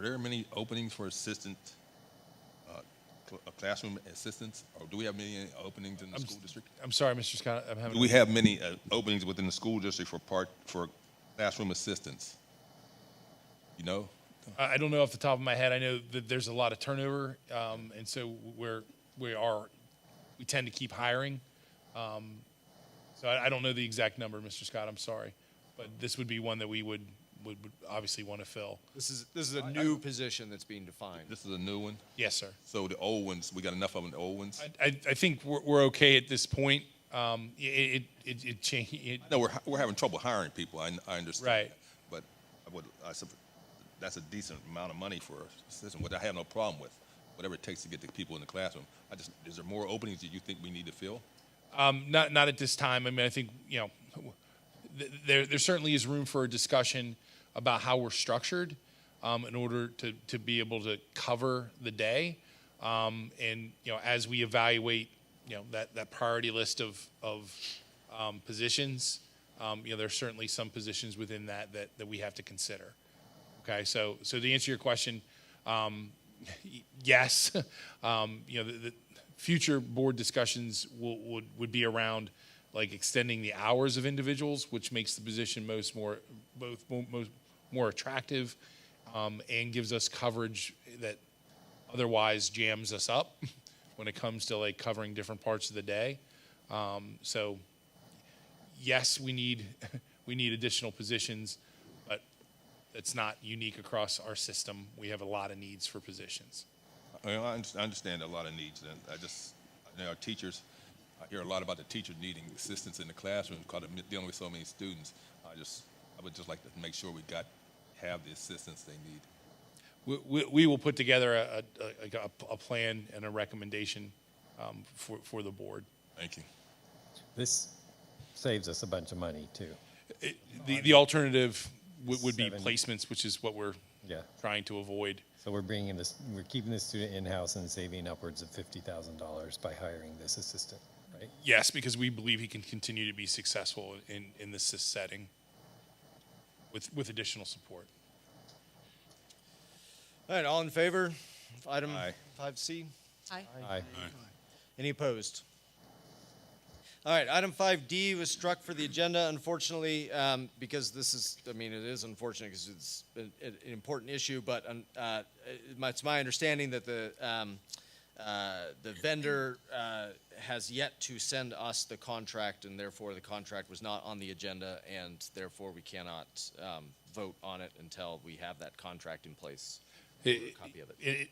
there many openings for assistant, classroom assistants? Or do we have many openings in the school district? I'm sorry, Mr. Scott. Do we have many openings within the school district for classroom assistants? You know? I don't know off the top of my head. I know that there's a lot of turnover, and so we tend to keep hiring. So I don't know the exact number, Mr. Scott, I'm sorry. But this would be one that we would obviously want to fill. This is a new position that's being defined. This is a new one? Yes, sir. So the old ones, we got enough of them, the old ones? I think we're okay at this point. It changed. No, we're having trouble hiring people, I understand. Right. But that's a decent amount of money for a system, which I have no problem with. Whatever it takes to get the people in the classroom. Is there more openings that you think we need to fill? Not at this time. I mean, I think, there certainly is room for a discussion about how we're structured in order to be able to cover the day. And, as we evaluate, that priority list of positions, there's certainly some positions within that we have to consider. Okay, so to answer your question, yes, the future board discussions would be around like extending the hours of individuals, which makes the position more attractive, and gives us coverage that otherwise jams us up when it comes to like covering different parts of the day. So yes, we need additional positions, but it's not unique across our system. We have a lot of needs for positions. I understand a lot of needs, and our teachers, I hear a lot about the teachers needing assistance in the classroom because they're dealing with so many students. I would just like to make sure we have the assistance they need. We will put together a plan and a recommendation for the board. Thank you. This saves us a bunch of money too. The alternative would be placements, which is what we're trying to avoid. So we're keeping the student in-house and saving upwards of $50,000 by hiring this assistant, right? Yes, because we believe he can continue to be successful in this setting with additional support. All right, all in favor of item 5C? Aye. Aye. Any opposed? All right, item 5D was struck for the agenda, unfortunately, because this is, it is unfortunate because it's an important issue, but it's my understanding that the vendor has yet to send us the contract, and therefore the contract was not on the agenda, and therefore we cannot vote on it until we have that contract in place. A copy of it.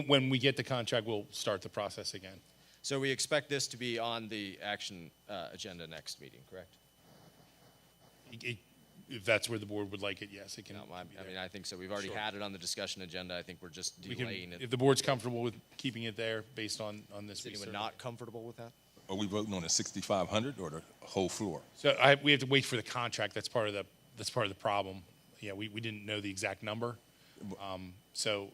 When we get the contract, we'll start the process again. So we expect this to be on the action agenda next meeting, correct? If that's where the board would like it, yes, it can. No, I think so. We've already had it on the discussion agenda. I think we're just delaying it. If the board's comfortable with keeping it there based on this. Is anyone not comfortable with that? Are we voting on the 6,500 or the whole floor? So we have to wait for the contract. That's part of the problem. Yeah, we didn't know the exact number. So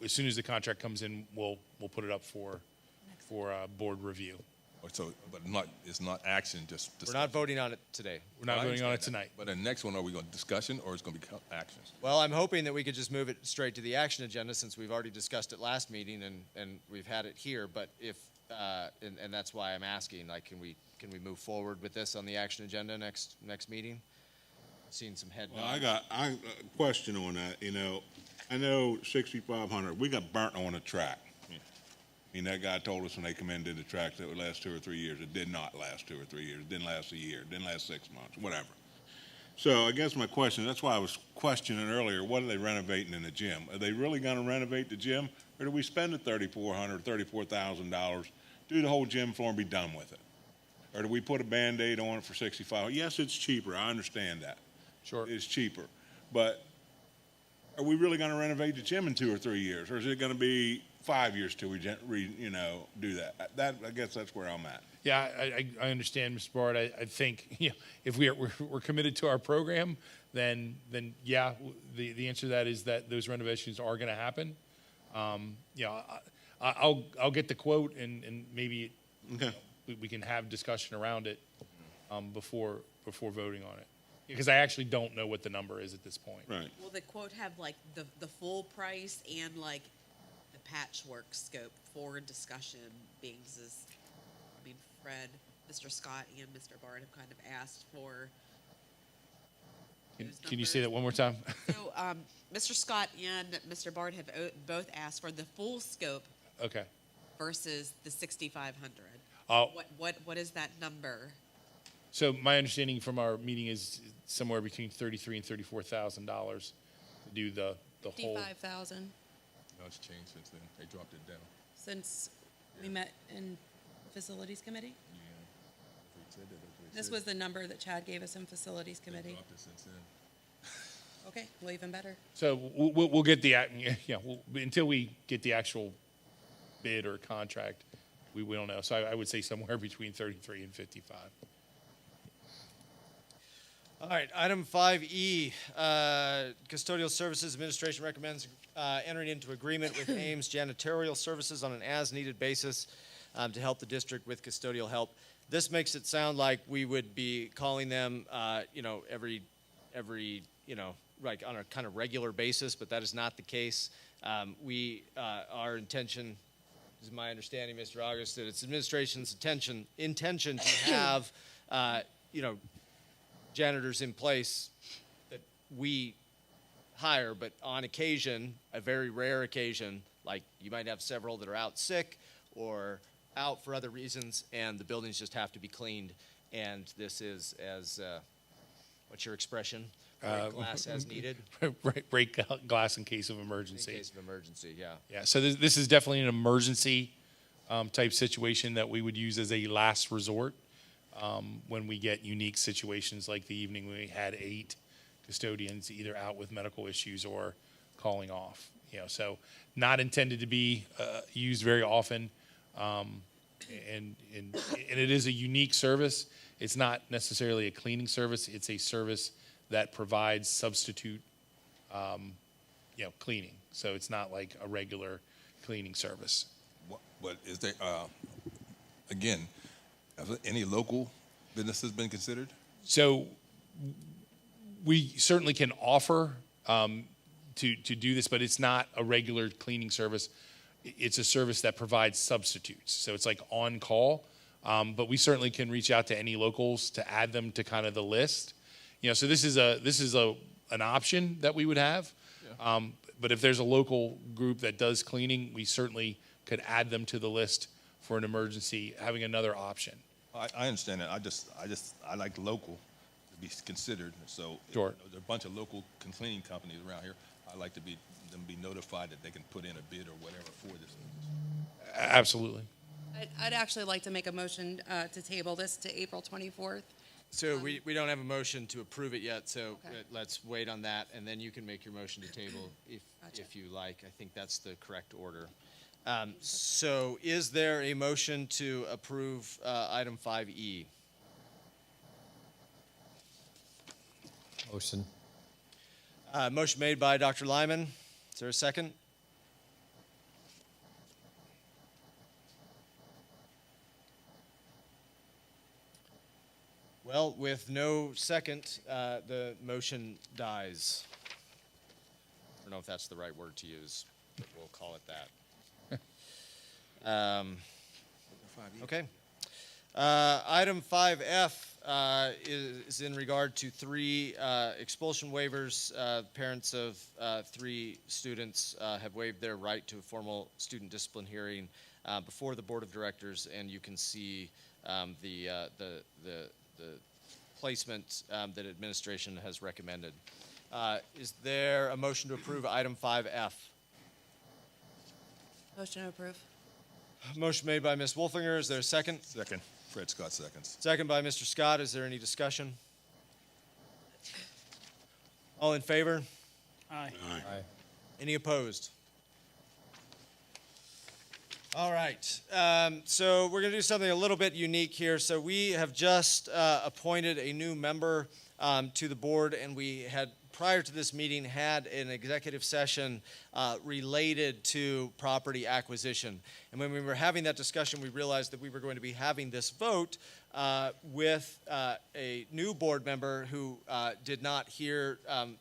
as soon as the contract comes in, we'll put it up for board review. So, but it's not action, just We're not voting on it today. We're not voting on it tonight. But the next one, are we going to discussion or it's going to be action? Well, I'm hoping that we could just move it straight to the action agenda since we've already discussed it last meeting and we've had it here. But if and that's why I'm asking, like, can we move forward with this on the action agenda next meeting? Seeing some head nods. Well, I got a question on that. I know 6,500. We got burnt on a track. That guy told us when they come in and did the track that it would last 2 or 3 years. It did not last 2 or 3 years. It didn't last a year. It didn't last 6 months, whatever. So I guess my question, that's why I was questioning earlier, what are they renovating in the gym? Are they really going to renovate the gym? Or do we spend the $3,400, $34,000, do the whole gym floor and be done with it? Or do we put a Band-Aid on it for $65,000? Yes, it's cheaper. I understand that. Sure. It's cheaper. But are we really going to renovate the gym in 2 or 3 years? Or is it going to be 5 years till we do that? I guess that's where I'm at. Yeah, I understand, Mr. Bard. I think if we're committed to our program, then yeah, the answer to that is that those renovations are going to happen. I'll get the quote and maybe we can have discussion around it before voting on it, because I actually don't know what the number is at this point. Right. Will the quote have like the full price and like the patchwork scope for discussion? Fred, Mr. Scott, and Mr. Bard have kind of asked for. Can you say that one more time? So, Mr. Scott and Mr. Bard have both asked for the full scope. Okay. Versus the 6,500. Oh. What is that number? So my understanding from our meeting is somewhere between $33,000 and $34,000 to do the whole. 55,000 No, it's changed since then. They dropped it down. since we met in facilities committee. Yeah. If we said that, that's what we This said. was the number that Chad gave us in facilities They committee. dropped it since then. Okay, well, even better. So we'll get the, until we get the actual bid or contract, we don't know. So I would say somewhere between 33 and 55. All right, item 5E, Custodial Services Administration recommends entering into agreement with Ames Janitorial Services on an as-needed basis to help the district with custodial help. This makes it sound like we would be calling them, every, like on a kind of regular basis, but that is not the case. Our intention, this is my understanding, Mr. August, that it's administration's intention to have, janitors in place that we hire, but on occasion, a very rare occasion, like you might have several that are out sick or out for other reasons, and the buildings just have to be cleaned. And this is as, what's your expression? Break glass as needed. Break glass in case of emergency. In case of emergency, yeah. Yeah, so this is definitely an emergency type situation that we would use as a last resort when we get unique situations like the evening when we had 8 custodians either out with medical issues or calling off. So not intended to be used very often, and it is a unique service. It's not necessarily a cleaning service. It's a service that provides substitute, cleaning. So it's not like a regular cleaning service. But is there, again, have any local businesses been considered? So we certainly can offer to do this, but it's not a regular cleaning service. It's a service that provides substitutes. So it's like on call, but we certainly can reach out to any locals to add them to kind of the list. So this is an option that we would have. Yeah. But if there's a local group that does cleaning, we certainly could add them to the list for an emergency, having another option. I understand that. I like local to be considered. So Sure. There are a bunch of local cleaning companies around here. I'd like to be notified that they can put in a bid or whatever for this. Absolutely. I'd actually like to make a motion to table this to April 24th. So we don't have a motion to approve it yet, so let's wait on that, and then you can make your motion to table if you like. I think that's the correct order. So is there a motion to approve item 5E? Motion. Motion made by Dr. Lyman. Is there a second? Well, with no second, the motion dies. I don't know if that's the right word to use, but we'll call it that. Okay. Item 5F is in regard to 3 expulsion waivers. Parents of 3 students have waived their right to a formal student discipline hearing before the Board of Directors, and you can see the placement that administration has recommended. Is there a motion to approve item 5F? Motion to approve. Motion made by Ms. Wolfinger. Is there a second? Second. Fred Scott seconds. Second by Mr. Scott. Is there any discussion? All in favor? Aye. Aye. Any opposed? All right. So we're going to do something a little bit unique here. So we have just appointed a new member to the board, and we had, prior to this meeting, had an executive session related to property acquisition. And when we were having that discussion, we realized that we were going to be having this vote with a new board member who did not hear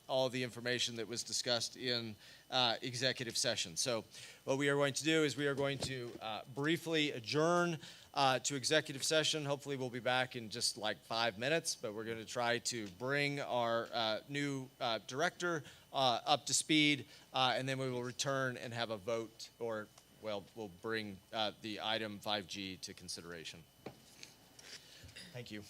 all of the information that was discussed in executive session. So what we are going to do is we are going to briefly adjourn to executive session. Hopefully we'll be back in just like 5 minutes, but we're going to try to bring our new director up to speed, and then we will return and have a vote, or, well, we'll bring the item 5G to consideration. Thank you.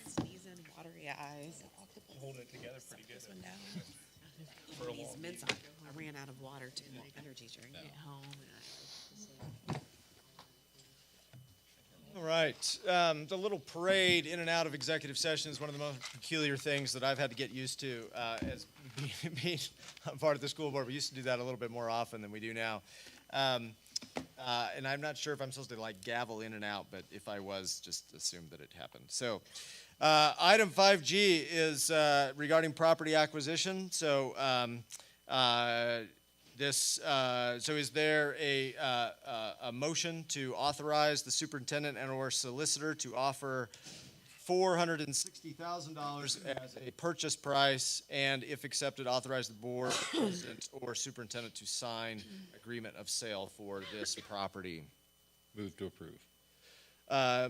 Sneezing, watery eyes. Holding it together pretty good. This one down. For a These long mints, meeting. I ran out of water too, my energy drink at home. All right. The little parade in and out of executive session is one of the most peculiar things that I've had to get used to as being part of the school board. We used to do that a little bit more often than we do now. And I'm not sure if I'm supposed to like gavel in and out, but if I was, just assume that it happened. So item 5G is regarding property acquisition. So so is there a motion to authorize the superintendent and/or solicitor to offer $460,000 as a purchase price, and if accepted, authorize the board president or superintendent to sign agreement of sale for this property? Move to approve.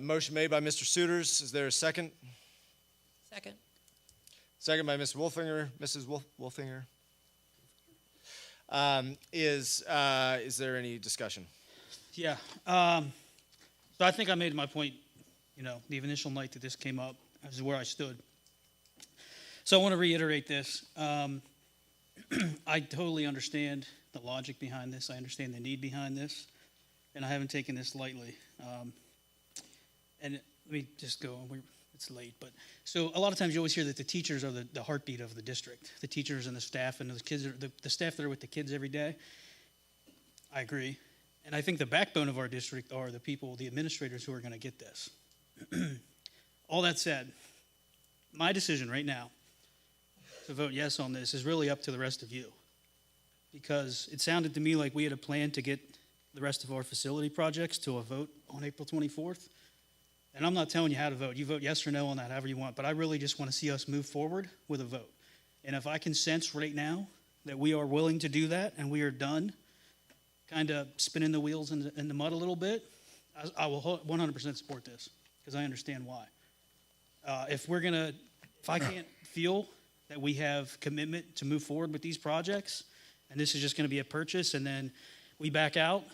Motion made by Mr. Suiters. Is there a second? Second. Second by Ms. Wolfinger. Mrs. Wolfinger. Is there any discussion? Yeah. So I think I made my point, the initial night that this came up. This is where I stood. So I want to reiterate this. I totally understand the logic behind this. I understand the need behind this. And I haven't taken this lightly. And let me just go. It's late. But so a lot of times you always hear that the teachers are the heartbeat of the district. The teachers and the staff and the kids, the staff that are with the kids every day. I agree. And I think the backbone of our district are the people, the administrators who are going to get this. All that said, my decision right now to vote yes on this is really up to the rest of you. Because it sounded to me like we had a plan to get the rest of our facility projects to a vote on April 24th. And I'm not telling you how to vote. You vote yes or no on that, however you want. But I really just want to see us move forward with a vote. And if I can sense right now that we are willing to do that and we are done kind of spinning the wheels in the mud a little bit, I will 100% support this because I understand why. If I can't feel that we have commitment to move forward with these projects, and this is just going to be a purchase, and then we back out,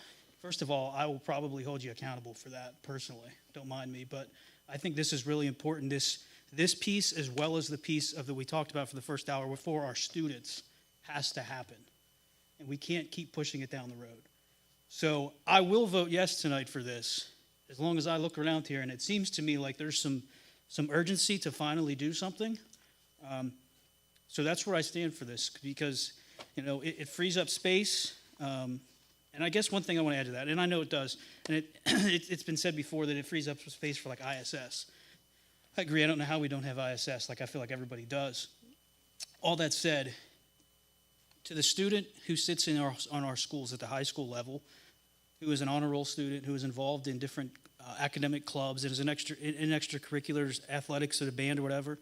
first of all, I will probably hold you accountable for that personally. Don't mind me, but I think this is really important. This piece, as well as the piece that we talked about for the first hour for our students, has to happen. And we can't keep pushing it down the road. So I will vote yes tonight for this, as long as I look around here, and it seems to me like there's some urgency to finally do something. So that's where I stand for this, because it frees up space. And I guess one thing I want to add to that, and I know it does, and it's been said before that it frees up space for like ISS. I agree. I don't know how we don't have ISS. I feel like everybody does. All that said, to the student who sits on our schools at the high school level, who is an honor roll student, who is involved in different academic clubs, and is in extracurriculars, athletics, or a band or whatever,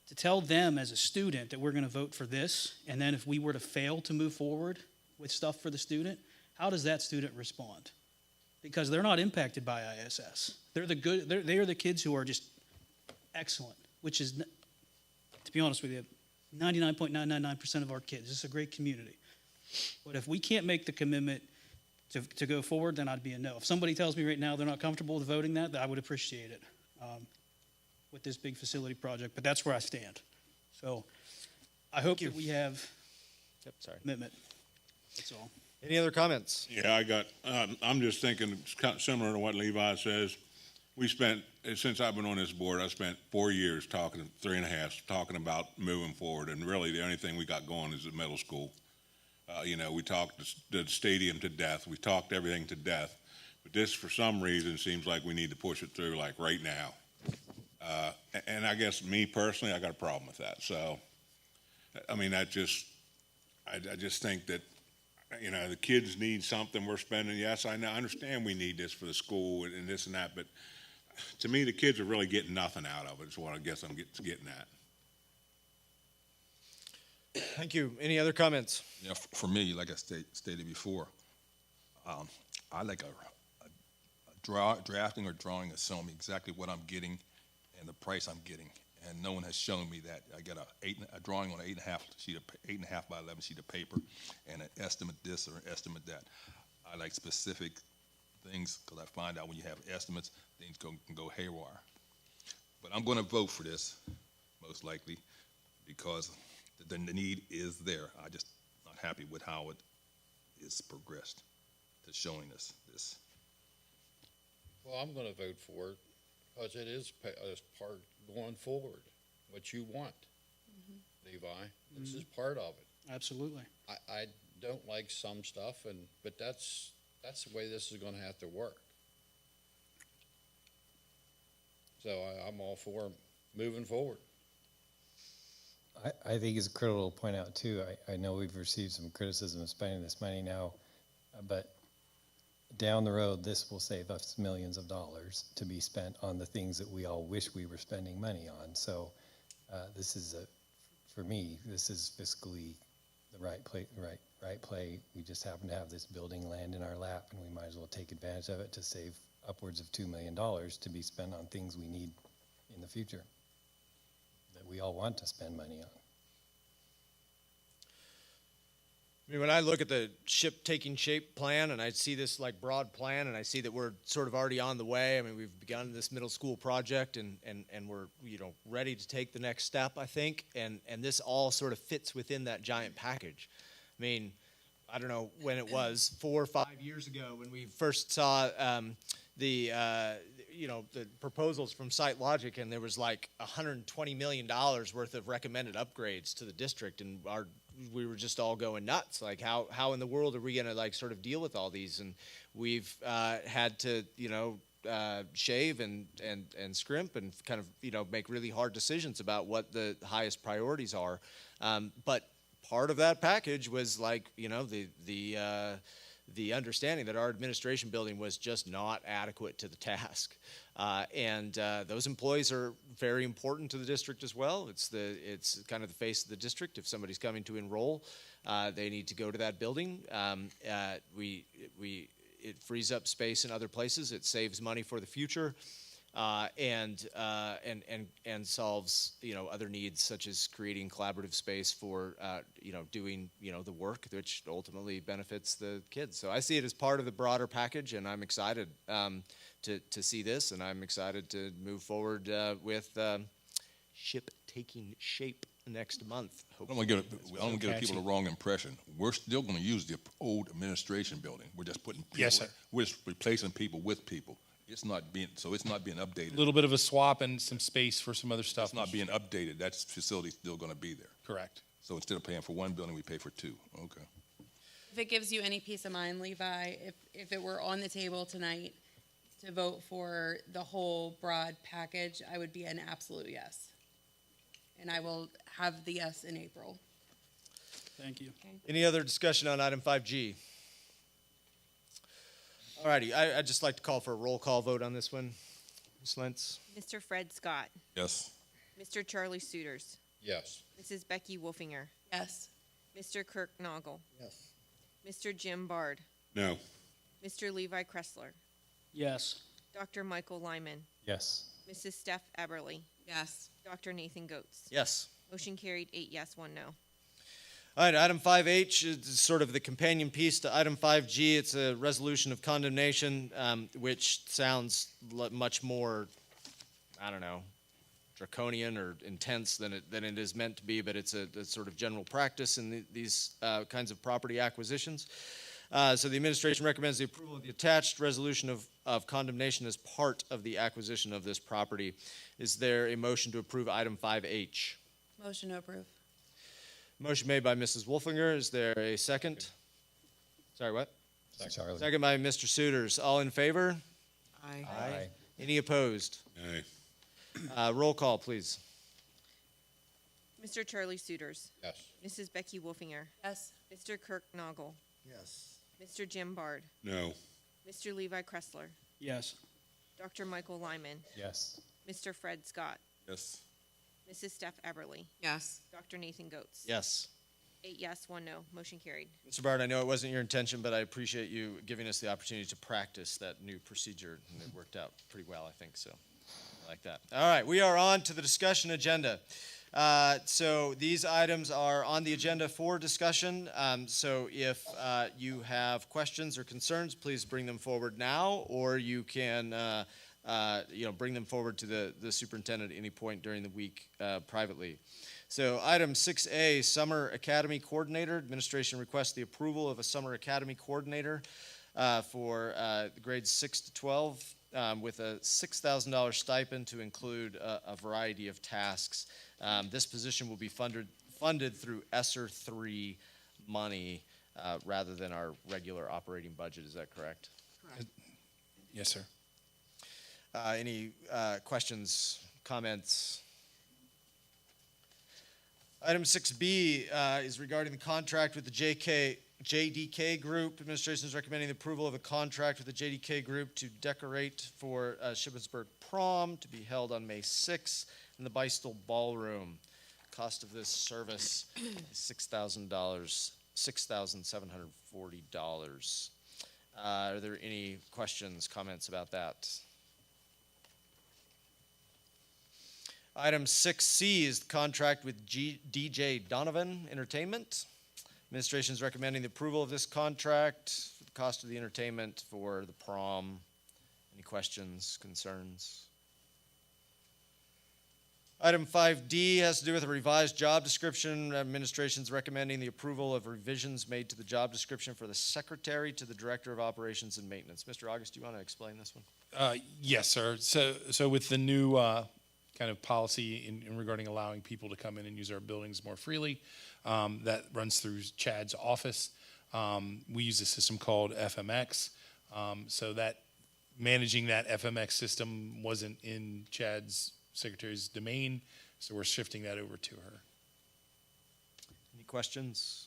to tell them as a student that we're going to vote for this, and then if we were to fail to move forward with stuff for the student, how does that student respond? Because they're not impacted by ISS. They are the kids who are just excellent, which is, to be honest with you, 99.999% of our kids. It's a great community. But if we can't make the commitment to go forward, then I'd be a no. If somebody tells me right now they're not comfortable with voting that, I would appreciate it with this big facility project, but that's where I stand. So I hope that we have commitment. That's all. Any other comments? Yeah, I'm just thinking, it's kind of similar to what Levi says. We spent, since I've been on this board, I spent 4 years talking, 3.5, talking about moving forward, and really the only thing we got going is the middle school. We talked the stadium to death, we talked everything to death, but this, for some reason, seems like we need to push it through like right now. And I guess me personally, I got a problem with that. So, I mean, I just think that, the kids need something we're spending. Yes, I know, I understand we need this for the school and this and that, but to me, the kids are really getting nothing out of it, is what I guess I'm getting at. Thank you. Any other comments? Yeah, for me, like I stated before, I like a drafting or drawing to show me exactly what I'm getting and the price I'm getting. And no one has shown me that. I get a drawing on an 8.5 by 11 sheet of paper, and an estimate this or an estimate that. I like specific things because I find out when you have estimates, things can go haywire. But I'm going to vote for this, most likely, because the need is there. I just not happy with how it is progressed to showing us this. Well, I'm going to vote for it because it is part going forward, what you want, Levi. This is part of it. Absolutely. I don't like some stuff, but that's the way this is going to have to work. So I'm all for moving forward. I think it's critical to point out too, I know we've received some criticism of spending this money now, but down the road, this will save us millions of dollars to be spent on the things that we all wish we were spending money on. So this is for me, this is fiscally the right play. We just happen to have this building land in our lap, and we might as well take advantage of it to save upwards of $2 million to be spent on things we need in the future that we all want to spend money on. I mean, when I look at the ship taking shape plan and I see this like broad plan and I see that we're sort of already on the way. I mean, we've begun this middle school project and we're, ready to take the next step, I think. And this all sort of fits within that giant package. I mean, I don't know when it was, 4 or 5 years ago when we first saw the proposals from SiteLogic, and there was like $120 million worth of recommended upgrades to the district, and we were just all going nuts. Like, how in the world are we going to like sort of deal with all these? And we've had to, shave and scrimp and kind of, make really hard decisions about what the highest priorities are. But part of that package was like, the understanding that our administration building was just not adequate to the task. And those employees are very important to the district as well. It's kind of the face of the district. If somebody's coming to enroll, they need to go to that building. It frees up space in other places. It saves money for the future. And solves other needs such as creating collaborative space for doing the work which ultimately benefits the kids. So I see it as part of the broader package, and I'm excited to see this, and I'm excited to move forward with ship taking shape next month. I don't want to give people the wrong impression. We're still going to use the old administration building. We're just putting people. Yes, sir. We're just replacing people with people. It's not being updated. A little bit of a swap and some space for some other stuff. It's not being updated. That facility's still going to be there. Correct. So instead of paying for one building, we pay for two. Okay. If it gives you any peace of mind, Levi, if it were on the table tonight to vote for the whole broad package, I would be an absolute yes. And I will have the yes in April. Thank you. Okay. Any other discussion on item 5G? All righty, I'd just like to call for a roll call vote on this one. Ms. Lentz? Mr. Fred Scott. Yes. Mr. Charlie Suiters. Yes. Mrs. Becky Wolfinger. Yes. Mr. Kirk Noggle. Yes. Mr. Jim Bard. No. Mr. Levi Kressler. Yes. Dr. Michael Lyman. Yes. Mrs. Steph Eberly. Yes. Dr. Nathan Goetz. Yes. Motion carried 8 yes, 1 no. All right, item 5H is sort of the companion piece to item 5G. It's a resolution of condemnation, which sounds much more, I don't know, draconian or intense than it is meant to be, but it's a sort of general practice in these kinds of property acquisitions. So the administration recommends the approval of the attached resolution of condemnation as part of the acquisition of this property. Is there a motion to approve item 5H? Motion to approve. Motion made by Mrs. Wolfinger. Is there a second? Sorry, what? Charlie. Second by Mr. Suiters. All in favor? Aye. Aye. Any opposed? Aye. Roll call, please. Mr. Charlie Suiters. Yes. Mrs. Becky Wolfinger. Yes. Mr. Kirk Noggle. Yes. Mr. Jim Bard. No. Mr. Levi Kressler. Yes. Dr. Michael Lyman. Yes. Mr. Fred Scott. Yes. Mrs. Steph Eberly. Yes. Dr. Nathan Goetz. Yes. 8 yes, 1 no. Motion carried. Mr. Bard, I know it wasn't your intention, but I appreciate you giving us the opportunity to practice that new procedure, and it worked out pretty well, I think, so I like that. All right, we are on to the discussion agenda. So these items are on the agenda for discussion. So if you have questions or concerns, please bring them forward now, or you can bring them forward to the superintendent at any point during the week privately. So item 6A, Summer Academy Coordinator. Administration requests the approval of a Summer Academy Coordinator for grades 6 to 12 with a $6,000 stipend to include a variety of tasks. This position will be funded through ESSER 3 money rather than our regular operating budget. Is that correct? Correct. Yes, sir. Any questions, comments? Item 6B is regarding the contract with the JDK Group. Administration is recommending the approval of a contract with the JDK Group to decorate for Shippensburg Prom to be held on May 6th in the Beistel Ballroom. Cost of this service is $6,000, $6,740. Are there any questions, comments about that? Item 6C is the contract with DJ Donovan Entertainment. Administration is recommending the approval of this contract for the cost of the entertainment for the prom. Any questions, concerns? Item 5D has to do with a revised job description. Administration is recommending the approval of revisions made to the job description for the secretary to the director of operations and maintenance. Mr. August, do you want to explain this one? Yes, sir. So with the new kind of policy in regarding allowing people to come in and use our buildings more freely, that runs through Chad's office. We use a system called FMX. So that managing that FMX system wasn't in Chad's secretary's domain, so we're shifting that over to her. Any questions?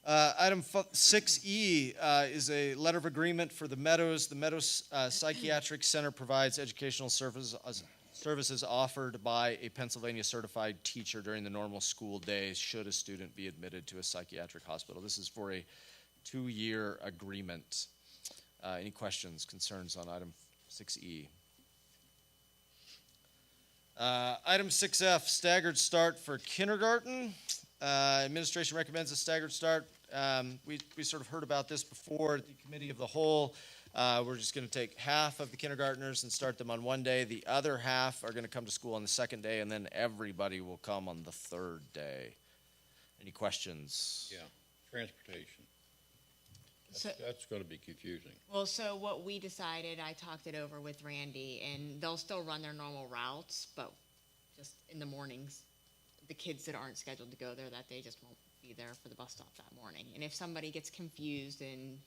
Item 6E is a letter of agreement for the Meadows. The Meadows Psychiatric Center provides educational services offered by a Pennsylvania certified teacher during the normal school day should a student be admitted to a psychiatric hospital. This is for a 2-year agreement. Any questions, concerns on item 6E? Item 6F, staggered start for kindergarten. Administration recommends a staggered start. We sort of heard about this before at the committee of the whole. We're just going to take half of the kindergartners and start them on one day. The other half are going to come to school on the second day, and then everybody will come on the third day. Any questions? Yeah, transportation. So- That's going to be confusing. Well, so what we decided, I talked it over with Randy, and they'll still run their normal routes, but just in the mornings, the kids that aren't scheduled to go there that day just won't be there for the bus stop that morning. And if somebody gets confused and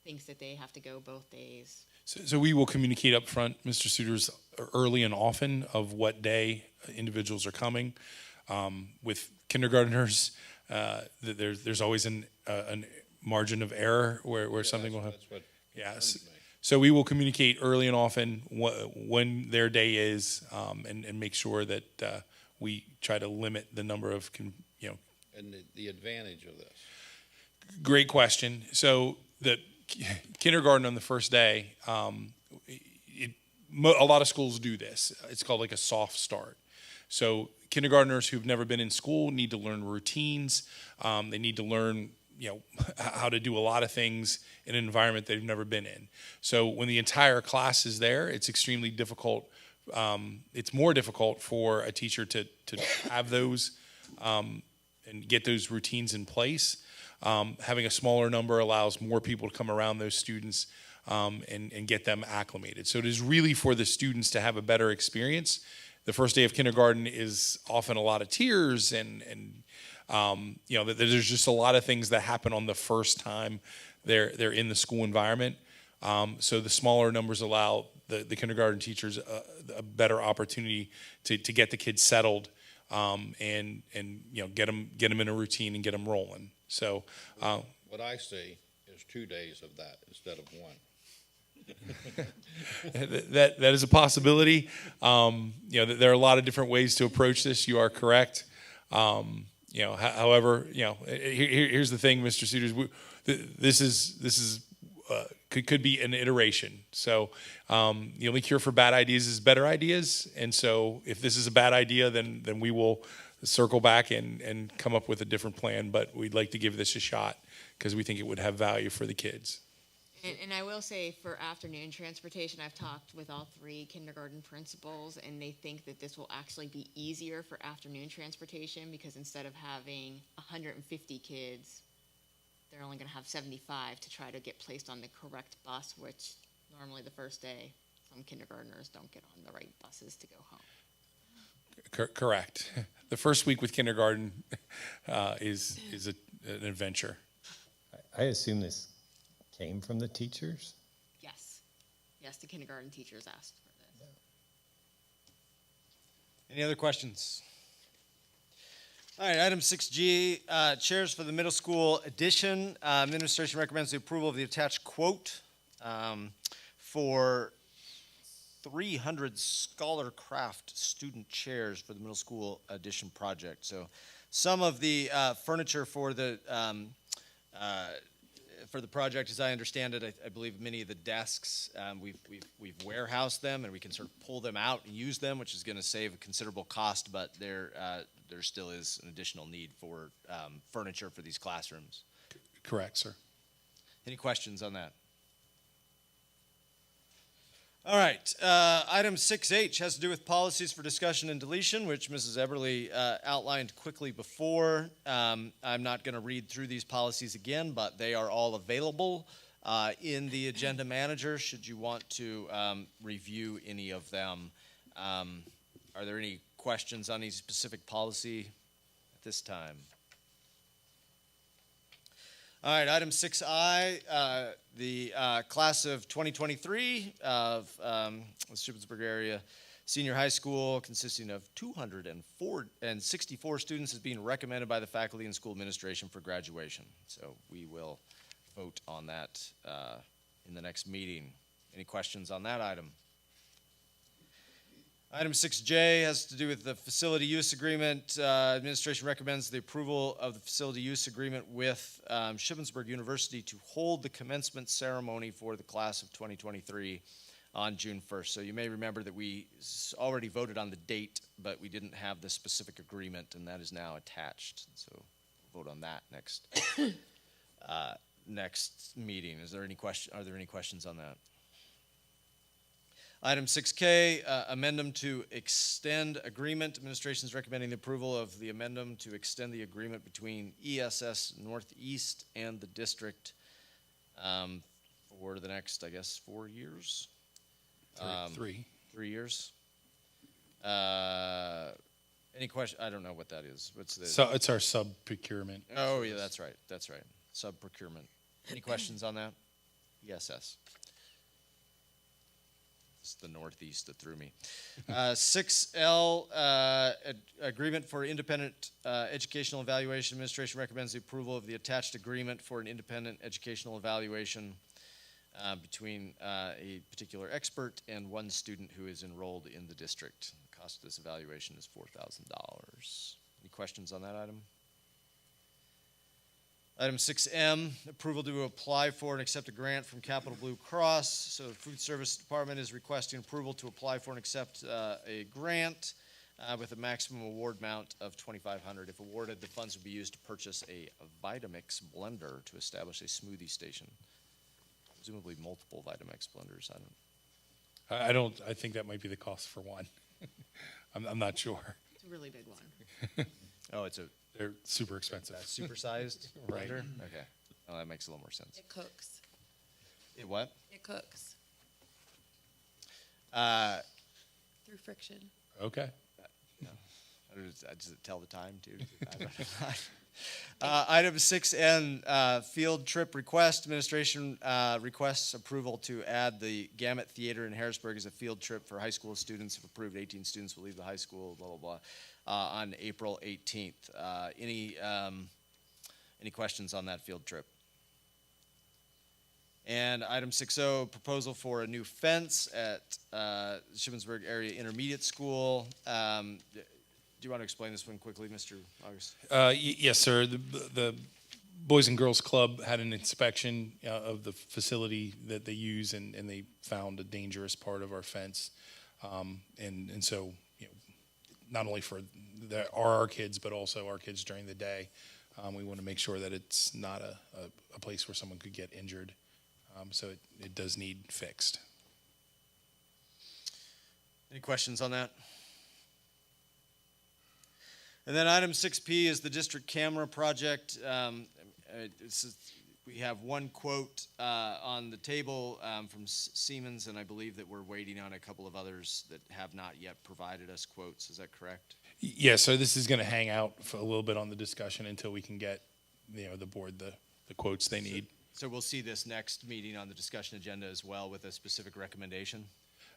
thinks that they have to go both days. So we will communicate up front, Mr. Suiters, early and often of what day individuals are coming. With kindergartners, there's always a margin of error where something will happen. That's what Yes. concerns me. So we will communicate early and often when their day is, and make sure that we try to limit the number of, And the advantage of this. Great question. So the kindergarten on the first day, a lot of schools do this. It's called like a soft start. So kindergartners who've never been in school need to learn routines. They need to learn, how to do a lot of things in an environment they've never been in. So when the entire class is there, it's extremely difficult. It's more difficult for a teacher to have those and get those routines in place. Having a smaller number allows more people to come around those students and get them acclimated. So it is really for the students to have a better experience. The first day of kindergarten is often a lot of tears and there's just a lot of things that happen on the first time they're in the school environment. So the smaller numbers allow the kindergarten teachers a better opportunity to get the kids settled and get them in a routine and get them rolling. So What I see is 2 days of that instead of one. that is a possibility. There are a lot of different ways to approach this. You are correct. However, here's the thing, Mr. Suiters. This is could be an iteration. So the only cure for bad ideas is better ideas. And so if this is a bad idea, then we will circle back and come up with a different plan. But we'd like to give this a shot because we think it would have value for the kids. And I will say for afternoon transportation, I've talked with all 3 kindergarten principals, and they think that this will actually be easier for afternoon transportation because instead of having 150 kids, they're only going to have 75 to try to get placed on the correct bus, which normally the first day, some kindergartners don't get on the right buses to go home. Correct. The first week with kindergarten is an adventure. I assume this came from the teachers? Yes. Yes, the kindergarten teachers asked for this. Any other questions? All right, item 6G, chairs for the middle school addition. Administration recommends the approval of the attached quote for 300 Scholarcraft student chairs for the middle school addition project. So some of the furniture for the project, as I understand it, I believe many of the desks, we've warehoused them and we can sort of pull them out and use them, which is going to save a considerable cost, but there still is an additional need for furniture for these classrooms. Correct, sir. Any questions on that? All right, item 6H has to do with policies for discussion and deletion, which Mrs. Eberly outlined quickly before. I'm not going to read through these policies again, but they are all available in the agenda manager should you want to review any of them. Are there any questions on any specific policy at this time? All right, item 6I, the class of 2023 of the Shippensburg area senior high school consisting of 264 students is being recommended by the faculty and school administration for graduation. So we will vote on that in the next meeting. Any questions on that item? Item 6J has to do with the facility use agreement. Administration recommends the approval of the facility use agreement with Shippensburg University to hold the commencement ceremony for the class of 2023 on June 1st. So you may remember that we already voted on the date, but we didn't have the specific agreement, and that is now attached. So we'll vote on that next next meeting. Are there any questions on that? Item 6K, amendment to extend agreement. Administration is recommending the approval of the amendment to extend the agreement between ESS Northeast and the district for the next, 4 years. 3 years. Any question? I don't know what that is. What's the? So it's our sub procurement. Oh yeah, that's right. Sub procurement. Any questions on that? ESS. It's the Northeast that threw me. 6L, agreement for independent educational evaluation. Administration recommends the approval of the attached agreement for an independent educational evaluation between a particular expert and one student who is enrolled in the district. The cost of this evaluation is $4,000. Any questions on that item? Item 6M, approval to apply for and accept a grant from Capital Blue Cross. So the Food Service Department is requesting approval to apply for and accept a grant with a maximum award amount of $2,500. If awarded, the funds would be used to purchase a Vitamix blender to establish a smoothie station. Presumably multiple Vitamix blenders. I think that might be the cost for one. I'm not sure. It's a really big one. Oh, They're super expensive. Supersized Right. blender? Okay. Oh, that makes a little more sense. It cooks. It what? It cooks Uh, through friction. Okay. I just tell the time too. Item 6N, field trip request. Administration requests approval to add the Gamut Theater in Harrisburg as a field trip for high school students. If approved, 18 students will leave the high school, blah, blah, blah, on April 18th. Any questions on that field trip? And item 6O, proposal for a new fence at Shippensburg Area Intermediate School. Do you want to explain this one quickly, Mr. August? Yes, sir. The Boys and Girls Club had an inspection of the facility that they use, and they found a dangerous part of our fence. And so, not only for our kids, but also our kids during the day, we want to make sure that it's not a place where someone could get injured. So it does need fixed. Any questions on that? And then item 6P is the district camera project. We have one quote on the table from Siemens, and I believe that we're waiting on a couple of others that have not yet provided us quotes. Is that correct? Yeah, so this is going to hang out for a little bit on the discussion until we can get, the board the quotes they need. So we'll see this next meeting on the discussion agenda as well with a specific recommendation?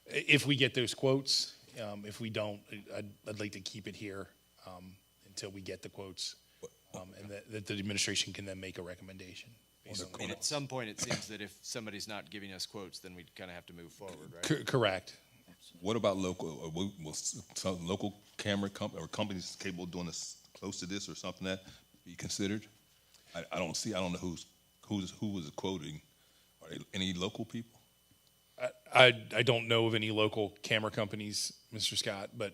If we get those quotes, if we don't, I'd like to keep it here until we get the quotes, and that the administration can then make a recommendation. And at some point, it seems that if somebody's not giving us quotes, then we kind of have to move forward, right? Correct. What about local, will some local camera or companies capable of doing this close to this or something that be considered? I don't know who was quoting. Are they any local people? I don't know of any local camera companies, Mr. Scott, but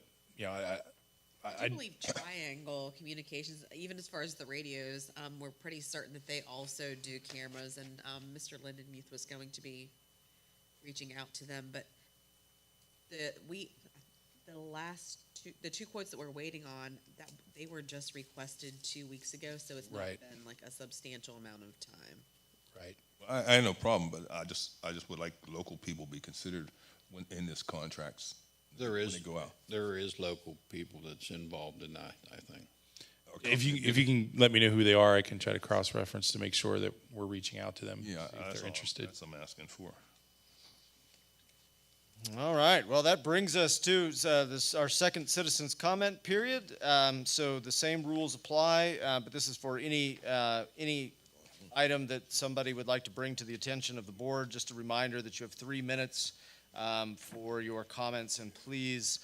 I believe Triangle Communications, even as far as the radios, we're pretty certain that they also do cameras, and Mr. Lindenmuth was going to be reaching out to them. But the two quotes that we're waiting on, that they were just requested 2 weeks ago, so it's not been like a substantial amount of time. Right. I have no problem, but I just would like local people be considered in this contracts. There when is they go out. There is local people that's involved in that, I think. If you can let me know who they are, I can try to cross-reference to make sure that we're reaching out to them. Yeah, if they're interested. That's what I'm asking for. All right. Well, that brings us to our second citizens comment period. So the same rules apply, but this is for any item that somebody would like to bring to the attention of the board. Just a reminder that you have 3 minutes for your comments, and please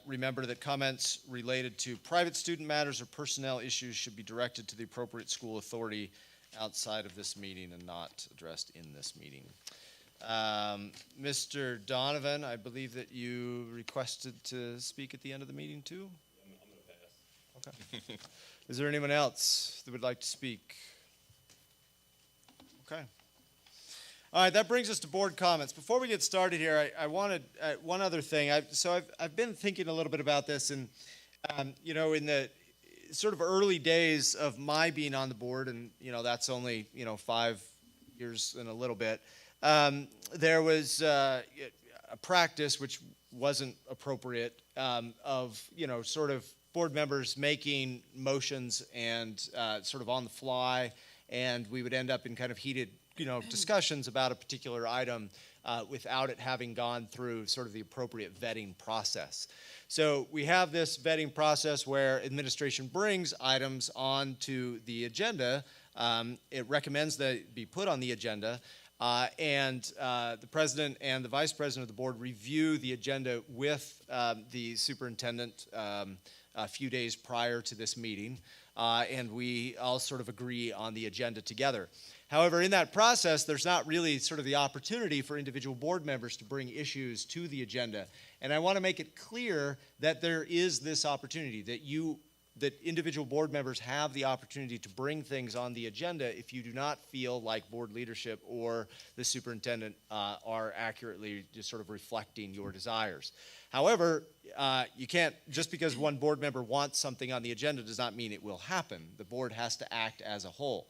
remember that comments related to private student matters or personnel issues should be directed to the appropriate school authority outside of this meeting and not addressed in this meeting. Mr. Donovan, I believe that you requested to speak at the end of the meeting too? I'm going to pass. Okay. Is there anyone else that would like to speak? Okay. All right, that brings us to board comments. Before we get started here, I wanted one other thing. I've been thinking a little bit about this, and in the sort of early days of my being on the board, and that's only 5 years and a little bit. There was a practice which wasn't appropriate of sort of board members making motions and sort of on the fly, and we would end up in kind of heated discussions about a particular item without it having gone through sort of the appropriate vetting process. So we have this vetting process where administration brings items onto the agenda. It recommends that it be put on the agenda. And the president and the vice president of the board review the agenda with the superintendent a few days prior to this meeting, and we all sort of agree on the agenda together. However, in that process, there's not really sort of the opportunity for individual board members to bring issues to the agenda. And I want to make it clear that there is this opportunity, that individual board members have the opportunity to bring things on the agenda if you do not feel like board leadership or the superintendent are accurately just sort of reflecting your desires. However, you can't, just because one board member wants something on the agenda does not mean it will happen. The board has to act as a whole.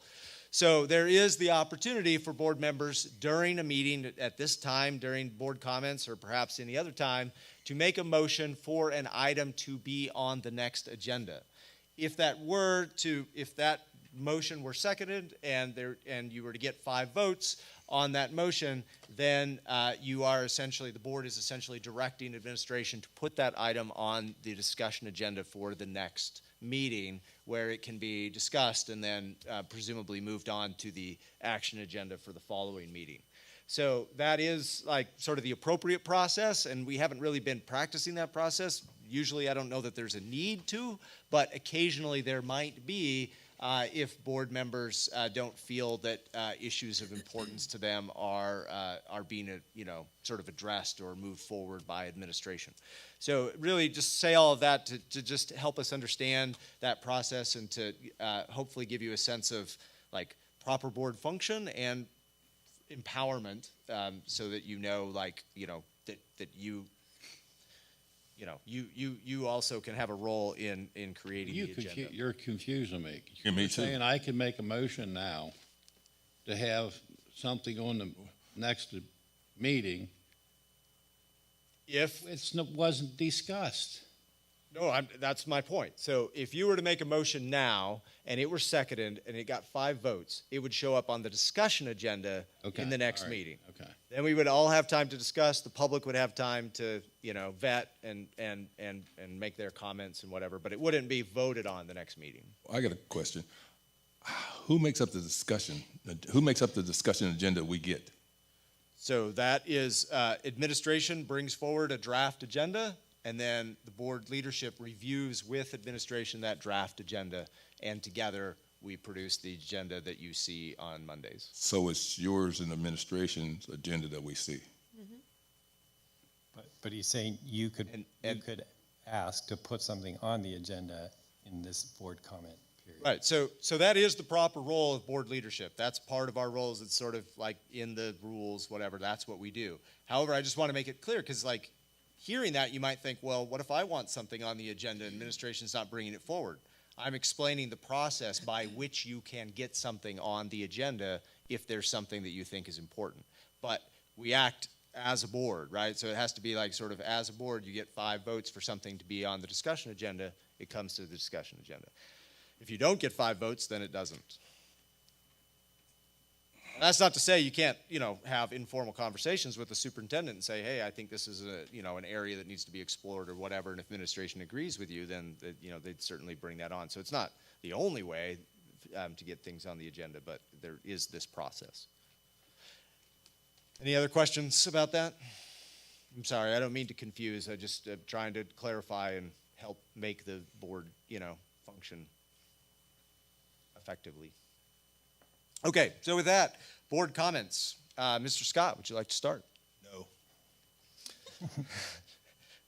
So there is the opportunity for board members during a meeting at this time, during board comments, or perhaps any other time, to make a motion for an item to be on the next agenda. If that motion were seconded and you were to get 5 votes on that motion, then the board is essentially directing administration to put that item on the discussion agenda for the next meeting, where it can be discussed and then presumably moved on to the action agenda for the following meeting. So that is like sort of the appropriate process, and we haven't really been practicing that process. Usually I don't know that there's a need to, but occasionally there might be if board members don't feel that issues of importance to them are being sort of addressed or moved forward by administration. So really just say all of that to just help us understand that process and to hopefully give you a sense of like proper board function and empowerment, so that that you also can have a role in creating the agenda. You're confusing me. Yeah, me You're too. saying I can make a motion now to have something on the next meeting If wasn't discussed. No, that's my point. So if you were to make a motion now and it were seconded and it got 5 votes, it would show up on the discussion agenda in the next meeting. Okay. Then we would all have time to discuss. The public would have time to, vet and make their comments and whatever, but it wouldn't be voted on the next meeting. I got a question. Who makes up the discussion? Who makes up the discussion agenda we get? So that is administration brings forward a draft agenda, and then the board leadership reviews with administration that draft agenda, and together we produce the agenda that you see on Mondays. So it's yours and administration's agenda that we see. But he's saying you could ask to put something on the agenda in this board comment period. Right, so that is the proper role of board leadership. That's part of our roles. It's sort of like in the rules, whatever, that's what we do. However, I just want to make it clear, because like hearing that, you might think, well, what if I want something on the agenda and administration's not bringing it forward? I'm explaining the process by which you can get something on the agenda if there's something that you think is important. But we act as a board, right? So it has to be like sort of as a board, you get 5 votes for something to be on the discussion agenda, it comes to the discussion agenda. If you don't get 5 votes, then it doesn't. That's not to say you can't, have informal conversations with the superintendent and say, hey, I think this is an area that needs to be explored or whatever, and if administration agrees with you, then, they'd certainly bring that on. So it's not the only way to get things on the agenda, but there is this process. Any other questions about that? I'm sorry, I don't mean to confuse. I just trying to clarify and help make the board, function effectively. Okay, so with that, board comments. Mr. Scott, would you like to start? No.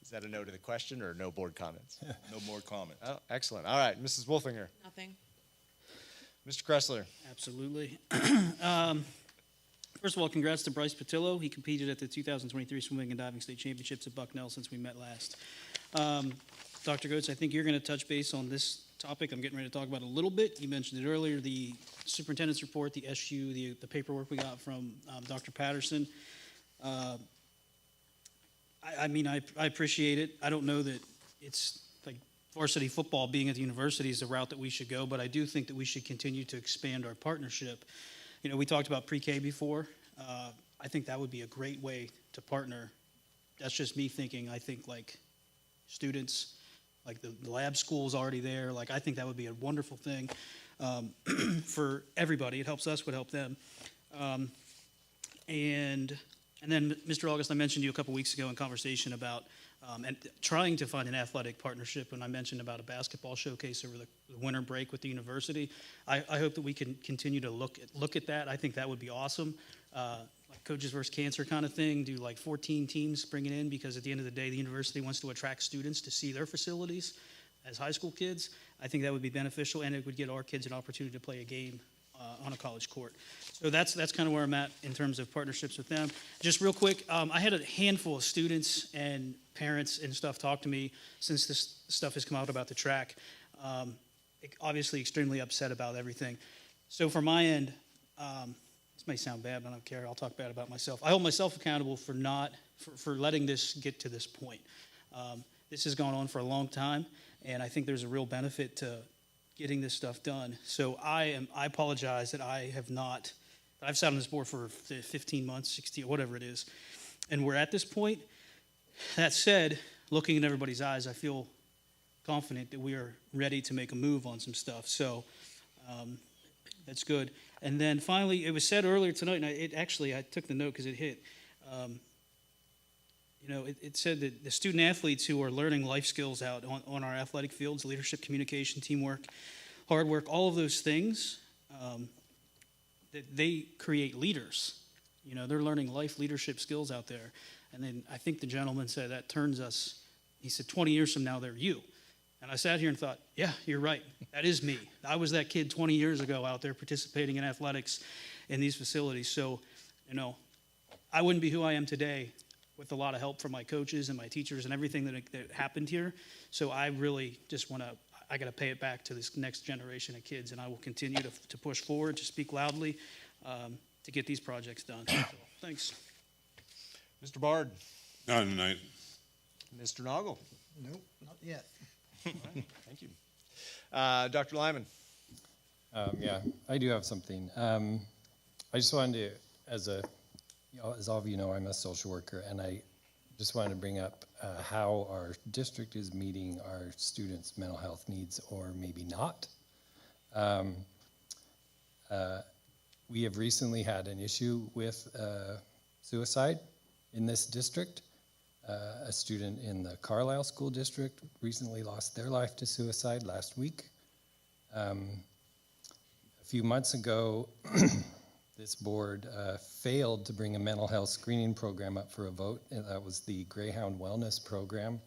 Is that a no to the question or no board comments? No more comments. Oh, excellent. All right, Mrs. Wolfinger. Nothing. Mr. Kressler. Absolutely. First of all, congrats to Bryce Patillo. He competed at the 2023 Swimming and Diving State Championships at Bucknell since we met last. Dr. Goetz, I think you're going to touch base on this topic I'm getting ready to talk about a little bit. You mentioned it earlier, the superintendent's report, the SU, the paperwork we got from Dr. Patterson. I appreciate it. I don't know that it's like varsity football being at the university is the route that we should go, but I do think that we should continue to expand our partnership. We talked about pre-K before. I think that would be a great way to partner. That's just me thinking. I think like students, like the lab school is already there. Like I think that would be a wonderful thing for everybody. It helps us, would help them. And then Mr. August, I mentioned to you a couple weeks ago in conversation about and trying to find an athletic partnership when I mentioned about a basketball showcase over the winter break with the university. I hope that we can continue to look at that. I think that would be awesome like Coaches versus Cancer kind of thing, do like 14 teams bring it in, because at the end of the day, the university wants to attract students to see their facilities as high school kids. I think that would be beneficial, and it would get our kids an opportunity to play a game on a college court. So that's kind of where I'm at in terms of partnerships with them. Just real quick, I had a handful of students and parents and stuff talk to me since this stuff has come out about the track. Obviously extremely upset about everything. So from my end, this may sound bad, but I don't care. I'll talk bad about myself. I hold myself accountable for letting this get to this point. This has gone on for a long time, and I think there's a real benefit to getting this stuff done. So I apologize that I've sat on this board for 15 months, 16, whatever it is, and we're at this point. That said, looking in everybody's eyes, I feel confident that we are ready to make a move on some stuff. So that's good. And then finally, it was said earlier tonight, and I took the note because it hit. It said that the student athletes who are learning life skills out on our athletic fields, leadership, communication, teamwork, hard work, all of those things, that they create leaders. They're learning life leadership skills out there. And then I think the gentleman said that turns us, he said, 20 years from now, they're you. And I sat here and thought, yeah, you're right. That is me. I was that kid 20 years ago out there participating in athletics in these facilities. So, I wouldn't be who I am today with a lot of help from my coaches and my teachers and everything that happened here. So I really just I got to pay it back to this next generation of kids, and I will continue to push forward, to speak loudly, to get these projects done. So, thanks. Mr. Bard. Not tonight. Mr. Noggle. Nope, not yet. All right, thank you. Dr. Lyman. Yeah, I do have something. I just wanted to, as all of you know, I'm a social worker, and I just wanted to bring up how our district is meeting our students' mental health needs, or maybe not. We have recently had an issue with suicide in this district. A student in the Carlisle School District recently lost their life to suicide last week. A few months ago, this board failed to bring a mental health screening program up for a vote, and that was the Greyhound Wellness Program.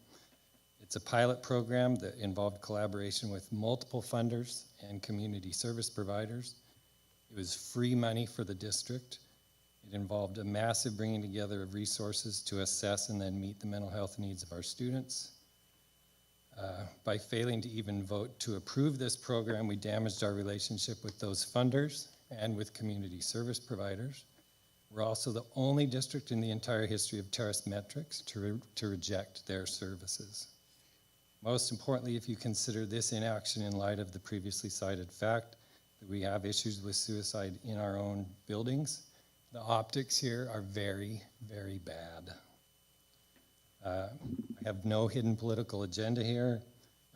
It's a pilot program that involved collaboration with multiple funders and community service providers. It was free money for the district. It involved a massive bringing together of resources to assess and then meet the mental health needs of our students. By failing to even vote to approve this program, we damaged our relationship with those funders and with community service providers. We're also the only district in the entire history of Terrace Metrics to reject their services. Most importantly, if you consider this inaction in light of the previously cited fact that we have issues with suicide in our own buildings, the optics here are very, very bad. I have no hidden political agenda here.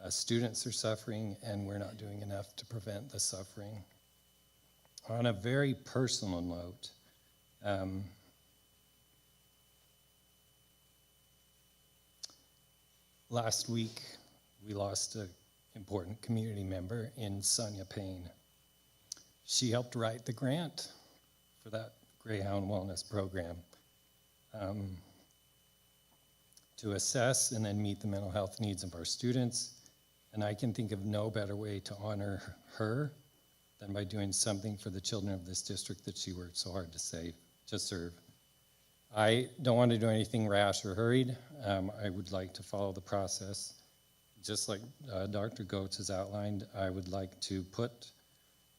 Students are suffering, and we're not doing enough to prevent the suffering. On a very personal note, last week we lost an important community member in Sonia Payne. She helped write the grant for that Greyhound Wellness Program to assess and then meet the mental health needs of our students. And I can think of no better way to honor her than by doing something for the children of this district that she worked so hard to serve. I don't want to do anything rash or hurried. I would like to follow the process. Just like Dr. Goetz has outlined, I would like to put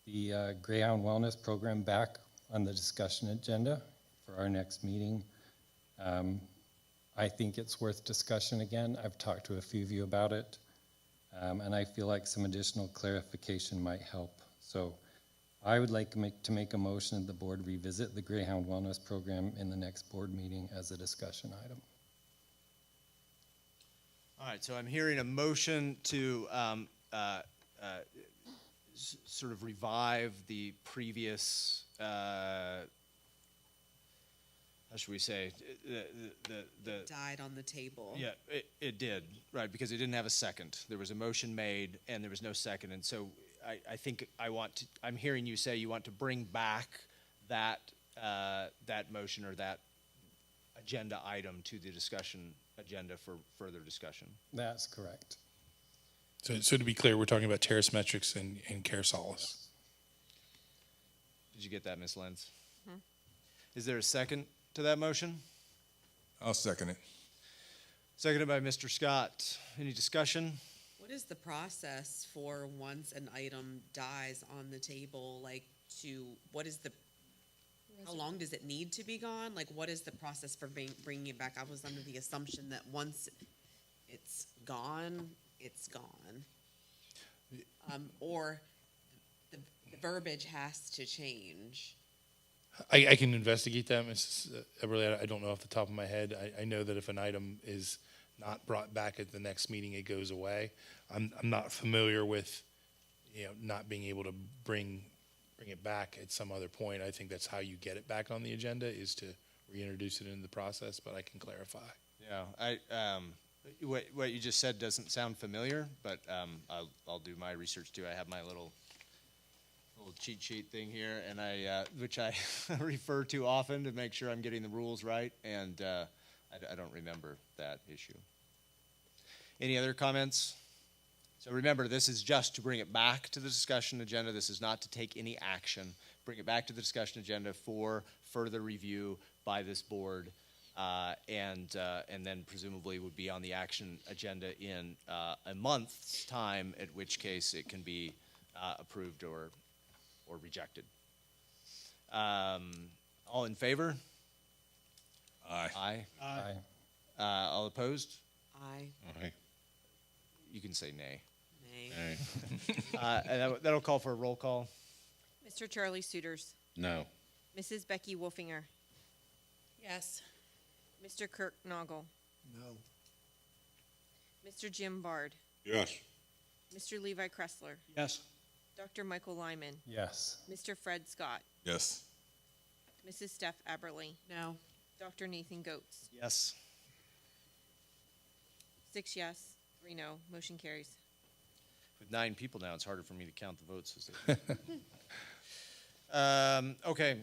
the Greyhound Wellness Program back on the discussion agenda for our next meeting. I think it's worth discussion again. I've talked to a few of you about it, and I feel like some additional clarification might help. So I would like to make a motion that the board revisit the Greyhound Wellness Program in the next board meeting as a discussion item. All right, so I'm hearing a motion to sort of revive the previous, how should we say, the died on the table. Yeah, it did, right, because it didn't have a second. There was a motion made and there was no second, and so I think I'm hearing you say you want to bring back that that motion or that agenda item to the discussion agenda for further discussion. That's correct. So to be clear, we're talking about Terrace Metrics and Care Solace. Did you get that, Ms. Lenz? Mhm. Is there a second to that motion? I'll second it. Seconded by Mr. Scott. Any discussion? What is the process for once an item dies on the table, like how long does it need to be gone? Like, what is the process for bringing it back? I was under the assumption that once it's gone, it's gone. Or the verbiage has to change. I can investigate that, Mrs. Eberly. I don't know off the top of my head. I know that if an item is not brought back at the next meeting, it goes away. I'm not familiar with, not being able to bring it back at some other point. I think that's how you get it back on the agenda, is to reintroduce it into the process, but I can clarify. Yeah, what you just said doesn't sound familiar, but I'll do my research too. I have my little cheat sheet thing here, and which I refer to often to make sure I'm getting the rules right, and I don't remember that issue. Any other comments? So remember, this is just to bring it back to the discussion agenda. This is not to take any action. Bring it back to the discussion agenda for further review by this board, and then presumably would be on the action agenda in a month's time, at which case it can be approved or rejected. All in favor? Aye. Aye. Aye. All opposed? Aye. Aye. You can say nay. Nay. And that'll call for a roll call. Mr. Charlie Suiters. No. Mrs. Becky Wolfinger. Yes. Mr. Kirk Noggle. No. Mr. Jim Bard. Yes. Mr. Levi Kressler. Yes. Dr. Michael Lyman. Yes. Mr. Fred Scott. Yes. Mrs. Steph Aberly. No. Dr. Nathan Goetz. Yes. 6 yes, 3 no. Motion carries. With 9 people now, it's harder for me to count the votes. Okay.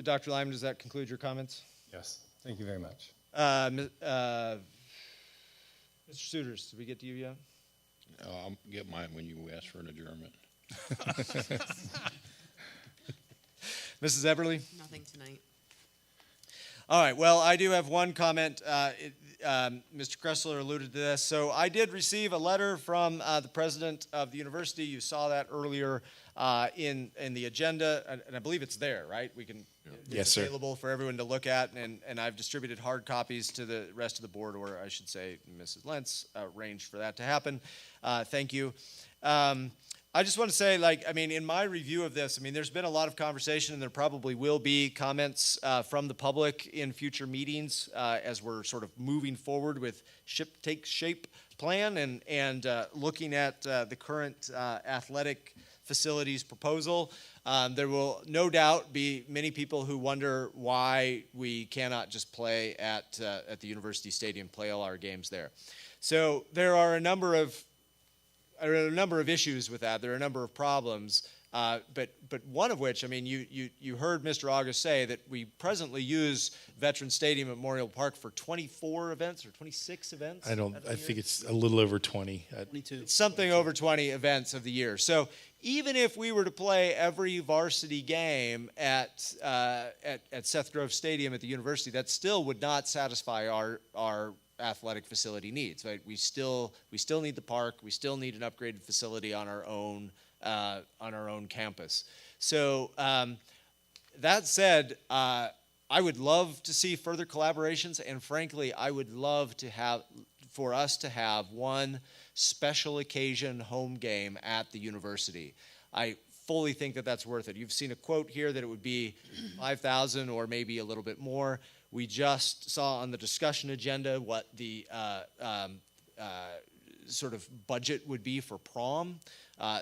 Dr. Lyman, does that conclude your comments? Yes. Thank you very much. Mr. Suiters, did we get to you yet? I'll get mine when you ask for an adjournment. Mrs. Eberly? Nothing tonight. All right. Well, I do have one comment. Mr. Kressler alluded to this. So I did receive a letter from the president of the university. You saw that earlier in the agenda, and I believe it's there, right? Yes, it's sir. available for everyone to look at, and I've distributed hard copies to the rest of the board, or I should say Mrs. Lentz arranged for that to happen. Thank you. I just want to say, in my review of this, there's been a lot of conversation, and there probably will be comments from the public in future meetings as we're sort of moving forward with Take Shape plan and looking at the current athletic facilities proposal. There will no doubt be many people who wonder why we cannot just play at the university stadium, play all our games there. So there are a number of issues with that. There are a number of problems, but one of which, you heard Mr. August say that we presently use Veterans Stadium at Memorial Park for 24 events or 26 events. I think it's a little over 20. 22. It's something over 20 events of the year. So even if we were to play every varsity game at Seth Grove Stadium at the university, that still would not satisfy our athletic facility needs. Right? We still need the park. We still need an upgraded facility on our own campus. So that said, I would love to see further collaborations, and frankly, I would love for us to have one special occasion home game at the university. I fully think that that's worth it. You've seen a quote here that it would be 5,000 or maybe a little bit more. We just saw on the discussion agenda what the sort of budget would be for prom.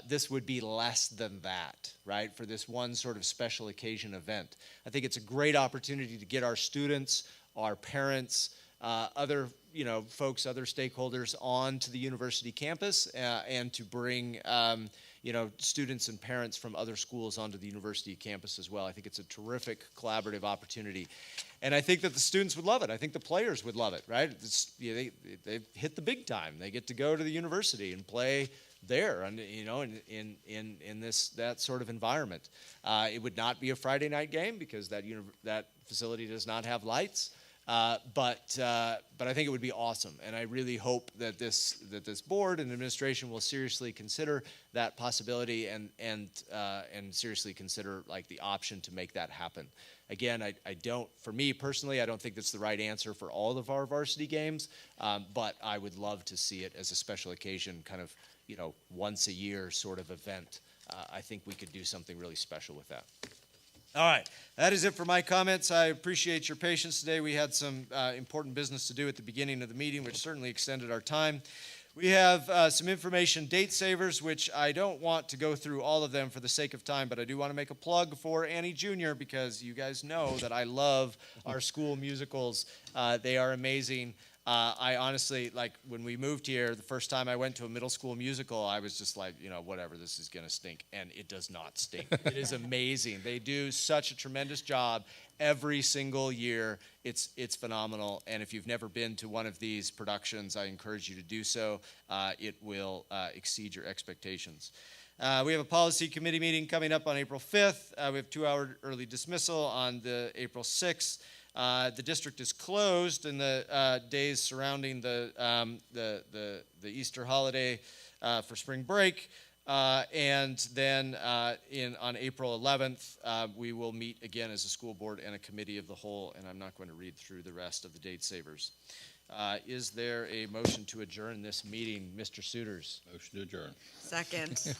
This would be less than that, right, for this one sort of special occasion event. I think it's a great opportunity to get our students, our parents, other folks, other stakeholders onto the university campus and to bring students and parents from other schools onto the university campus as well. I think it's a terrific collaborative opportunity. And I think that the students would love it. I think the players would love it, right? They've hit the big time. They get to go to the university and play there, and in that sort of environment. It would not be a Friday night game because that facility does not have lights. But I think it would be awesome, and I really hope that this board and administration will seriously consider that possibility and seriously consider like the option to make that happen. Again, for me personally, I don't think that's the right answer for all of our varsity games, but I would love to see it as a special occasion, kind of once a year sort of event. I think we could do something really special with that. All right, that is it for my comments. I appreciate your patience today. We had some important business to do at the beginning of the meeting, which certainly extended our time. We have some information date savers, which I don't want to go through all of them for the sake of time, but I do want to make a plug for Annie Jr. because you guys know that I love our school musicals. They are amazing. I honestly, like, when we moved here, the first time I went to a middle school musical, I was just like, whatever, this is going to stink. And it does not stink. It is amazing. They do such a tremendous job every single year. It's phenomenal. And if you've never been to one of these productions, I encourage you to do so. It will exceed your expectations. We have a policy committee meeting coming up on April 5th. We have 2-hour early dismissal on the April 6th. The district is closed in the days surrounding the Easter holiday for spring break. And then on April 11th, we will meet again as a school board and a committee of the whole, and I'm not going to read through the rest of the date savers. Is there a motion to adjourn this meeting, Mr. Suiters? Motion to adjourn. Second.